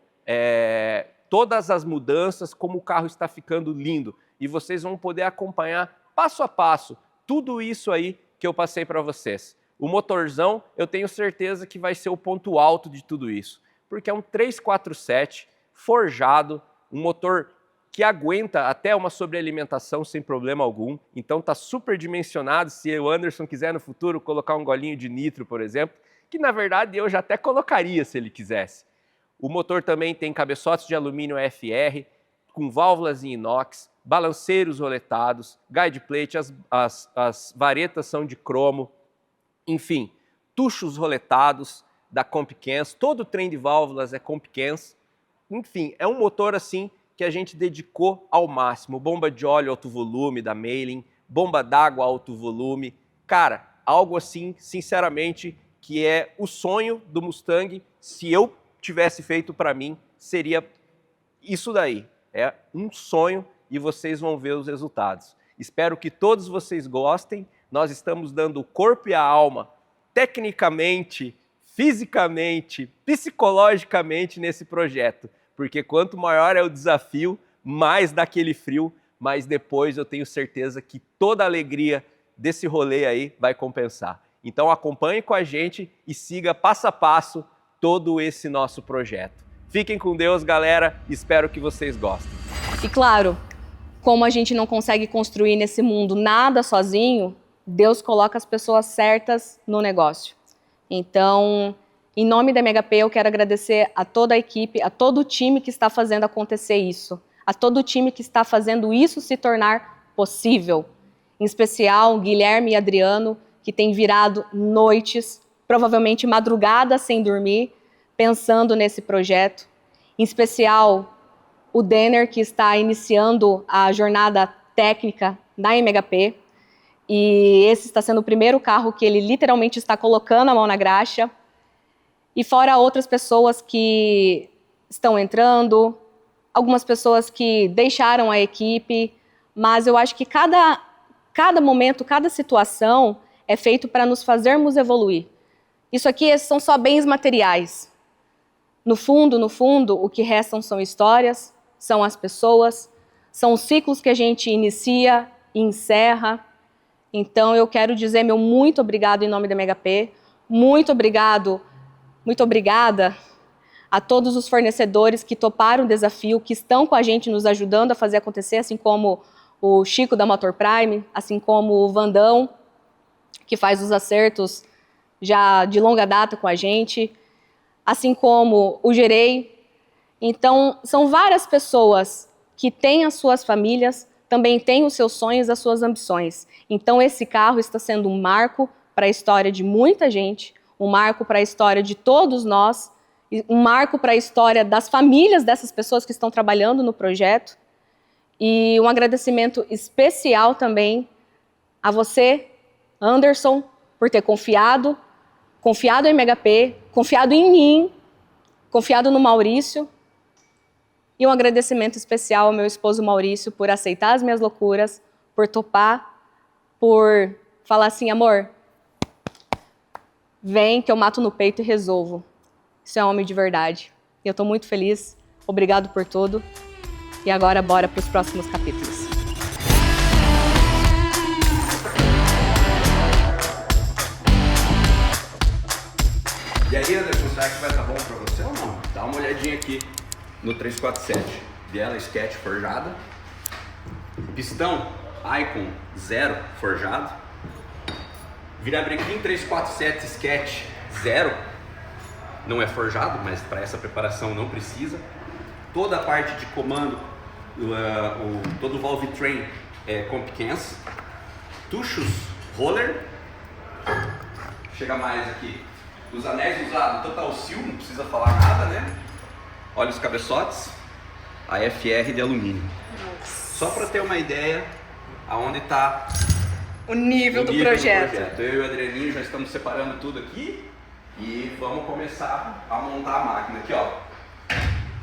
todas as mudanças, como o carro está ficando lindo. E vocês vão poder acompanhar passo a passo tudo isso aí que eu passei para vocês. O motorzão, eu tenho certeza que vai ser o ponto alto de tudo isso, porque é um 347 forjado, um motor que aguenta até uma sobrealimentação sem problema algum, então está super dimensionado. Se o Anderson quiser no futuro colocar um golinho de nitro, por exemplo, que na verdade eu já até colocaria se ele quisesse. O motor também tem cabeçotes de alumínio FR, com válvulas em inox, balanceiros roletados, guide plate, as varetas são de cromo, enfim, tuchos roletados da Compicans, todo o trem de válvulas é Compicans, enfim, é um motor assim que a gente dedicou ao máximo, bomba de óleo alto volume da Mailing, bomba d'água alto volume, cara, algo assim, sinceramente, que é o sonho do Mustang, se eu tivesse feito para mim, seria isso daí, é um sonho e vocês vão ver os resultados. Espero que todos vocês gostem, nós estamos dando o corpo e a alma, tecnicamente, fisicamente, psicologicamente nesse projeto, porque quanto maior é o desafio, mais dá aquele frio, mas depois eu tenho certeza que toda a alegria desse rolê aí vai compensar. Então acompanhe com a gente e siga passo a passo todo esse nosso projeto. Fiquem com Deus, galera, espero que vocês gostem. E claro, como a gente não consegue construir nesse mundo nada sozinho, Deus coloca as pessoas certas no negócio. Então, em nome da MHP, eu quero agradecer a toda a equipe, a todo o time que está fazendo acontecer isso, a todo o time que está fazendo isso se tornar possível. Em especial, Guilherme e Adriano, que têm virado noites, provavelmente madrugadas sem dormir, pensando nesse projeto. Em especial, o Denner, que está iniciando a jornada técnica da MHP. E esse está sendo o primeiro carro que ele literalmente está colocando a mão na graxa. E fora outras pessoas que estão entrando, algumas pessoas que deixaram a equipe, mas eu acho que cada momento, cada situação é feito para nos fazermos evoluir. Isso aqui são só bens materiais. No fundo, o que restam são histórias, são as pessoas, são os ciclos que a gente inicia e encerra. Então eu quero dizer meu muito obrigado em nome da MHP, muito obrigada a todos os fornecedores que toparam o desafio, que estão com a gente nos ajudando a fazer acontecer, assim como o Chico da Motor Prime, assim como o Vandão, que faz os acertos já de longa data com a gente, assim como o Gerei. Então, são várias pessoas que têm as suas famílias, também têm os seus sonhos, as suas ambições. Então, esse carro está sendo um marco para a história de muita gente, um marco para a história de todos nós, um marco para a história das famílias dessas pessoas que estão trabalhando no projeto. E um agradecimento especial também a você, Anderson, por ter confiado em MHP, confiado em mim, confiado no Maurício. E um agradecimento especial ao meu esposo Maurício por aceitar as minhas loucuras, por topar, por falar assim, amor, vem que eu mato no peito e resolvo. Isso é um homem de verdade. E eu estou muito feliz. Obrigado por tudo. E agora bora para os próximos capítulos. E aí, Anderson, será que vai estar bom pra você ou não? Dá uma olhadinha aqui no 347. Biela Sketch forjada. Pistão Icon 0 forjado. Virabrequim 347 Sketch 0. Não é forjado, mas para essa preparação não precisa. Toda a parte de comando, todo o valve train é Compicans. Tuchos Roller. Chega mais aqui. Os anéis usados, Total Seal, não precisa falar nada, né? Olha os cabeçotes, a FR de alumínio. Só para ter uma ideia aonde está o nível do projeto. Eu e o Adrianinho já estamos separando tudo aqui e vamos começar a montar a máquina. Aqui, ó,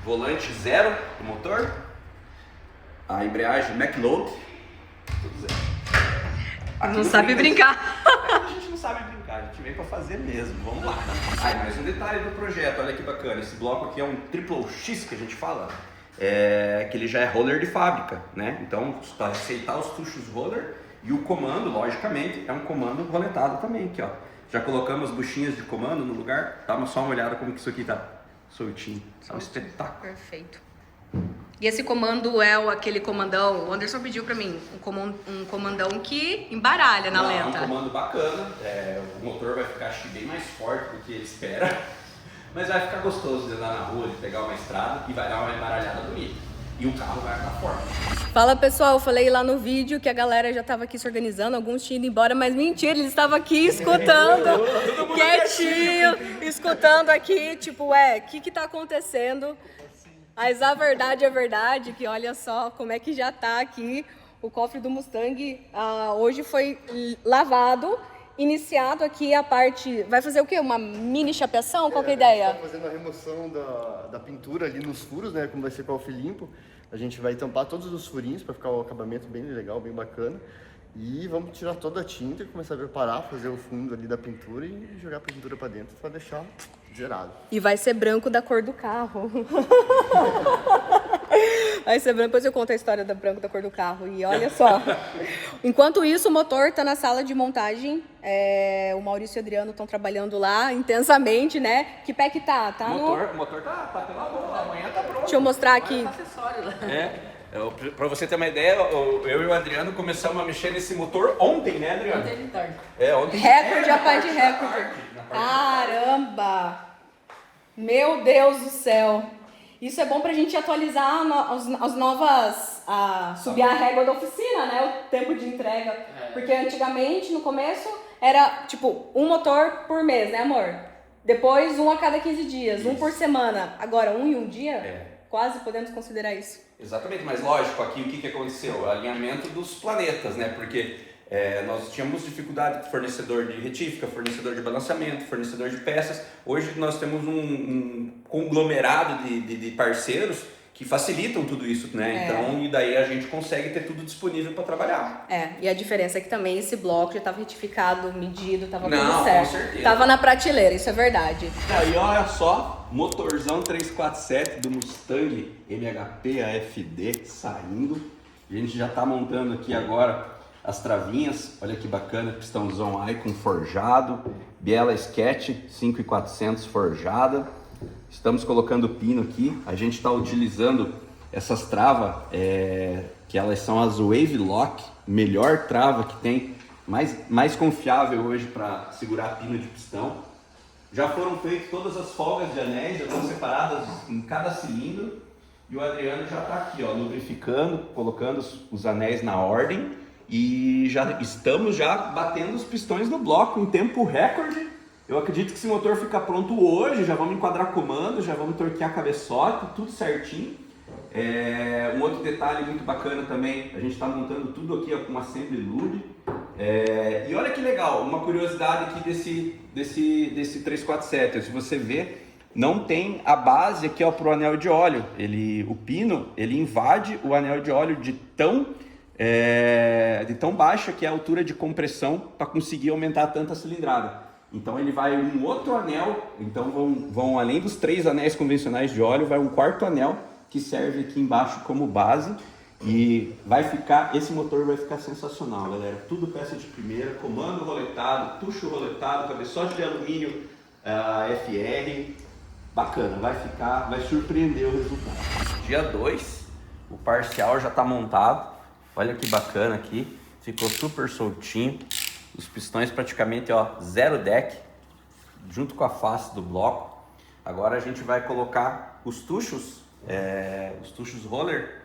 volante zero do motor, a embreagem McLeod, tudo zero. Aqui não sabe brincar. A gente não sabe brincar, a gente veio para fazer mesmo, vamos lá. Aí, mais um detalhe do projeto, olha que bacana, esse bloco aqui é um Triple X que a gente fala, que ele já é roller de fábrica, né? Então, para aceitar os tuchos roller e o comando, logicamente, é um comando roletado também, aqui ó. Já colocamos buchinhas de comando no lugar, dá só uma olhada como que isso aqui tá soltinho, é um espetáculo. Perfeito. E esse comando é aquele comandão, o Anderson pediu pra mim, um comandão que embaralha na lenta. É um comando bacana, o motor vai ficar acho que bem mais forte do que ele espera, mas vai ficar gostoso de andar na rua, de pegar uma estrada e vai dar uma embaralhada bonita. e o carro vai ficar forte. Fala pessoal, eu falei lá no vídeo que a galera já estava aqui se organizando, alguns tinham ido embora, mas mentira, eles estavam aqui escutando, quietinho, escutando aqui, tipo, o que tá acontecendo? Mas a verdade é verdade, que olha só como é que já tá aqui o cofre do Mustang. Hoje foi lavado, iniciado aqui a parte... Vai fazer o quê? Uma mini chapeação? Qual que é a ideia? Tá fazendo a remoção da pintura ali nos furos, né? Como vai ser com o limpo. A gente vai tampar todos os furinhos para ficar o acabamento bem legal, bem bacana. E vamos tirar toda a tinta e começar a preparar, fazer o fundo ali da pintura e jogar a pintura para dentro para deixar zerado. E vai ser branco da cor do carro. Vai ser branco, depois eu conto a história da branco da cor do carro. E olha só. Enquanto isso, o motor está na sala de montagem. O Maurício e o Adriano estão trabalhando lá intensamente, né? Que pé que tá? O motor tá pela boa, amanhã tá pronto. Deixa eu mostrar aqui. Pra você ter uma ideia, eu e o Adriano começamos a mexer nesse motor ontem, né, Adriano? Ontem de tarde. Ontem. Recorde, a parte de recorde. Caramba! Meu Deus do céu! Isso é bom pra gente atualizar as novas... subir a régua da oficina, né? O tempo de entrega. Porque antigamente, no começo, era tipo um motor por mês, né, amor? Depois um a cada 15 dias, um por semana. Agora um em um dia? Quase podemos considerar isso. Exatamente, mas lógico, aqui o que aconteceu? O alinhamento dos planetas, né? Porque nós tínhamos dificuldade com fornecedor de retífica, fornecedor de balanceamento, fornecedor de peças. Hoje nós temos um conglomerado de parceiros que facilitam tudo isso, né? Então, e daí a gente consegue ter tudo disponível para trabalhar. E a diferença é que também esse bloco já estava retificado, medido, estava tudo certo. certo. Com certeza. Tava na prateleira, isso é verdade. E olha só, motorzão 347 do Mustang MHP AFD saindo. A gente já tá montando aqui agora as travinhas. Olha que bacana, pistãozão Icon forjado, biela Sketch 5400 forjada. Estamos colocando pino aqui. A gente está utilizando essas travas, que elas são as Wave Lock, melhor trava que tem, mais confiável hoje para segurar pino de pistão. Já foram feitas todas as folgas de anéis, já estão separadas em cada cilindro. E o Adriano já está aqui, lubrificando, colocando os anéis na ordem. E estamos batendo os pistões no bloco em tempo recorde. Eu acredito que esse motor fica pronto hoje, já vamos enquadrar comando, já vamos torquear cabeçote, tudo certinho. Um outro detalhe muito bacana também, a gente está montando tudo aqui com assembly lube. E olha que legal, uma curiosidade aqui desse 347, se você ver, não tem a base aqui para o anel de óleo. O pino, ele invade o anel de óleo de tão baixa que é a altura de compressão para conseguir aumentar tanta cilindrada. Então ele vai um outro anel, então vão além dos 3 anéis convencionais de óleo, vai um quarto anel que serve aqui embaixo como base e esse motor vai ficar sensacional, galera. Tudo peça de primeira, comando roletado, tucho roletado, cabeçote de alumínio FR, bacana, vai surpreender o resultado. Dia 2, o parcial já está montado, olha que bacana aqui, ficou super soltinho. Os pistões praticamente zero deck, junto com a face do bloco. Agora a gente vai colocar os tuchos roller,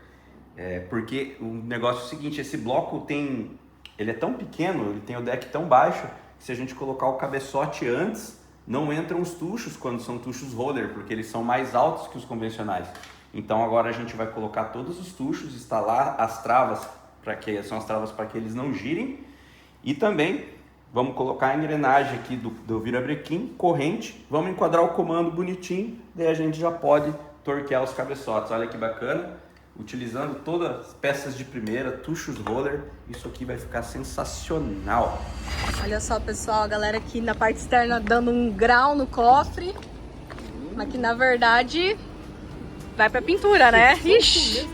porque o negócio é o seguinte, esse bloco ele é tão pequeno, ele tem o deck tão baixo, que se a gente colocar o cabeçote antes, não entram os tuchos quando são tuchos roller, porque eles são mais altos que os convencionais. Então agora a gente vai colocar todos os tuchos, instalar as travas, são as travas para que eles não girem. E também vamos colocar a engrenagem aqui do virabrequim, corrente, vamos enquadrar o comando bonitinho, daí a gente já pode torquear os cabeçotes. Olha que bacana, utilizando todas as peças de primeira, tuchos roller, isso aqui vai ficar sensacional. Olha só pessoal, a galera aqui na parte externa dando um grau no cofre, mas que na verdade vai pra pintura, né? Ixi!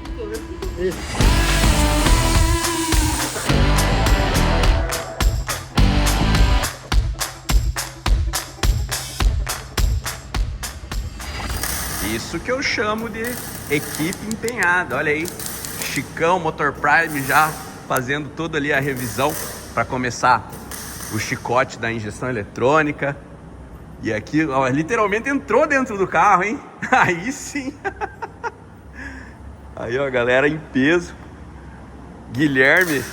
Isso que eu chamo de equipe empenhada, olha aí, Chicão, Motor Prime já fazendo toda ali a revisão para começar o chicote da injeção eletrônica. E aqui, literalmente entrou dentro do carro, hein? Aí sim! Aí, ó, galera em peso. Guilherme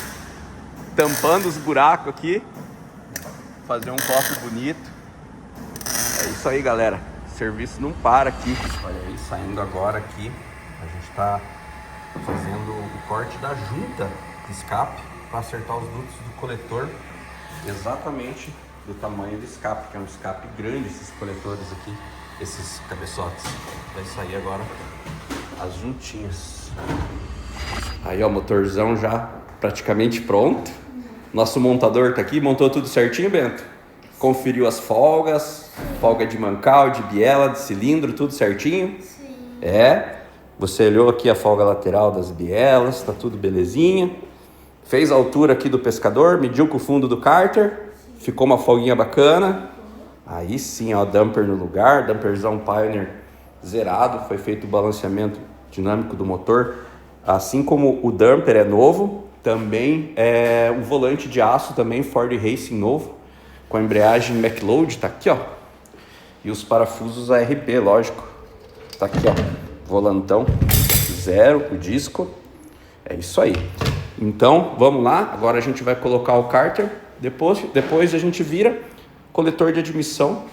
tampando os buracos aqui. Fazer um cofre bonito. É isso aí, galera. O serviço não para aqui. Olha aí, saindo agora aqui, a gente está fazendo o corte da junta de escape para acertar os dutos do coletor exatamente do tamanho do escape, que é um escape grande, esses coletores aqui, esses cabeçotes. Vai sair agora as juntinhas. Aí, ó, o motorzão já praticamente pronto. Nosso montador tá aqui, montou tudo certinho, Bento? Conferiu as folgas, folga de mancal, de biela, de cilindro, tudo certinho? Sim. É, você olhou aqui a folga lateral das bielas, tá tudo belezinha. Fez a altura aqui do pescador, mediu com o fundo do cárter, ficou uma folguinha bacana. Aí sim, ó, damper no lugar, damperzão Pioneer zerado, foi feito o balanceamento dinâmico do motor. Assim como o damper é novo, também é um volante de aço também, Ford Racing novo, com a embreagem McLeod, tá aqui, ó. E os parafusos ARP, lógico. Tá aqui, ó, volantão zero, o disco. É isso aí. Então, vamos lá. Agora a gente vai colocar o cárter. Depois a gente vira coletor de admissão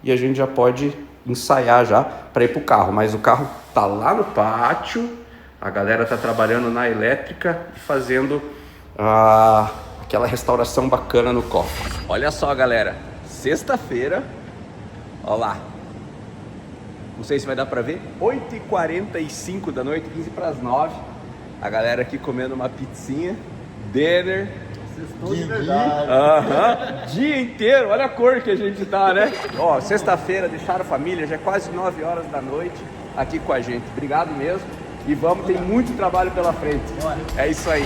e a gente já pode ensaiar já para ir pro carro. Mas o carro tá lá no pátio. A galera tá trabalhando na elétrica e fazendo aquela restauração bacana no cofre. Olha só, galera. Sexta-feira. Olha lá. Não sei se vai dar pra ver. 8h45 da noite, 15 para as 9. A galera aqui comendo uma pizzinha. Dinner. De verdade. Dia inteiro. Olha a cor que a gente tá, né? Ó, sexta-feira, deixaram a família. Já é quase 9 horas da noite aqui com a gente. Obrigado mesmo. E vamos, tem muito trabalho pela frente. É isso aí.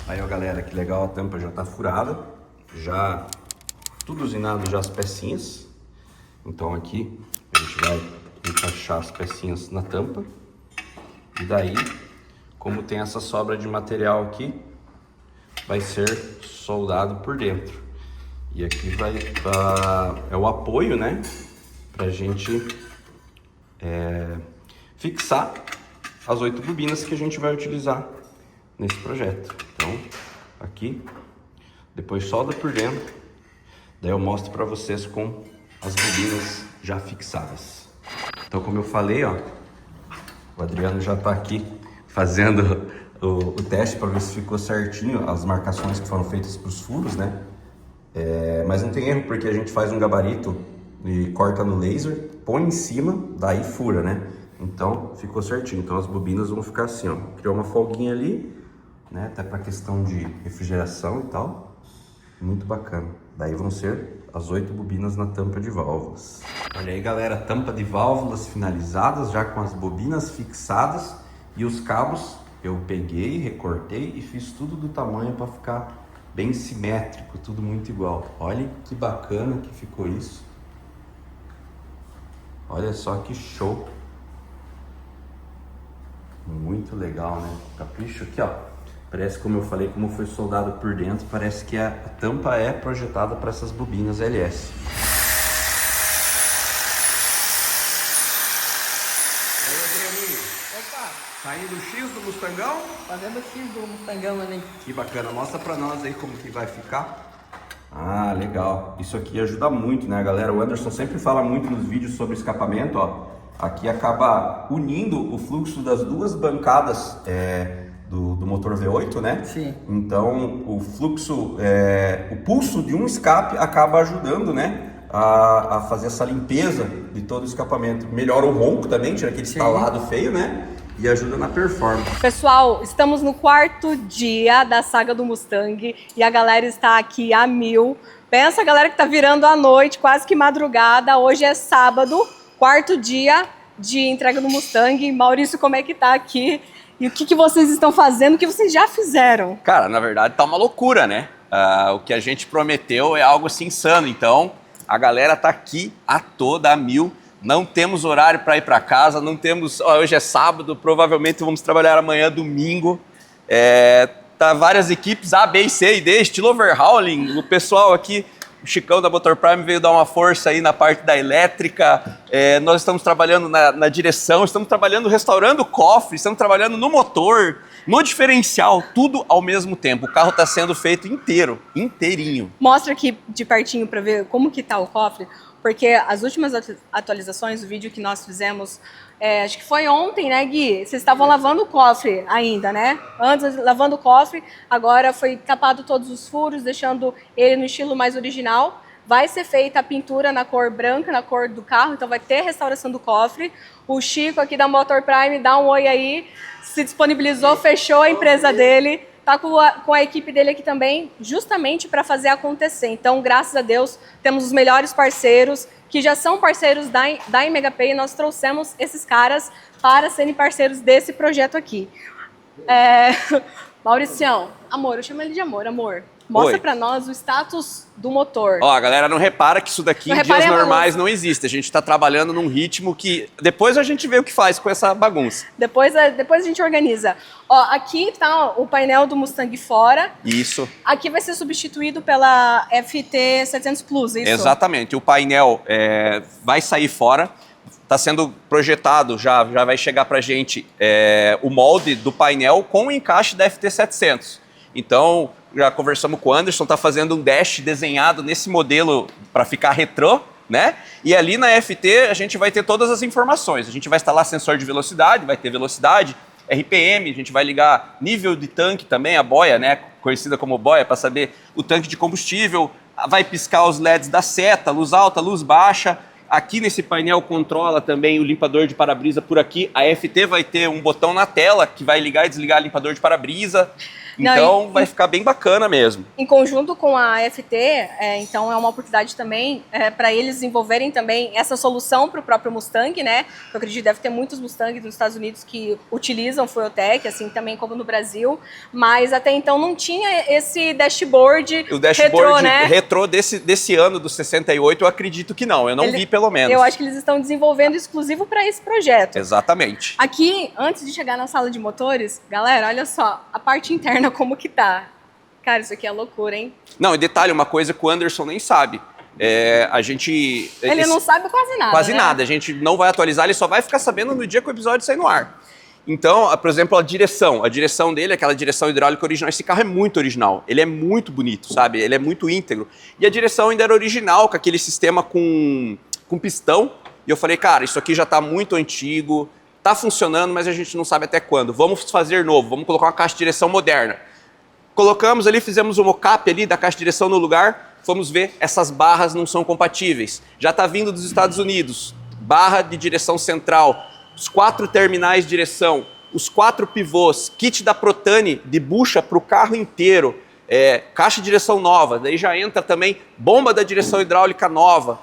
Aí, ó, galera, que legal, a tampa já tá furada, já tudo usinado já as pecinhas. Então aqui a gente vai encaixar as pecinhas na tampa. E daí, como tem essa sobra de material aqui, vai ser soldado por dentro. E aqui é o apoio, né, pra gente fixar as 8 bobinas que a gente vai utilizar nesse projeto. Então, aqui, depois solda por dentro, daí eu mostro para vocês com as bobinas já fixadas. Então, como eu falei, ó, o Adriano já tá aqui fazendo o teste para ver se ficou certinho as marcações que foram feitas para os furos, né? Mas não tem erro, porque a gente faz um gabarito e corta no laser, põe em cima, daí fura, né? Então, ficou certinho. Então, as bobinas vão ficar assim, ó. Criou uma folguinha ali, né? Até para questão de refrigeração e tal. Muito bacana. Daí vão ser as 8 bobinas na tampa de válvulas. Olha aí, galera, tampa de válvulas finalizadas, já com as bobinas fixadas. E os cabos eu peguei, recortei e fiz tudo do tamanho para ficar bem simétrico, tudo muito igual. Olha que bacana que ficou isso. Olha só que show. Muito legal, né? Capricho aqui, ó. Parece, como eu falei, como foi soldado por dentro, parece que a tampa é projetada para essas bobinas LS. E aí, Adrianinho? Opa! Saindo o X do Mustangão? Fazendo o X do Mustangão ali. Que bacana. Mostra pra nós aí como que vai ficar. Ah, legal. Isso aqui ajuda muito, né, galera? O Anderson sempre fala muito nos vídeos sobre escapamento, ó. Aqui acaba unindo o fluxo das duas bancadas do motor V8, né? Sim. Então, o fluxo, o pulso de um escape acaba ajudando, né? A fazer essa limpeza de todo o escapamento. Melhora o ronco também, tira aquele estalado feio, né? E ajuda na performance. Pessoal, estamos no 4º dia da saga do Mustang e a galera está aqui a mil. Pensa, galera, que tá virando a noite, quase que madrugada. Hoje é sábado, 4º dia de entrega do Mustang. Maurício, como é que tá aqui? E o que vocês estão fazendo? O que vocês já fizeram? Cara, na verdade tá uma loucura, né? O que a gente prometeu é algo assim insano. Então, a galera tá aqui a toda a mil. Não temos horário para ir para casa, não temos... hoje é sábado, provavelmente vamos trabalhar amanhã, domingo. Tá várias equipes A, B, C e D, estilo overhauling. O pessoal aqui, o Chicão da Motor Prime veio dar uma força aí na parte da elétrica. Nós estamos trabalhando na direção, estamos trabalhando restaurando o cofre, estamos trabalhando no motor, no diferencial, tudo ao mesmo tempo. O carro está sendo feito inteiro, inteirinho. Mostra aqui de pertinho para ver como que tá o cofre, porque as últimas atualizações, o vídeo que nós fizemos, acho que foi ontem, né, Gui? Vocês estavam lavando o cofre ainda, né? Antes, lavando o cofre, agora foi tapado todos os furos, deixando ele no estilo mais original. Vai ser feita a pintura na cor branca, na cor do carro, então vai ter restauração do cofre. O Chico aqui da Motor Prime, dá um oi aí, se disponibilizou, fechou a empresa dele, tá com a equipe dele aqui também, justamente para fazer acontecer. Então, graças a Deus, temos os melhores parceiros, que já são parceiros da IMegaPay, e nós trouxemos esses caras para serem parceiros desse projeto aqui. Mauricião, amor, eu chamo ele de amor. Mostra para nós o status do motor. Ó, a galera não repara que isso daqui em dias normais não existe. A gente está trabalhando num ritmo que depois a gente vê o que faz com essa bagunça. Depois a gente organiza. Ó, aqui tá o painel do Mustang fora. Isso. Aqui vai ser substituído pela FT 700 Plus, é isso? Exatamente. O painel vai sair fora. Está sendo projetado, já vai chegar para a gente o molde do painel com o encaixe da FT 700. Então, já conversamos com o Anderson, está fazendo um dash desenhado nesse modelo para ficar retrô, né? E ali na FT a gente vai ter todas as informações. A gente vai instalar sensor de velocidade, vai ter velocidade, RPM, a gente vai ligar nível de tanque também, a boia, né? Conhecida como boia, para saber o tanque de combustível. Vai piscar os LEDs da seta, luz alta, luz baixa. Aqui nesse painel controla também o limpador de para-brisa por aqui. A FT vai ter um botão na tela que vai ligar e desligar o limpador de para-brisa. Então vai ficar bem bacana mesmo. Em conjunto com a FT, então é uma oportunidade também para eles desenvolverem também essa solução para o próprio Mustang, né? Eu acredito que deve ter muitos Mustangs nos Estados Unidos que utilizam Fueltech, assim também como no Brasil, mas até então não tinha esse dashboard, o dashboard retrô, né? Retrô desse ano, do 68, eu acredito que não. Eu não vi, pelo menos. Eu acho que eles estão desenvolvendo exclusivo para esse projeto. Exatamente. Aqui, antes de chegar na sala de motores, galera, olha só, a parte interna como que tá. Cara, isso aqui é loucura, hein? Não, e detalhe, uma coisa que o Anderson nem sabe. A gente... Ele não sabe quase nada, Quase né? nada. A gente não vai atualizar, ele só vai ficar sabendo no dia que o episódio sair no ar. Então, por exemplo, a direção dele, aquela direção hidráulica original, esse carro é muito original, ele é muito bonito, sabe? Ele é muito íntegro. E a direção ainda era original, com aquele sistema com pistão. E eu falei, cara, isso aqui já tá muito antigo, tá funcionando, mas a gente não sabe até quando. Vamos fazer novo, vamos colocar uma caixa de direção moderna. Colocamos ali, fizemos o mockup ali da caixa de direção no lugar, fomos ver, essas barras não são compatíveis. Já está vindo dos Estados Unidos, barra de direção central, os 4 terminais de direção, os 4 pivôs, kit da Protane de bucha para o carro inteiro, caixa de direção nova, daí já entra também bomba da direção hidráulica nova,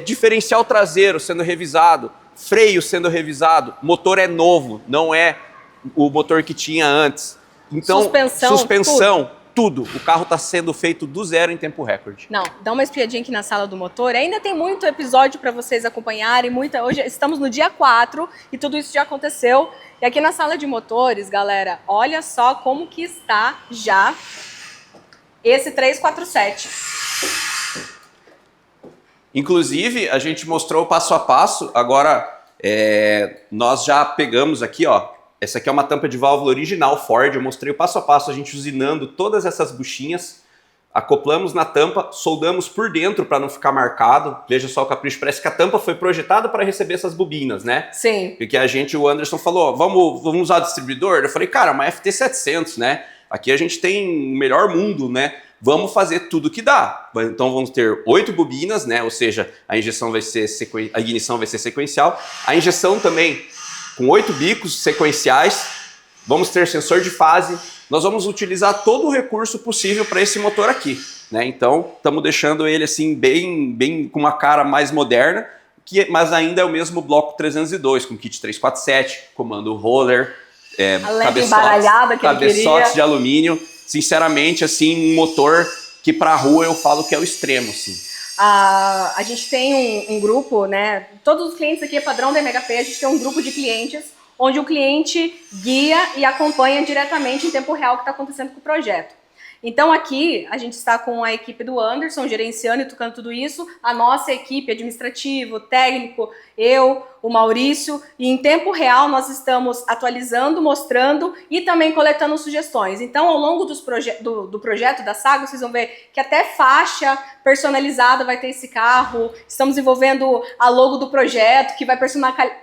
diferencial traseiro sendo revisado, freio sendo revisado, motor é novo, não é o motor que tinha antes. Então, suspensão, tudo. O carro está sendo feito do zero em tempo recorde. Não, dá uma espiadinha aqui na sala do motor. Ainda tem muito episódio para vocês acompanharem. Hoje estamos no dia 4 e tudo isso já aconteceu. E aqui na sala de motores, galera, olha só como que está já esse 347. Inclusive, a gente mostrou passo a passo. Agora, nós já pegamos aqui, ó. Essa aqui é uma tampa de válvula original Ford, eu mostrei o passo a passo, a gente usinando todas essas buchinhas, acoplamos na tampa, soldamos por dentro para não ficar marcado. Veja só o capricho, parece que a tampa foi projetada para receber essas bobinas, né? Sim. Porque o Anderson falou, vamos usar o distribuidor? Eu falei, cara, uma FT700, né? Aqui a gente tem o melhor mundo, né? Vamos fazer tudo que dá. Então vamos ter 8 bobinas, né? Ou seja, a injeção vai ser a ignição vai ser sequencial, a injeção também com 8 bicos sequenciais, vamos ter sensor de fase, nós vamos utilizar todo o recurso possível para esse motor aqui, né? Então, estamos deixando ele assim bem com uma cara mais moderna, mas ainda é o mesmo bloco 302, com kit 347, comando roller, cabeçotes de alumínio. Sinceramente, assim, um motor que para a rua eu falo que é o extremo, assim. A gente tem um grupo, né? Todos os clientes aqui é padrão da IMegaPay, a gente tem um grupo de clientes onde o cliente guia e acompanha diretamente em tempo real o que está acontecendo com o projeto. Então aqui a gente está com a equipe do Anderson, gerenciando e tocando tudo isso, a nossa equipe administrativo, técnico, eu, o Maurício, e em tempo real nós estamos atualizando, mostrando e também coletando sugestões. Então ao longo do projeto da Saga, vocês vão ver que até faixa personalizada vai ter esse carro, estamos envolvendo a logo do projeto, que vai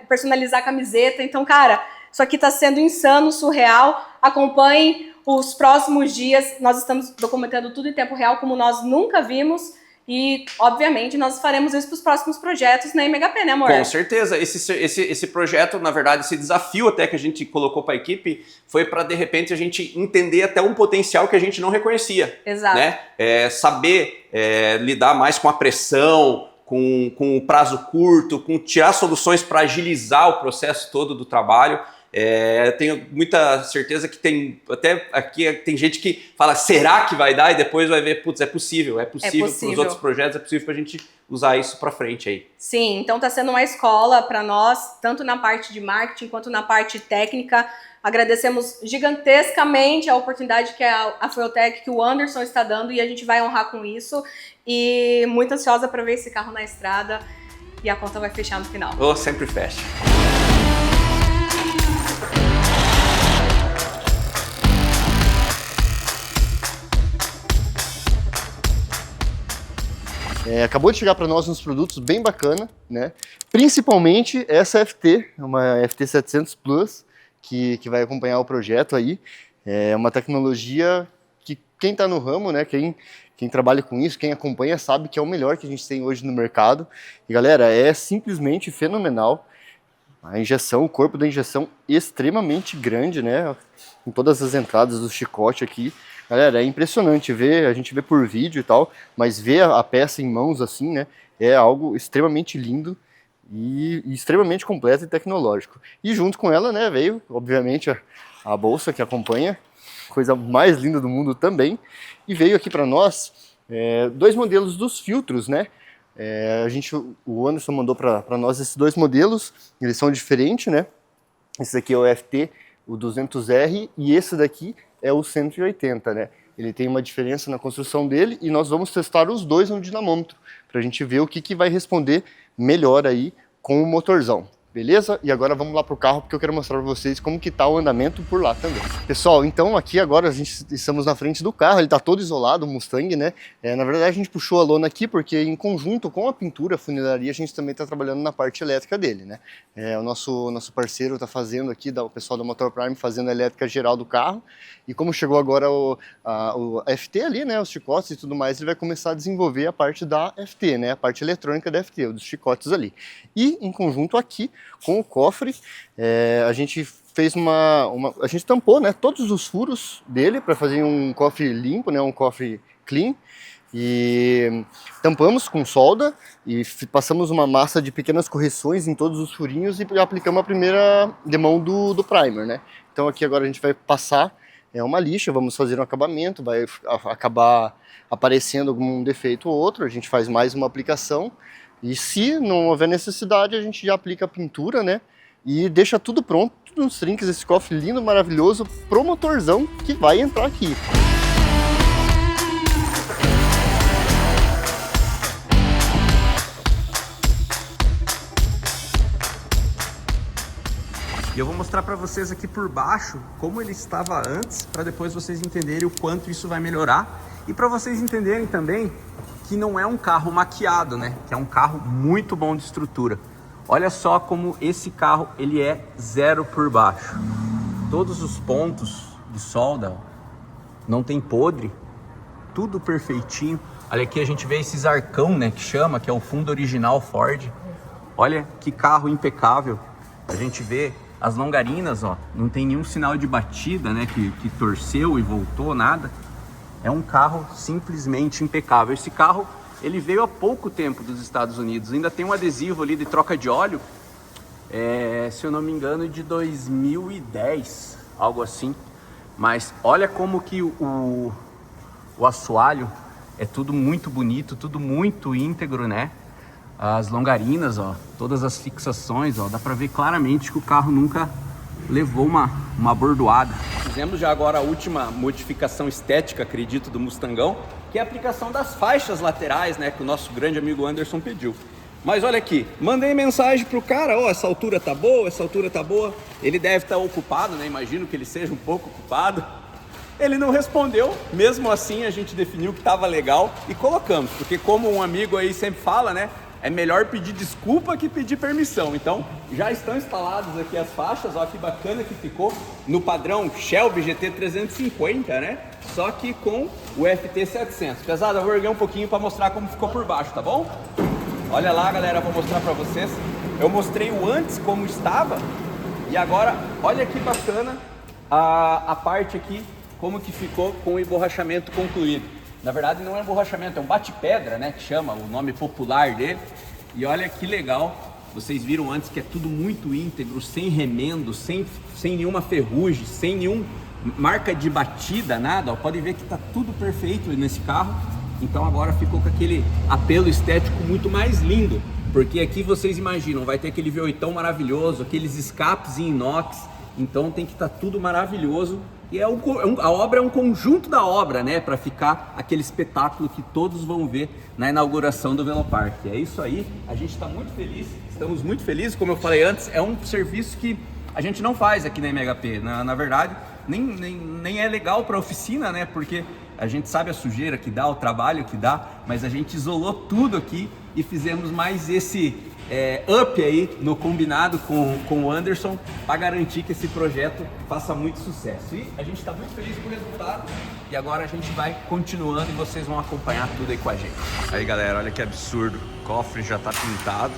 personalizar a camiseta. Então, cara, isso aqui está sendo insano, surreal. Acompanhem os próximos dias, nós estamos documentando tudo em tempo real, como nós nunca vimos. E, obviamente, nós faremos isso para os próximos projetos na MHP, né, amor? Com certeza. Esse projeto, na verdade, esse desafio até que a gente colocou para a equipe foi para, de repente, a gente entender até um potencial que a gente não reconhecia. Exato. Né? Saber lidar mais com a pressão, com o prazo curto, com tirar soluções para agilizar o processo todo do trabalho. Eu tenho muita certeza que tem, até aqui tem gente que fala, será que vai dar? E depois vai ver, putz, é possível para os outros projetos, é possível para a gente usar isso para frente aí. Sim, então está sendo uma escola para nós, tanto na parte de marketing quanto na parte técnica. Agradecemos gigantescamente a oportunidade que a Feotech, que o Anderson está dando, e a gente vai honrar com isso. E muito ansiosa para ver esse carro na estrada, e a conta vai fechar no final. Sempre fecha. Acabou de chegar para nós uns produtos bem bacana, né? Principalmente essa FT, uma FT 700 Plus, que vai acompanhar o projeto aí. É uma tecnologia que quem está no ramo, né? Quem trabalha com isso, quem acompanha, sabe que é o melhor que a gente tem hoje no mercado. E galera, é simplesmente fenomenal. A injeção, o corpo da injeção extremamente grande, né? Com todas as entradas do chicote aqui. Galera, é impressionante ver, a gente vê por vídeo e tal, mas ver a peça em mãos assim, né, é algo extremamente lindo e extremamente completo e tecnológico. E junto com ela, né, veio, obviamente, a bolsa que acompanha, coisa mais linda do mundo também, e veio aqui para nós 2 modelos dos filtros, né. O Anderson mandou para nós esses 2 modelos, eles são diferentes, né. Esse aqui é o FT, o 200R, e esse daqui é o 180, né? Ele tem uma diferença na construção dele e nós vamos testar os 2 no dinamômetro para a gente ver o que vai responder melhor aí com o motorzão. Beleza? E agora vamos lá pro carro porque eu quero mostrar para vocês como que tá o andamento por lá também. Pessoal, então aqui agora estamos na frente do carro, ele tá todo isolado, o Mustang, né? Na verdade a gente puxou a lona aqui porque em conjunto com a pintura, a funilaria, a gente também tá trabalhando na parte elétrica dele, né? O nosso parceiro tá fazendo aqui, o pessoal da Motor Prime fazendo a elétrica geral do carro. E como chegou agora o FT ali, né? Os chicotes e tudo mais, ele vai começar a desenvolver a parte da FT, né? A parte eletrônica da FT, dos chicotes ali. E em conjunto aqui, com o cofre, a gente fez a gente tampou, né, todos os furos dele para fazer um cofre limpo, né, um cofre clean, e tampamos com solda e passamos uma massa de pequenas correções em todos os furinhos e aplicamos a primeira demão do primer, né. Então aqui agora a gente vai passar uma lixa, vamos fazer um acabamento, vai acabar aparecendo algum defeito ou outro, a gente faz mais uma aplicação. E se não houver necessidade, a gente já aplica a pintura, né? E deixa tudo pronto, tudo nos trinques, esse cofre lindo, maravilhoso, pro motorzão que vai entrar aqui. E eu vou mostrar para vocês aqui por baixo como ele estava antes, para depois vocês entenderem o quanto isso vai melhorar. E para vocês entenderem também que não é um carro maquiado, né? Que é um carro muito bom de estrutura. Olha só como esse carro ele é zero por baixo. Todos os pontos de solda, não tem podre, tudo perfeitinho. Olha aqui a gente vê esses arcão, né? Que chama, que é o fundo original Ford. Olha que carro impecável. A gente vê as longarinas, ó, não tem nenhum sinal de batida, né? Que torceu e voltou, nada. É um carro simplesmente impecável. Esse carro, ele veio há pouco tempo dos Estados Unidos. Ainda tem um adesivo ali de troca de óleo, se eu não me engano, de 2010, algo assim. Mas olha como que o assoalho é tudo muito bonito, tudo muito íntegro, né? As longarinas, ó, todas as fixações, ó, dá pra ver claramente que o carro nunca levou uma bordoada. Fizemos já agora a última modificação estética, acredito, do Mustangão, que é a aplicação das faixas laterais, né, que o nosso grande amigo Anderson pediu. Mas olha aqui, mandei mensagem pro cara, ó, essa altura tá boa, essa altura tá boa. Ele deve estar ocupado, né? Imagino que ele seja um pouco ocupado. Ele não respondeu, mesmo assim a gente definiu que tava legal e colocamos, porque como um amigo aí sempre fala, né? É melhor pedir desculpa que pedir permissão. Então, já estão instaladas aqui as faixas, ó que bacana que ficou no padrão Shelby GT 350, né? Só que com o FT 700. Pesado, eu vou erguer um pouquinho para mostrar como ficou por baixo, tá bom? Olha lá, galera, vou mostrar para vocês. Eu mostrei o antes como estava e agora, olha que bacana a parte aqui, como que ficou com o emborrachamento concluído. Na verdade não é emborrachamento, é um bate-pedra, né, que chama o nome popular dele. E olha que legal, vocês viram antes que é tudo muito íntegro, sem remendo, sem nenhuma ferrugem, sem nenhuma marca de batida, nada. Ó, podem ver que tá tudo perfeito nesse carro. Então agora ficou com aquele apelo estético muito mais lindo, porque aqui vocês imaginam, vai ter aquele V8 maravilhoso, aqueles escapes em inox, então tem que estar tudo maravilhoso. E a obra é um conjunto da obra, né, para ficar aquele espetáculo que todos vão ver na inauguração do Velopark. É isso aí, a gente está muito feliz, estamos muito felizes, como eu falei antes, é um serviço que a gente não faz aqui na MHP, na verdade, nem é legal para a oficina, né, porque a gente sabe a sujeira que dá, o trabalho que dá, mas a gente isolou tudo aqui e fizemos mais esse up aí no combinado com o Anderson para garantir que esse projeto faça muito sucesso. E a gente está muito feliz com o resultado e agora a gente vai continuando e vocês vão acompanhar tudo aí com a gente. Aí galera, olha que absurdo, o cofre já está pintado,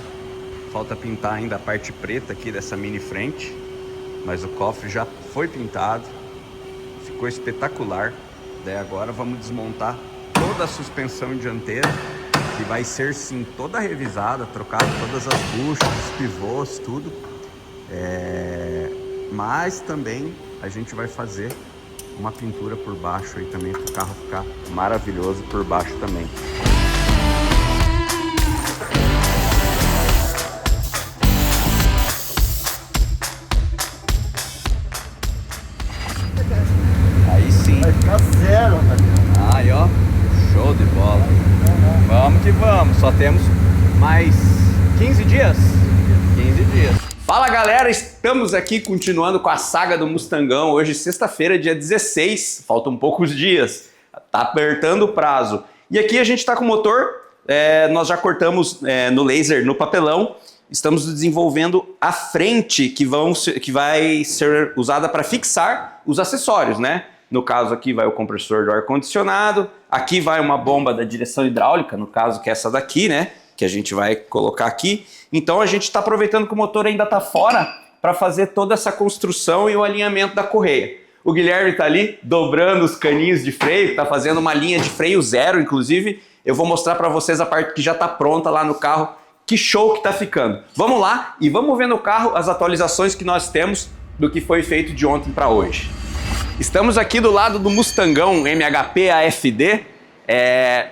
falta pintar ainda a parte preta aqui dessa mini frente, mas o cofre já foi pintado, ficou espetacular. Daí agora vamos desmontar toda a suspensão dianteira, que vai ser sim toda revisada, trocada todas as buchas, os pivôs, tudo. Mas também a gente vai fazer uma pintura por baixo aí também, para o carro ficar maravilhoso por baixo também. Vai ficar zero, Daniel. Aí, ó, show de bola. Vamos que vamos, só temos mais 15 dias. 15 dias. Fala galera, estamos aqui continuando com a saga do Mustangão. Hoje, sexta-feira, dia 16, faltam poucos dias, tá apertando o prazo. E aqui a gente tá com o motor, nós já cortamos no laser, no papelão. Estamos desenvolvendo a frente que vai ser usada para fixar os acessórios, né? No caso aqui vai o compressor do ar-condicionado, aqui vai uma bomba da direção hidráulica, no caso que é essa daqui, né? Que a gente vai colocar aqui. Então a gente está aproveitando que o motor ainda está fora para fazer toda essa construção e o alinhamento da correia. O Guilherme está ali dobrando os caninhos de freio, está fazendo uma linha de freio zero, inclusive. Eu vou mostrar para vocês a parte que já está pronta lá no carro. Que show que está ficando. Vamos lá e vamos ver no carro as atualizações que nós temos do que foi feito de ontem para hoje. Estamos aqui do lado do Mustangão MHP AFD.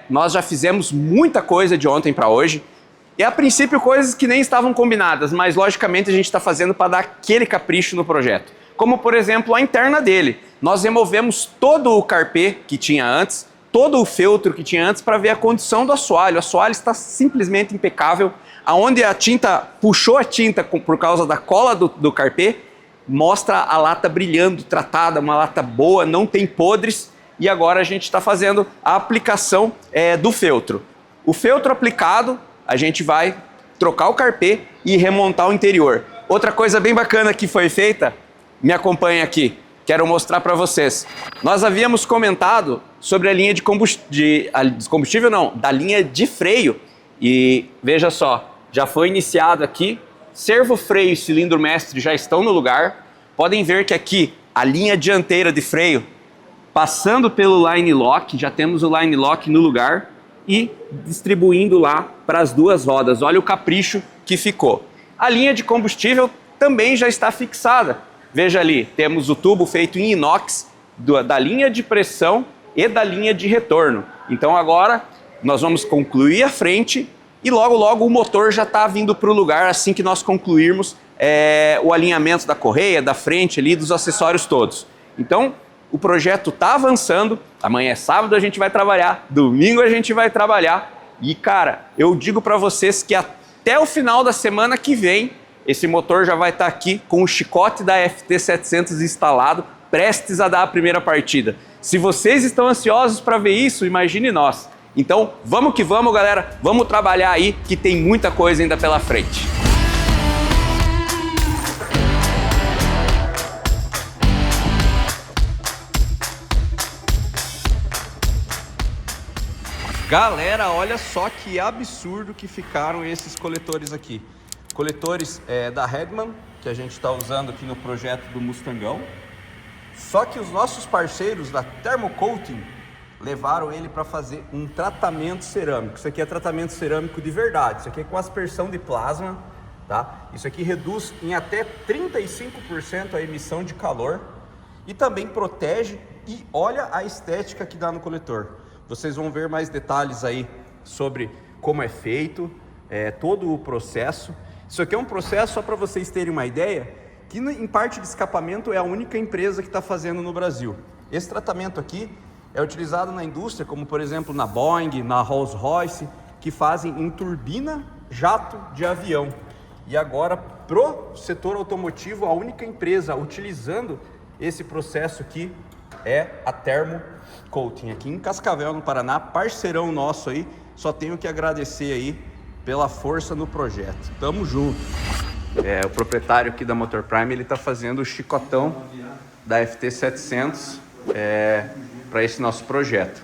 Nós já fizemos muita coisa de ontem para hoje. E a princípio coisas que nem estavam combinadas, mas logicamente a gente está fazendo para dar aquele capricho no projeto. Como por exemplo a interna dele. Nós removemos todo o carpê que tinha antes, todo o feltro que tinha antes para ver a condição do assoalho. O assoalho está simplesmente impecável. Aonde a tinta puxou a tinta por causa da cola do carpê, mostra a lata brilhando, tratada, uma lata boa, não tem podres. E agora a gente está fazendo a aplicação do feltro. O feltro aplicado, a gente vai trocar o carpê e remontar o interior. Outra coisa bem bacana que foi feita, me acompanha aqui, quero mostrar para vocês. Nós havíamos comentado sobre a linha de combustível, não, da linha de freio. E veja só, já foi iniciado aqui. Servo, freio e cilindro mestre já estão no lugar. Podem ver que aqui a linha dianteira de freio passando pelo line lock, já temos o line lock no lugar e distribuindo lá para as duas rodas. Olha o capricho que ficou. A linha de combustível também já está fixada. Veja ali, temos o tubo feito em inox da linha de pressão e da linha de retorno. Então agora nós vamos concluir a frente e logo logo o motor já está vindo para o lugar assim que nós concluirmos o alinhamento da correia, da frente ali, dos acessórios todos. Então, o projeto está avançando, amanhã é sábado, a gente vai trabalhar, domingo a gente vai trabalhar. E, cara, eu digo para vocês que até o final da semana que vem, esse motor já vai estar aqui com o chicote da FT700 instalado, prestes a dar a primeira partida. Se vocês estão ansiosos para ver isso, imagine nós. Então, vamos que vamos, galera. Vamos trabalhar aí, que tem muita coisa ainda pela frente. Galera, olha só que absurdo que ficaram esses coletores aqui. Coletores da Hedman, que a gente está usando aqui no projeto do Mustangão. Só que os nossos parceiros da Thermocoating levaram ele para fazer um tratamento cerâmico. Isso aqui é tratamento cerâmico de verdade. Isso aqui é com aspersão de plasma, tá? Isso aqui reduz em até 35% a emissão de calor e também protege. E olha a estética que dá no coletor. Vocês vão ver mais detalhes aí sobre como é feito, todo o processo. Isso aqui é um processo, só para vocês terem uma ideia, que em parte de escapamento é a única empresa que está fazendo no Brasil. Esse tratamento aqui é utilizado na indústria, como por exemplo na Boeing, na Rolls-Royce, que fazem em turbina jato de avião. E agora, pro setor automotivo, a única empresa utilizando esse processo aqui é a Thermocoating, aqui em Cascavel, no Paraná, parceirão nosso aí. Só tenho que agradecer aí pela força no projeto. Tamo junto. O proprietário aqui da Motor Prime, ele tá fazendo o chicotão da FT700 para esse nosso projeto.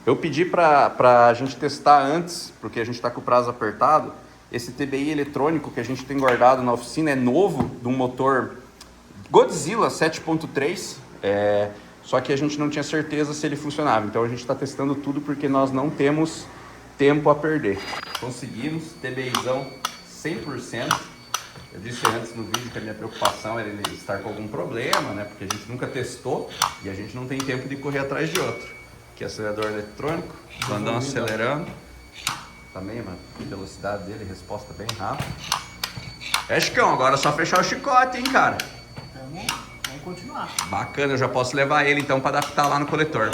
Eu pedi para a gente testar antes, porque a gente está com o prazo apertado. Esse TBI eletrônico que a gente tem guardado na oficina é novo, de um motor Godzilla 7.3, só que a gente não tinha certeza se ele funcionava. Então a gente está testando tudo porque nós não temos tempo a perder. Conseguimos, TBIzão 100%. Eu disse antes no vídeo que a minha preocupação era ele estar com algum problema, né? Porque a gente nunca testou e a gente não tem tempo de correr atrás de outro. Aqui acelerador eletrônico, bandão acelerando. Também, mano, a velocidade dele, resposta bem rápida. Chicão, agora é só fechar o chicote, hein, cara? Vamos continuar. Bacana, eu já posso levar ele então para adaptar lá no coletor.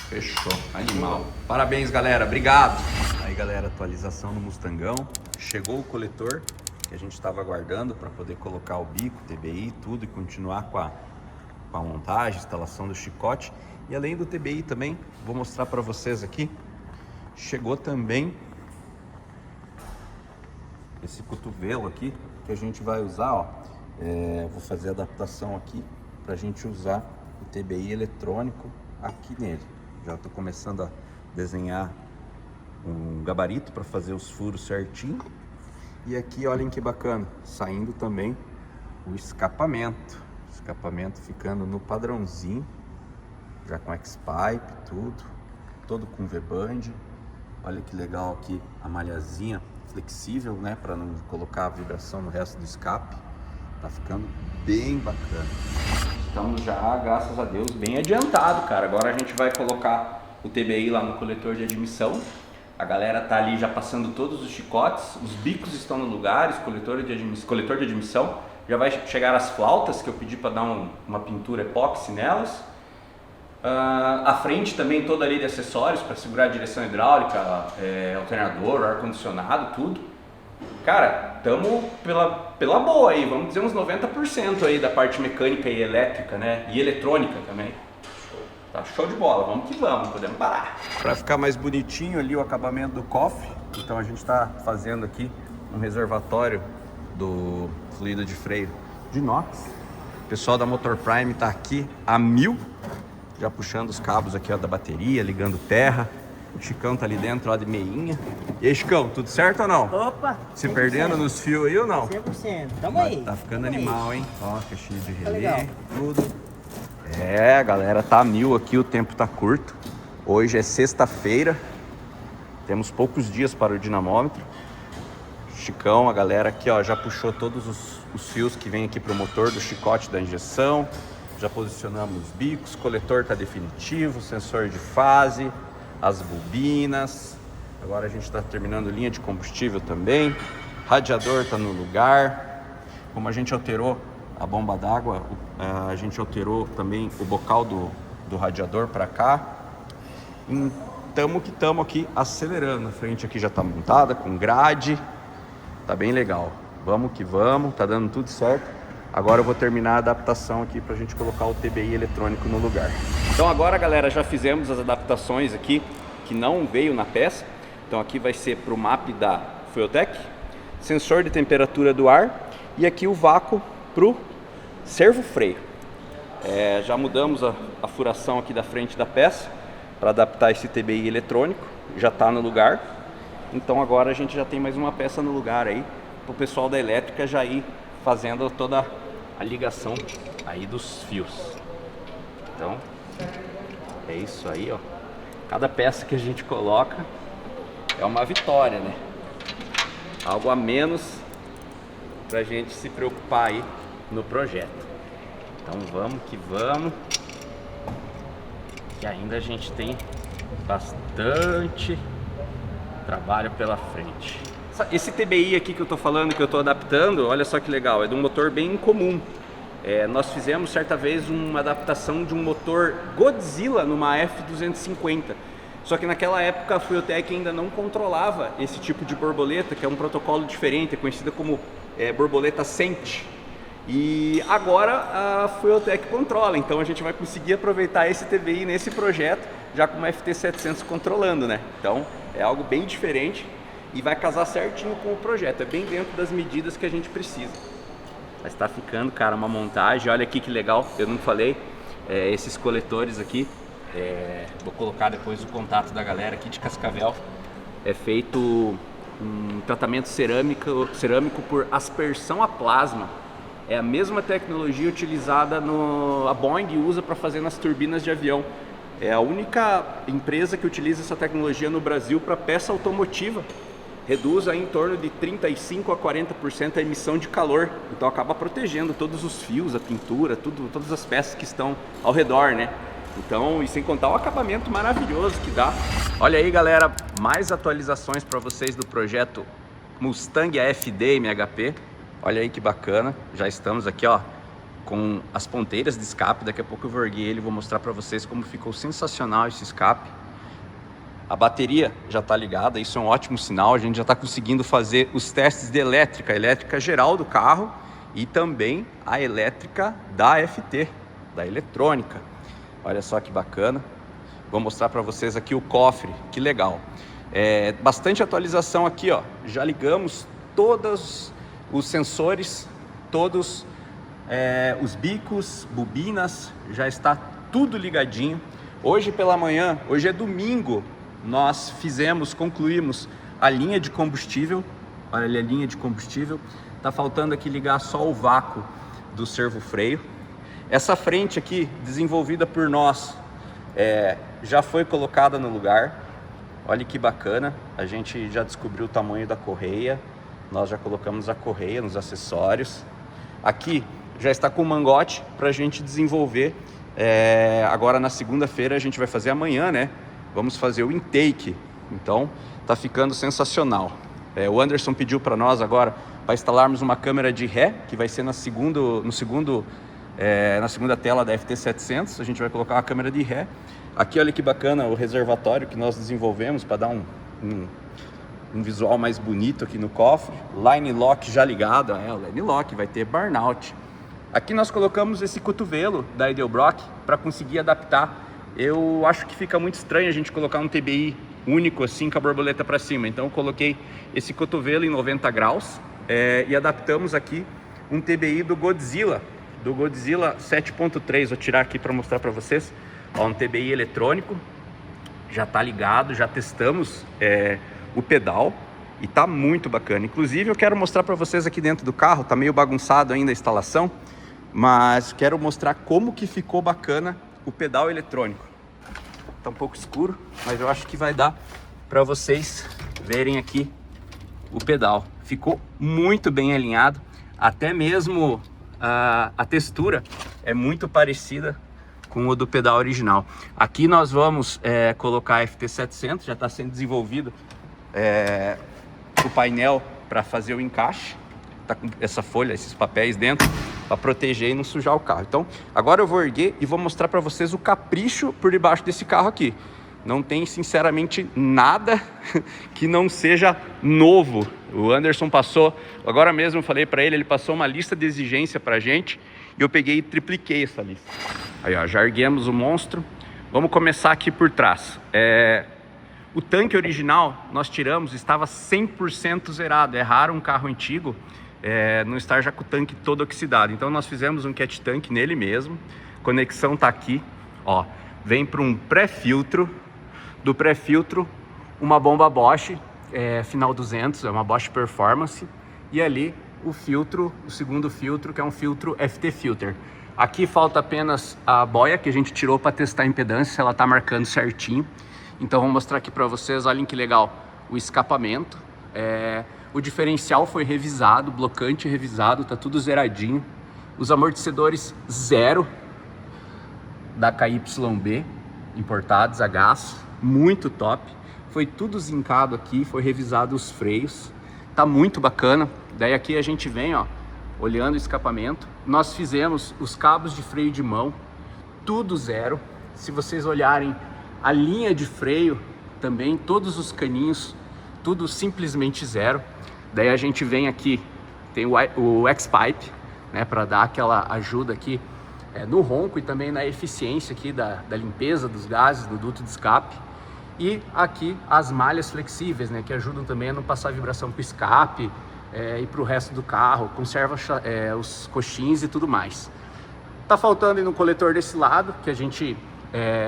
Fechou, animal. Parabéns, galera, obrigado. Aí, galera, atualização no Mustangão. Chegou o coletor que a gente estava aguardando para poder colocar o bico, TBI, tudo e continuar com a montagem, instalação do chicote. E além do TBI também, vou mostrar para vocês aqui, chegou também esse cotovelo aqui que a gente vai usar, ó. Vou fazer a adaptação aqui para a gente usar o TBI eletrônico aqui nele. Já estou começando a desenhar um gabarito para fazer os furos certinho. E aqui, olhem que bacana, saindo também o escapamento. Escapamento ficando no padrãozinho, já com X-Pipe, tudo. Todo com V-Band. Olha que legal aqui a malhazinha flexível, né? Para não colocar a vibração no resto do escape. Tá ficando bem bacana. Estamos já, graças a Deus, bem adiantado, cara. Agora a gente vai colocar o TBI lá no coletor de admissão. A galera tá ali já passando todos os chicotes, os bicos estão no lugar, coletor de admissão. Já vai chegar as flautas, que eu pedi para dar uma pintura epóxi nelas. A frente também toda ali de acessórios para segurar a direção hidráulica, alternador, ar-condicionado, tudo. Cara, estamos pela boa aí, vamos dizer uns 90% aí da parte mecânica e elétrica, né? E eletrônica também. Tá show de bola, vamos que vamos, não podemos parar. Para ficar mais bonitinho ali o acabamento do cofre, então a gente está fazendo aqui um reservatório do fluido de freio de inox. O pessoal da Motor Prime tá aqui a 1000, já puxando os cabos aqui ó, da bateria, ligando terra. O Chicão tá ali dentro, ó, de meinha. E aí, Chicão, tudo certo ou não? Opa! Se perdendo nos fios aí ou não? 100%. Tamo aí. Tá ficando animal, hein? Ó, caixinha de Tá relé, legal. tudo. A galera tá a 1000 aqui, o tempo tá curto. Hoje é sexta-feira. Temos poucos dias para o dinamômetro. Chicão, a galera aqui, ó, já puxou todos os fios que vem aqui pro motor do chicote da injeção. Já posicionamos os bicos, o coletor tá definitivo, sensor de fase, as bobinas. Agora a gente está terminando linha de combustível também. Radiador tá no lugar. como a gente alterou a bomba d'água, a gente alterou também o bocal do radiador para cá. Estamos aqui acelerando. A frente aqui já está montada com grade, tá bem legal. Vamos que vamos, tá dando tudo certo. Agora eu vou terminar a adaptação aqui para a gente colocar o TBI eletrônico no lugar. Então agora, galera, já fizemos as adaptações aqui que não veio na peça. Então aqui vai ser para o MAP da Fueltech, sensor de temperatura do ar e aqui o vácuo para o servo freio. Já mudamos a furação aqui da frente da peça para adaptar esse TBI eletrônico, já está no lugar. Então agora a gente já tem mais uma peça no lugar aí para o pessoal da elétrica já ir fazendo toda a ligação aí dos fios. Então é isso aí, ó. Cada peça que a gente coloca é uma vitória, né? Algo a menos pra gente se preocupar aí no projeto. Então vamos que vamos. E ainda a gente tem bastante trabalho pela frente. Esse TBI aqui que eu tô falando, que eu tô adaptando, olha só que legal, é de um motor bem comum. Nós fizemos certa vez uma adaptação de um motor Godzilla numa F250. Só que naquela época a Fueltech ainda não controlava esse tipo de borboleta, que é um protocolo diferente, é conhecida como borboleta Sent. E agora a Fueltech controla, então a gente vai conseguir aproveitar esse TBI nesse projeto, já com uma FT700 controlando, né? Então é algo bem diferente e vai casar certinho com o projeto, é bem dentro das medidas que a gente precisa. Mas tá ficando, cara, uma montagem, olha aqui que legal, eu não falei, esses coletores aqui, vou colocar depois o contato da galera aqui de Cascavel, é feito um tratamento cerâmico por aspersão a plasma. É a mesma tecnologia utilizada a Boeing usa para fazer nas turbinas de avião. É a única empresa que utiliza essa tecnologia no Brasil para peça automotiva. Reduz aí em torno de 35% a 40% a emissão de calor. Então acaba protegendo todos os fios, a pintura, todas as peças que estão ao redor, né? Então, e sem contar o acabamento maravilhoso que dá. Olha aí, galera, mais atualizações para vocês do projeto Mustang AFD MHP. Olha aí que bacana, já estamos aqui, ó, com as ponteiras de escape. Daqui a pouco eu vou erguer ele e vou mostrar para vocês como ficou sensacional esse escape. A bateria já está ligada, isso é um ótimo sinal. A gente já está conseguindo fazer os testes de elétrica, a elétrica geral do carro e também a elétrica da FT, da eletrônica. Olha só que bacana. Vou mostrar para vocês aqui o cofre, que legal. Bastante atualização aqui, ó. Já ligamos todos os sensores, todos os bicos, bobinas, já está tudo ligadinho. Hoje pela manhã, hoje é domingo, nós concluímos a linha de combustível. Olha ali a linha de combustível. Tá faltando aqui ligar só o vácuo do servo freio. Essa frente aqui, desenvolvida por nós, já foi colocada no lugar. Olha que bacana, a gente já descobriu o tamanho da correia. Nós já colocamos a correia nos acessórios. Aqui já está com o mangote para a gente desenvolver. Agora na segunda-feira a gente vai fazer amanhã, né? Vamos fazer o intake. Então tá ficando sensacional. O Anderson pediu para nós agora para instalarmos uma câmera de ré, que vai ser na segunda tela da FT700. A gente vai colocar uma câmera de ré. Aqui olha que bacana o reservatório que nós desenvolvemos para dar um visual mais bonito aqui no cofre. Line lock já ligado, o line lock vai ter burnout. Aqui nós colocamos esse cotovelo da Edelbrock para conseguir adaptar. Eu acho que fica muito estranho a gente colocar um TBI único assim com a borboleta para cima, então eu coloquei esse cotovelo em 90 graus e adaptamos aqui um TBI do Godzilla 7.3. Vou tirar aqui para mostrar para vocês. Um TBI eletrônico, já está ligado, já testamos o pedal e tá muito bacana. Inclusive eu quero mostrar para vocês aqui dentro do carro, tá meio bagunçado ainda a instalação, mas quero mostrar como que ficou bacana o pedal eletrônico. Tá um pouco escuro, mas eu acho que vai dar para vocês verem aqui o pedal. Ficou muito bem alinhado, até mesmo a textura é muito parecida com o do pedal original. Aqui nós vamos colocar a FT700, já está sendo desenvolvido o painel para fazer o encaixe. tá com essa folha, esses papéis dentro, para proteger e não sujar o carro. Então, agora eu vou erguer e vou mostrar para vocês o capricho por debaixo desse carro aqui. Não tem, sinceramente, nada que não seja novo. O Anderson passou, agora mesmo eu falei para ele passou uma lista de exigência para a gente e eu peguei e tripliquei essa lista. Aí, ó, já erguemos o monstro. Vamos começar aqui por trás. O tanque original nós tiramos, estava 100% zerado. É raro um carro antigo não estar já com o tanque todo oxidado. Então nós fizemos um cat tank nele mesmo. Conexão tá aqui, ó. Vem para um pré-filtro. Do pré-filtro, uma bomba Bosch, final 200, é uma Bosch Performance. E ali o filtro, o segundo filtro, que é um filtro FT Filter. Aqui falta apenas a boia que a gente tirou para testar a impedância, se ela tá marcando certinho. Então vou mostrar aqui para vocês, olhem que legal, o escapamento. O diferencial foi revisado, o blocante revisado, tá tudo zeradinho. Os amortecedores zero da KYB, importados a gás, muito top. Foi tudo zincado aqui, foi revisado os freios, tá muito bacana. Daí aqui a gente vem, ó, olhando o escapamento. Nós fizemos os cabos de freio de mão, tudo zero. Se vocês olharem a linha de freio também, todos os caninhos, tudo simplesmente zero. Daí a gente vem aqui, tem o X-Pipe, né, para dar aquela ajuda aqui no ronco e também na eficiência aqui da limpeza dos gases, do duto de escape. E aqui as malhas flexíveis, né, que ajudam também a não passar vibração para o escape e para o resto do carro, conserva os coxins e tudo mais. Tá faltando aí no coletor desse lado, que a gente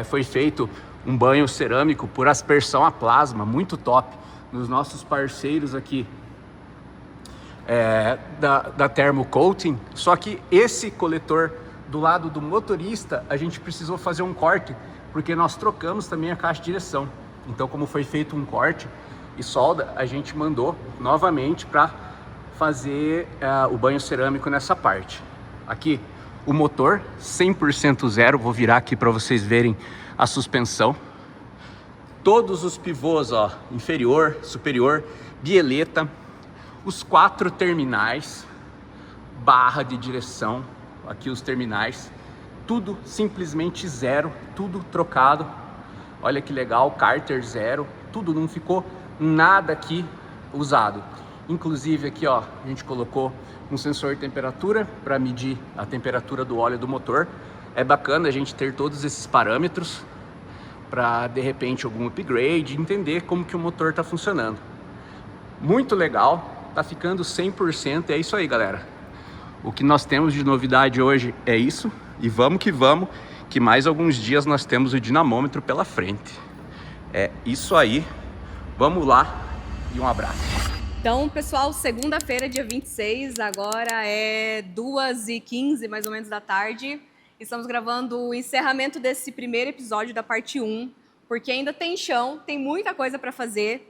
foi feito um banho cerâmico por aspersão a plasma, muito top, nos nossos parceiros aqui da Thermo Coating. Só que esse coletor do lado do motorista, a gente precisou fazer um corte, porque nós trocamos também a caixa de direção. Então, como foi feito um corte e solda, a gente mandou novamente para fazer o banho cerâmico nessa parte. Aqui, o motor 100% zero, vou virar aqui para vocês verem a suspensão. Todos os pivôs, ó, inferior, superior, bieleta, os 4 terminais, barra de direção, aqui os terminais, tudo simplesmente zero, tudo trocado. Olha que legal, cárter zero, tudo, não ficou nada aqui usado. Inclusive aqui, ó, a gente colocou um sensor de temperatura para medir a temperatura do óleo do motor. É bacana a gente ter todos esses parâmetros para, de repente, algum upgrade, entender como que o motor está funcionando. Muito legal, tá ficando 100%, é isso aí, galera. O que nós temos de novidade hoje é isso, e vamos, que mais alguns dias nós temos o dinamômetro pela frente. É isso aí, vamos lá e um abraço. Então, pessoal, segunda-feira, dia 26, agora é 2h15, mais ou menos, da tarde. Estamos gravando o encerramento desse primeiro episódio da parte 1, porque ainda tem chão, tem muita coisa para fazer.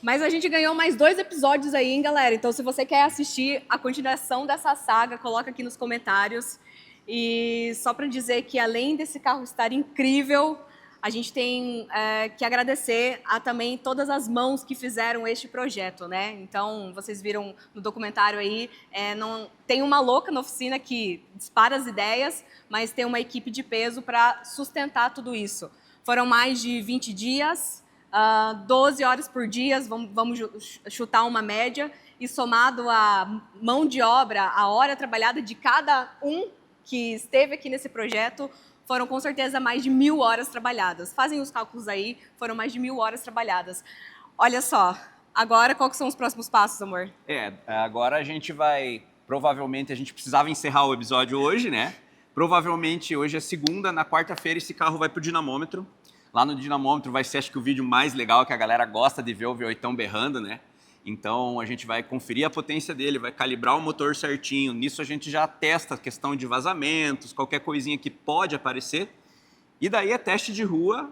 Mas a gente ganhou mais 2 episódios aí, hein, galera? Então, se você quer assistir a continuação dessa saga, coloca aqui nos comentários. E só para dizer que, além desse carro estar incrível, a gente tem que agradecer a também todas as mãos que fizeram este projeto, né? Então, vocês viram no documentário aí, tem uma louca na oficina que dispara as ideias, mas tem uma equipe de peso para sustentar tudo isso. Foram mais de 20 dias, 12 horas por dia, vamos chutar uma média, e somado a mão de obra, a hora trabalhada de cada um que esteve aqui nesse projeto, foram com certeza mais de 1000 horas trabalhadas. Fazem os cálculos aí, foram mais de 1000 horas trabalhadas. Olha só, agora quais são os próximos passos, amor? Agora a gente vai, provavelmente a gente precisava encerrar o episódio hoje, né? Provavelmente hoje é segunda, na quarta-feira esse carro vai pro dinamômetro. Lá no dinamômetro vai ser, acho que o vídeo mais legal, que a galera gosta de ver o V8 berrando, né? Então a gente vai conferir a potência dele, vai calibrar o motor certinho. Nisso a gente já testa a questão de vazamentos, qualquer coisinha que pode aparecer. E daí é teste de rua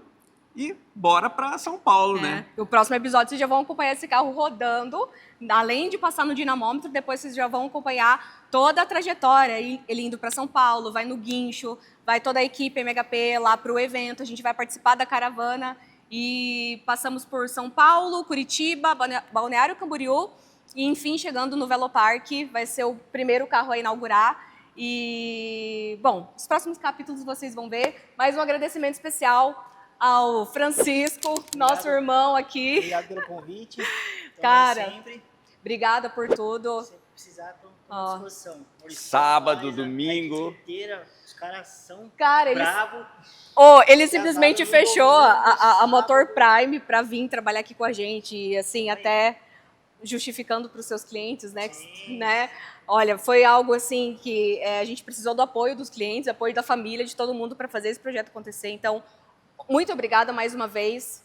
e bora para São Paulo, né? O próximo episódio vocês já vão acompanhar esse carro rodando. Além de passar no dinamômetro, depois vocês já vão acompanhar toda a trajetória. Ele indo para São Paulo, vai no guincho, vai toda a equipe MHP lá para o evento. A gente vai participar da caravana. E passamos por São Paulo, Curitiba, Balneário Camboriú, E, enfim, chegando no Velopark, vai ser o primeiro carro a inaugurar. E, bom, os próximos capítulos vocês vão ver. Mais um agradecimento especial ao Francisco, nosso irmão aqui. Obrigado pelo convite. Cara, sempre. Obrigada por tudo. Se precisar, estou à disposição. Sábado, domingo. Os caras são ele bravos. Ele simplesmente fechou a Motor Prime para vir trabalhar aqui com a gente. E, assim, até justificando para os seus clientes, né? Olha, foi algo assim que a gente precisou do apoio dos clientes, apoio da família, de todo mundo para fazer esse projeto acontecer. Então, muito obrigada mais uma vez.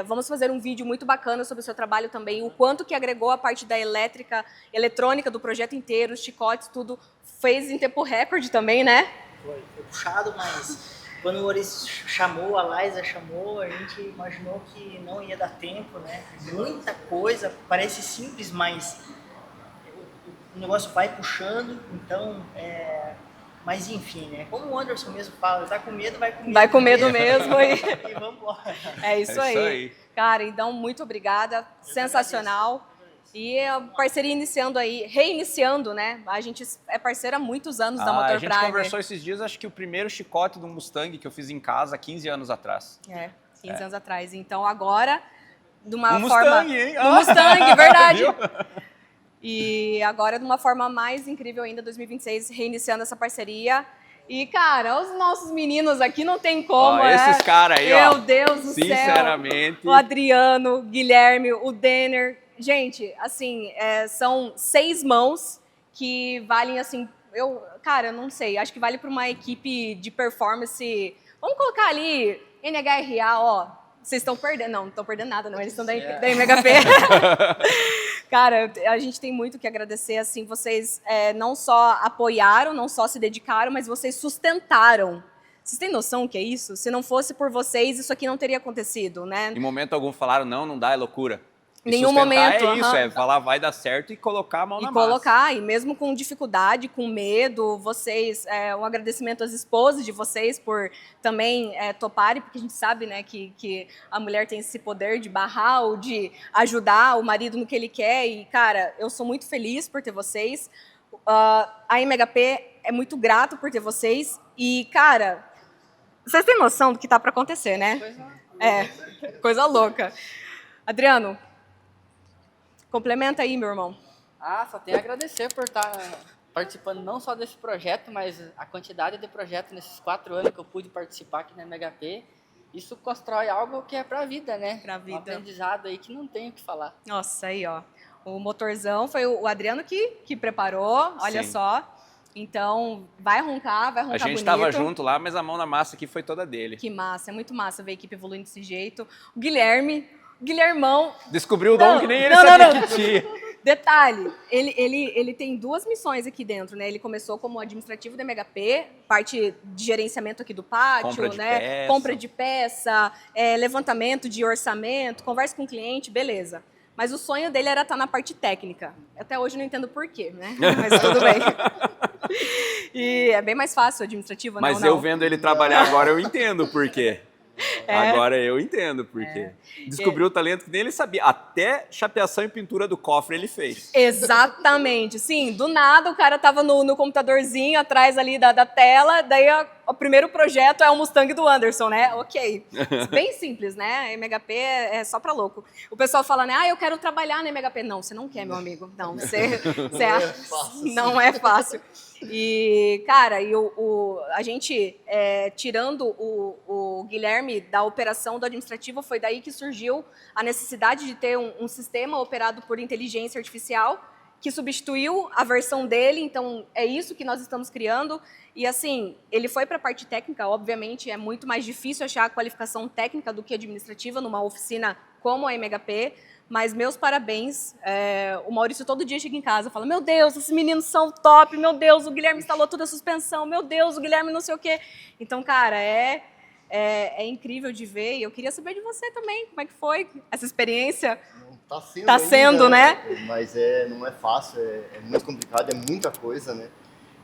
Vamos fazer um vídeo muito bacana sobre o seu trabalho também, o quanto que agregou a parte da eletrônica do projeto inteiro, os chicotes, tudo fez em tempo recorde também, né? Foi puxado, mas quando o Oris chamou, a Liza chamou, a gente imaginou que não ia dar tempo, né? Muita coisa, parece simples, mas o negócio vai puxando, então, mas enfim, né? Como o Anderson mesmo fala, tá com medo, vai com medo. Vai com medo mesmo e vamos embora. É isso aí. Cara, então, muito obrigada, sensacional. E a parceria reiniciando, né? A gente é parceira há muitos anos da Motor Prime. A gente conversou esses dias, acho que o primeiro chicote do Mustang que eu fiz em casa 15 anos atrás. 15 anos atrás. Então, agora, de uma forma... Mustang, hein? No Mustang, verdade. E agora, de uma forma mais incrível ainda, 2026, reiniciando essa parceria. E, cara, os nossos meninos aqui não tem como, esses caras aí, Meu Deus do céu. Sinceramente. O Adriano, o Guilherme, o Denner. Gente, assim, são 6 mãos que valem, assim, eu não sei, acho que vale para uma equipe de performance. Vamos colocar ali NHRA, ó. Vocês estão perdendo, não estão perdendo nada, não, eles estão da MHP. Cara, a gente tem muito que agradecer, assim, vocês não só apoiaram, não só se dedicaram, mas vocês sustentaram. Vocês têm noção do que é isso? Se não fosse por vocês, isso aqui não teria acontecido, né? Em momento algum falaram, não dá, é loucura. Em nenhum momento. É isso, falar vai dar certo e colocar a mão na massa. E mesmo com dificuldade, com medo, vocês, um agradecimento às esposas de vocês por também toparem, porque a gente sabe, né, que a mulher tem esse poder de barrar ou de ajudar o marido no que ele quer. E, cara, eu sou muito feliz por ter vocês. A MHP é muito grato por ter vocês. E, cara, vocês têm noção do que tá para acontecer, né? Coisa louca. Adriano, complementa aí, meu irmão. Só tenho a agradecer por estar participando não só desse projeto, mas a quantidade de projetos nesses 4 anos que eu pude participar aqui na MHP. Isso constrói algo que é pra vida, né? Pra vida. Um aprendizado aí que não tem o que falar. Nossa, aí, ó. O motorzão foi o Adriano que preparou, olha só. Então, vai roncar bonito. A gente estava junto lá, mas a mão na massa aqui foi toda dele. Que massa, é muito massa ver a equipe evoluindo desse jeito. O Guilhermão... Descobriu o dom que nem ele sabia que tinha. Detalhe, ele tem 2 missões aqui dentro, né? Ele começou como administrativo da MHP, parte de gerenciamento aqui do pátio, compra de peça, levantamento de orçamento, conversa com o cliente, beleza. Mas o sonho dele era estar na parte técnica. Até hoje eu não entendo por quê, né? Mas tudo bem. E é bem mais fácil o administrativo, né? Mas eu vendo ele trabalhar agora, eu entendo por quê. Agora eu entendo por quê. Descobriu o talento que nem ele sabia. Até chapeação e pintura do cofre ele fez. Exatamente. Sim, do nada o cara tava no computadorzinho atrás ali da tela, daí o primeiro projeto é o Mustang do Anderson, né? Ok. Bem simples, né? A MHP é só pra louco. O pessoal fala, né? Eu quero trabalhar na MHP. Não, você não quer, meu amigo. Não, não é fácil. E, cara, a gente, tirando o Guilherme da operação do administrativo, foi daí que surgiu a necessidade de ter um sistema operado por inteligência artificial que substituiu a versão dele, então é isso que nós estamos criando. E assim, ele foi para a parte técnica, obviamente é muito mais difícil achar a qualificação técnica do que administrativa numa oficina como a MHP, mas meus parabéns. O Maurício todo dia chega em casa e fala, meu Deus, esses meninos são top, meu Deus, o Guilherme instalou toda a suspensão, meu Deus, o Guilherme não sei o quê. Então, cara, é incrível de ver e eu queria saber de você também, como é que foi essa experiência? Tá sendo, né? Mas não é fácil, é muito complicado, é muita coisa, né?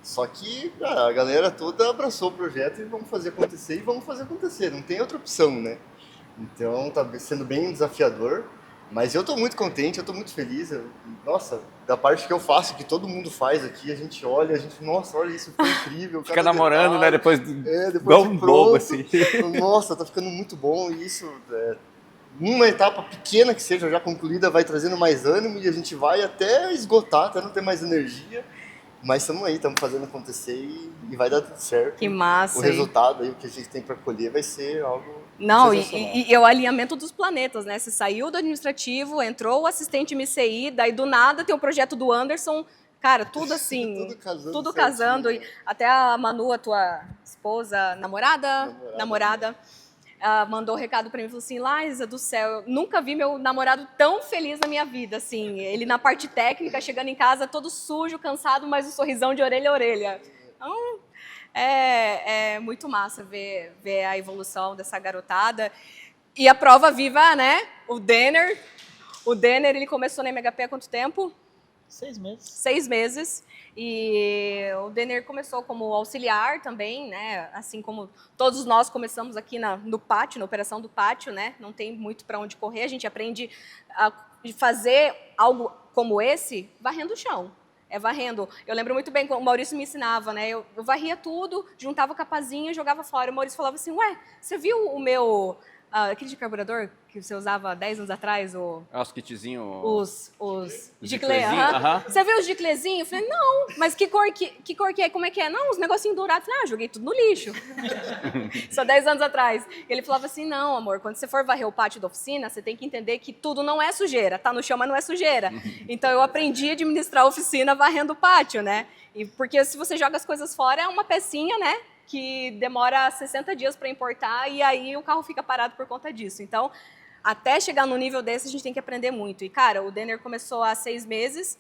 Só que, cara, a galera toda abraçou o projeto e vamos fazer acontecer, não tem outra opção, né? Então tá sendo bem desafiador, Mas eu tô muito contente, eu tô muito feliz. Nossa, da parte que eu faço, que todo mundo faz aqui, a gente olha, nossa, olha isso, ficou incrível. Fica namorando, né? Depois igual um bobo, assim. Nossa, tá ficando muito bom e isso, numa etapa pequena que seja já concluída, vai trazendo mais ânimo e a gente vai até esgotar, até não ter mais energia. Mas estamos aí, estamos fazendo acontecer e vai dar tudo certo. Que massa. O resultado aí, o que a gente tem para colher vai ser algo... Não, e é o alinhamento dos planetas, né? Você saiu do administrativo, entrou o assistente MCI, daí do nada tem o projeto do Anderson, cara, tudo assim, tudo casando. E até a Manu, a tua esposa, namorada, mandou um recado pra mim, falou assim, Liza do céu, eu nunca vi meu namorado tão feliz na minha vida, assim, ele na parte técnica, chegando em casa todo sujo, cansado, mas um sorrisão de orelha a orelha. Então, é muito massa ver a evolução dessa garotada. E a prova viva, né? O Denner, ele começou na MHP há quanto tempo? 6 meses. 6 meses. E o Denner começou como auxiliar também, né? Assim como todos nós começamos aqui no pátio, na operação do pátio, né? Não tem muito para onde correr. A gente aprende a fazer algo como esse varrendo o chão. Varrendo. Eu lembro muito bem quando o Maurício me ensinava, né? Eu varria tudo, juntava o capazinho e jogava fora. O Maurício falava assim, ué, você viu o meu... aquele de carburador que você usava 10 anos atrás? Os kitzinhos... Os giclê. Você viu os giclezinhos? Eu falei, não, mas que cor que é? Como é que é? Não, os negocinhos dourados. Eu falei, joguei tudo no lixo. Só 10 anos atrás. Ele falava assim, não, amor, quando você for varrer o pátio da oficina, você tem que entender que tudo não é sujeira. Tá no chão, mas não é sujeira. Então eu aprendi a administrar a oficina varrendo o pátio, né? Porque se você joga as coisas fora, é uma pecinha, né? Que demora 60 dias para importar e aí o carro fica parado por conta disso. Então, até chegar no nível desse, a gente tem que aprender muito. E, cara, o Denner começou há 6 meses,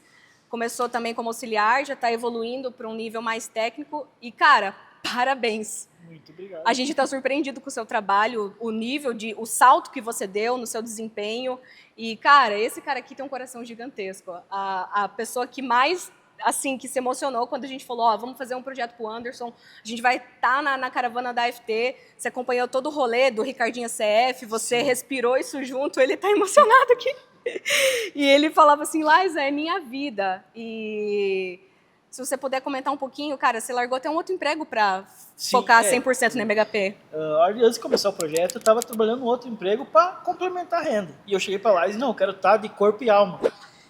começou também como auxiliar, já está evoluindo para um nível mais técnico. E, cara, parabéns. Muito obrigado. A gente está surpreendido com o seu trabalho, o nível, o salto que você deu no seu desempenho. E, cara, esse cara aqui tem um coração gigantesco. A pessoa que mais... assim, que se emocionou quando a gente falou, vamos fazer um projeto pro Anderson, a gente vai estar na caravana da AFT, você acompanhou todo o rolê do Ricardinho CF, você respirou isso junto, ele tá emocionado aqui. E ele falava assim, Liza, é minha vida. E se você puder comentar um pouquinho, cara, você largou até um outro emprego para focar 100% na MHP. Antes de começar o projeto, eu estava trabalhando um outro emprego para complementar a renda. E eu cheguei para Liza, não, eu quero estar de corpo e alma.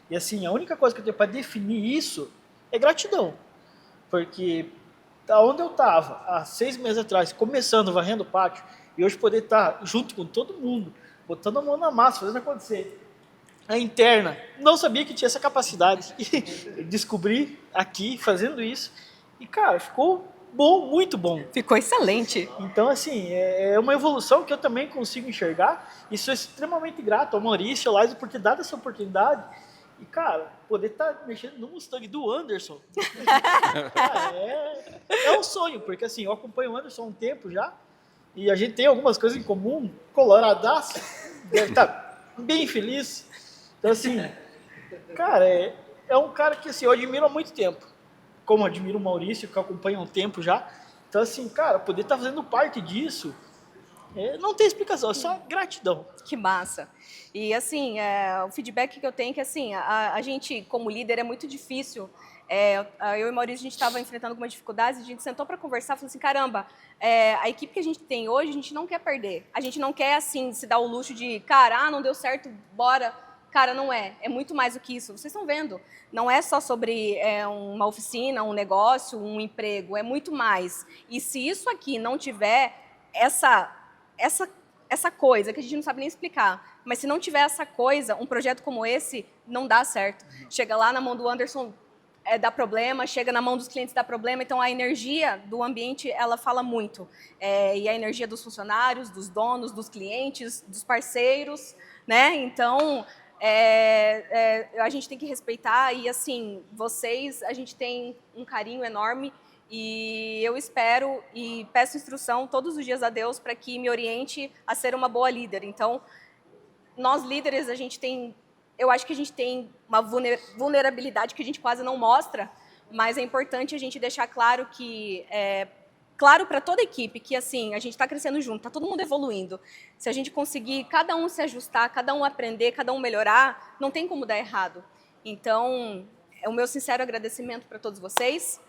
E assim, a única coisa que eu tenho para definir isso é gratidão. Porque da onde eu estava há 6 meses atrás, começando, varrendo o pátio, e hoje poder estar junto com todo mundo, botando a mão na massa, fazendo acontecer. A interna, não sabia que tinha essa capacidade. E descobri aqui, fazendo isso. E, cara, ficou bom, muito bom. Ficou excelente. Então, assim, é uma evolução que eu também consigo enxergar. E sou extremamente grato ao Maurício, ao Liza, por ter dado essa oportunidade. E, cara, poder estar mexendo no Mustang do Anderson, cara, é um sonho, porque assim, eu acompanho o Anderson há um tempo já, e a gente tem algumas coisas em comum, coloradaço, deve estar bem feliz. Então, assim, cara, é um cara que assim, eu admiro há muito tempo, como eu admiro o Maurício, que eu acompanho há um tempo já. Então, assim, cara, poder estar fazendo parte disso, não tem explicação, é só gratidão. Que massa. E, assim, o feedback que eu tenho é que, assim, a gente, como líder, é muito difícil. Eu e o Maurício, a gente estava enfrentando algumas dificuldades, a gente sentou para conversar, falou assim, caramba, a equipe que a gente tem hoje, a gente não quer perder. A gente não quer, assim, se dar o luxo de, cara, não deu certo, bora. Cara, não é. É muito mais do que isso. Vocês estão vendo. Não é só sobre uma oficina, um negócio, um emprego. É muito mais. E se isso aqui não tiver essa coisa, que a gente não sabe nem explicar, mas se não tiver essa coisa, um projeto como esse não dá certo. Chega lá na mão do Anderson, dá problema, chega na mão dos clientes, dá problema. Então, a energia do ambiente, ela fala muito. E a energia dos funcionários, dos donos, dos clientes, dos parceiros, né? Então, a gente tem que respeitar. E, assim, vocês, a gente tem um carinho enorme. E eu espero e peço instrução todos os dias a Deus para que me oriente a ser uma boa líder. Então, nós líderes, eu acho que a gente tem uma vulnerabilidade que a gente quase não mostra, mas é importante a gente deixar claro que claro para toda a equipe que, assim, a gente está crescendo junto, está todo mundo evoluindo. Se a gente conseguir cada um se ajustar, cada um aprender, cada um melhorar, não tem como dar errado. Então, é o meu sincero agradecimento para todos vocês.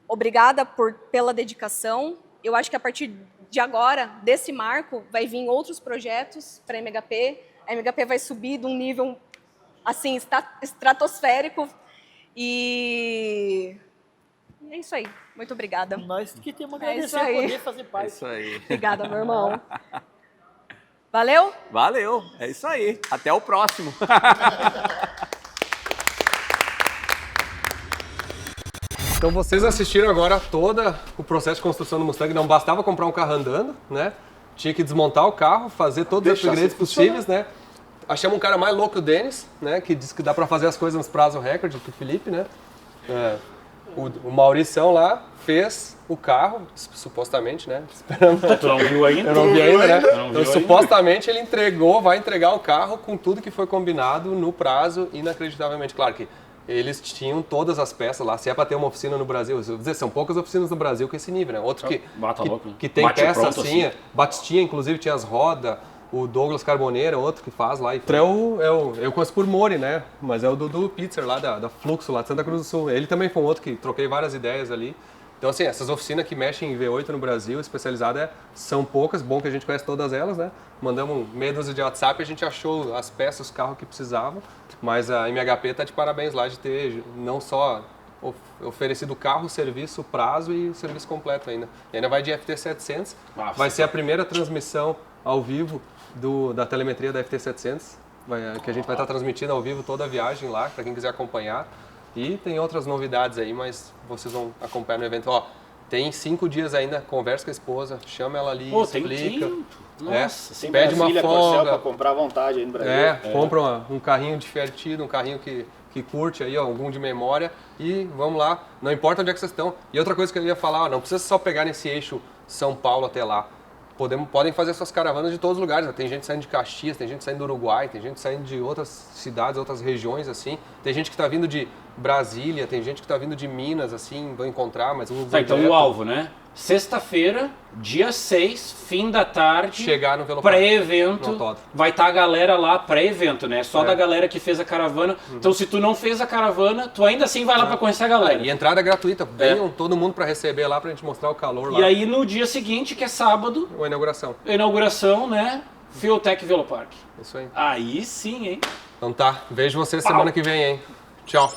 Obrigada pela dedicação. Eu acho que a partir de agora, desse marco, vai vir outros projetos para a MHP. A MHP vai subir de um nível, assim, estratosférico. E é isso aí. Muito obrigada. Nós que temos que É agradecer isso a aí. poder fazer parte. É isso aí. Obrigada, meu irmão. Valeu? Valeu, é isso aí. Até o próximo. Então vocês assistiram agora todo o processo de construção do Mustang. Não bastava comprar um carro andando, né? Tinha que desmontar o carro, fazer todos os upgrades possíveis, né? Achamos um cara mais louco que o Denis, né? Que diz que dá pra fazer as coisas nos prazos recorde, que o Felipe, né? O Maurição lá fez o carro, supostamente, né? Tu não viu ainda? Eu não vi ainda, né? Não viu Então, supostamente ele vai entregar o carro com tudo que foi combinado no prazo, inacreditavelmente. Claro que eles tinham todas as peças lá. Se é para ter uma oficina no Brasil, vou dizer, são poucas oficinas no Brasil com esse nível, né? Outro que tem peça assim, Batistinha, inclusive tinha as rodas, o Douglas Carboneira, outro que faz lá. Eu conheço por Mori, né? Mas é o Dudu Pitzer lá da Fluxo, lá de Santa Cruz do Sul. Ele também foi um outro que troquei várias ideias ali. Então, assim, essas oficinas que mexem em V8 no Brasil, especializadas, são poucas. Bom que a gente conhece todas elas, né? Mandamos meia dúzia de WhatsApp, a gente achou as peças, os carros que precisavam. Mas a MHP tá de parabéns lá de ter não só oferecido o carro, o serviço, o prazo e o serviço completo ainda. E ainda vai de FT700. Vai ser a primeira transmissão ao vivo da telemetria da FT700, que a gente vai estar transmitindo ao vivo toda a viagem lá, para quem quiser acompanhar. E tem outras novidades aí, mas vocês vão acompanhar no evento. Ó, tem 5 dias ainda, conversa com a esposa, chama ela ali, explica. Nossa, pede uma folga para comprar à vontade aí no Brasil. Compra um carrinho divertido, um carrinho que curte aí, ó, algum de memória e vamos lá, não importa onde é que vocês estão. E outra coisa que eu ia falar, ó, não precisa só pegar nesse eixo São Paulo até lá. Podem fazer suas caravanas de todos os lugares. Tem gente saindo de Caxias, tem gente saindo do Uruguai, tem gente saindo de outras cidades, outras regiões, assim. Tem gente que está vindo de Brasília, tem gente que está vindo de Minas, assim, vão encontrar, mas um então o alvo, né? Sexta-feira, dia 6, fim da tarde, chegar no Velopark, pré-evento, vai estar a galera lá, pré-evento, né? Só da galera que fez a caravana. Então se tu não fez a caravana, tu ainda assim vai lá para conhecer a galera. E entrada gratuita, venham todo mundo para receber lá, pra gente mostrar o calor lá. E aí no dia seguinte, que é sábado... A inauguração. Inauguração, né? Fueltech Velopark. Isso aí. Aí sim, hein? Então tá, vejo vocês semana que vem, hein? Tchau.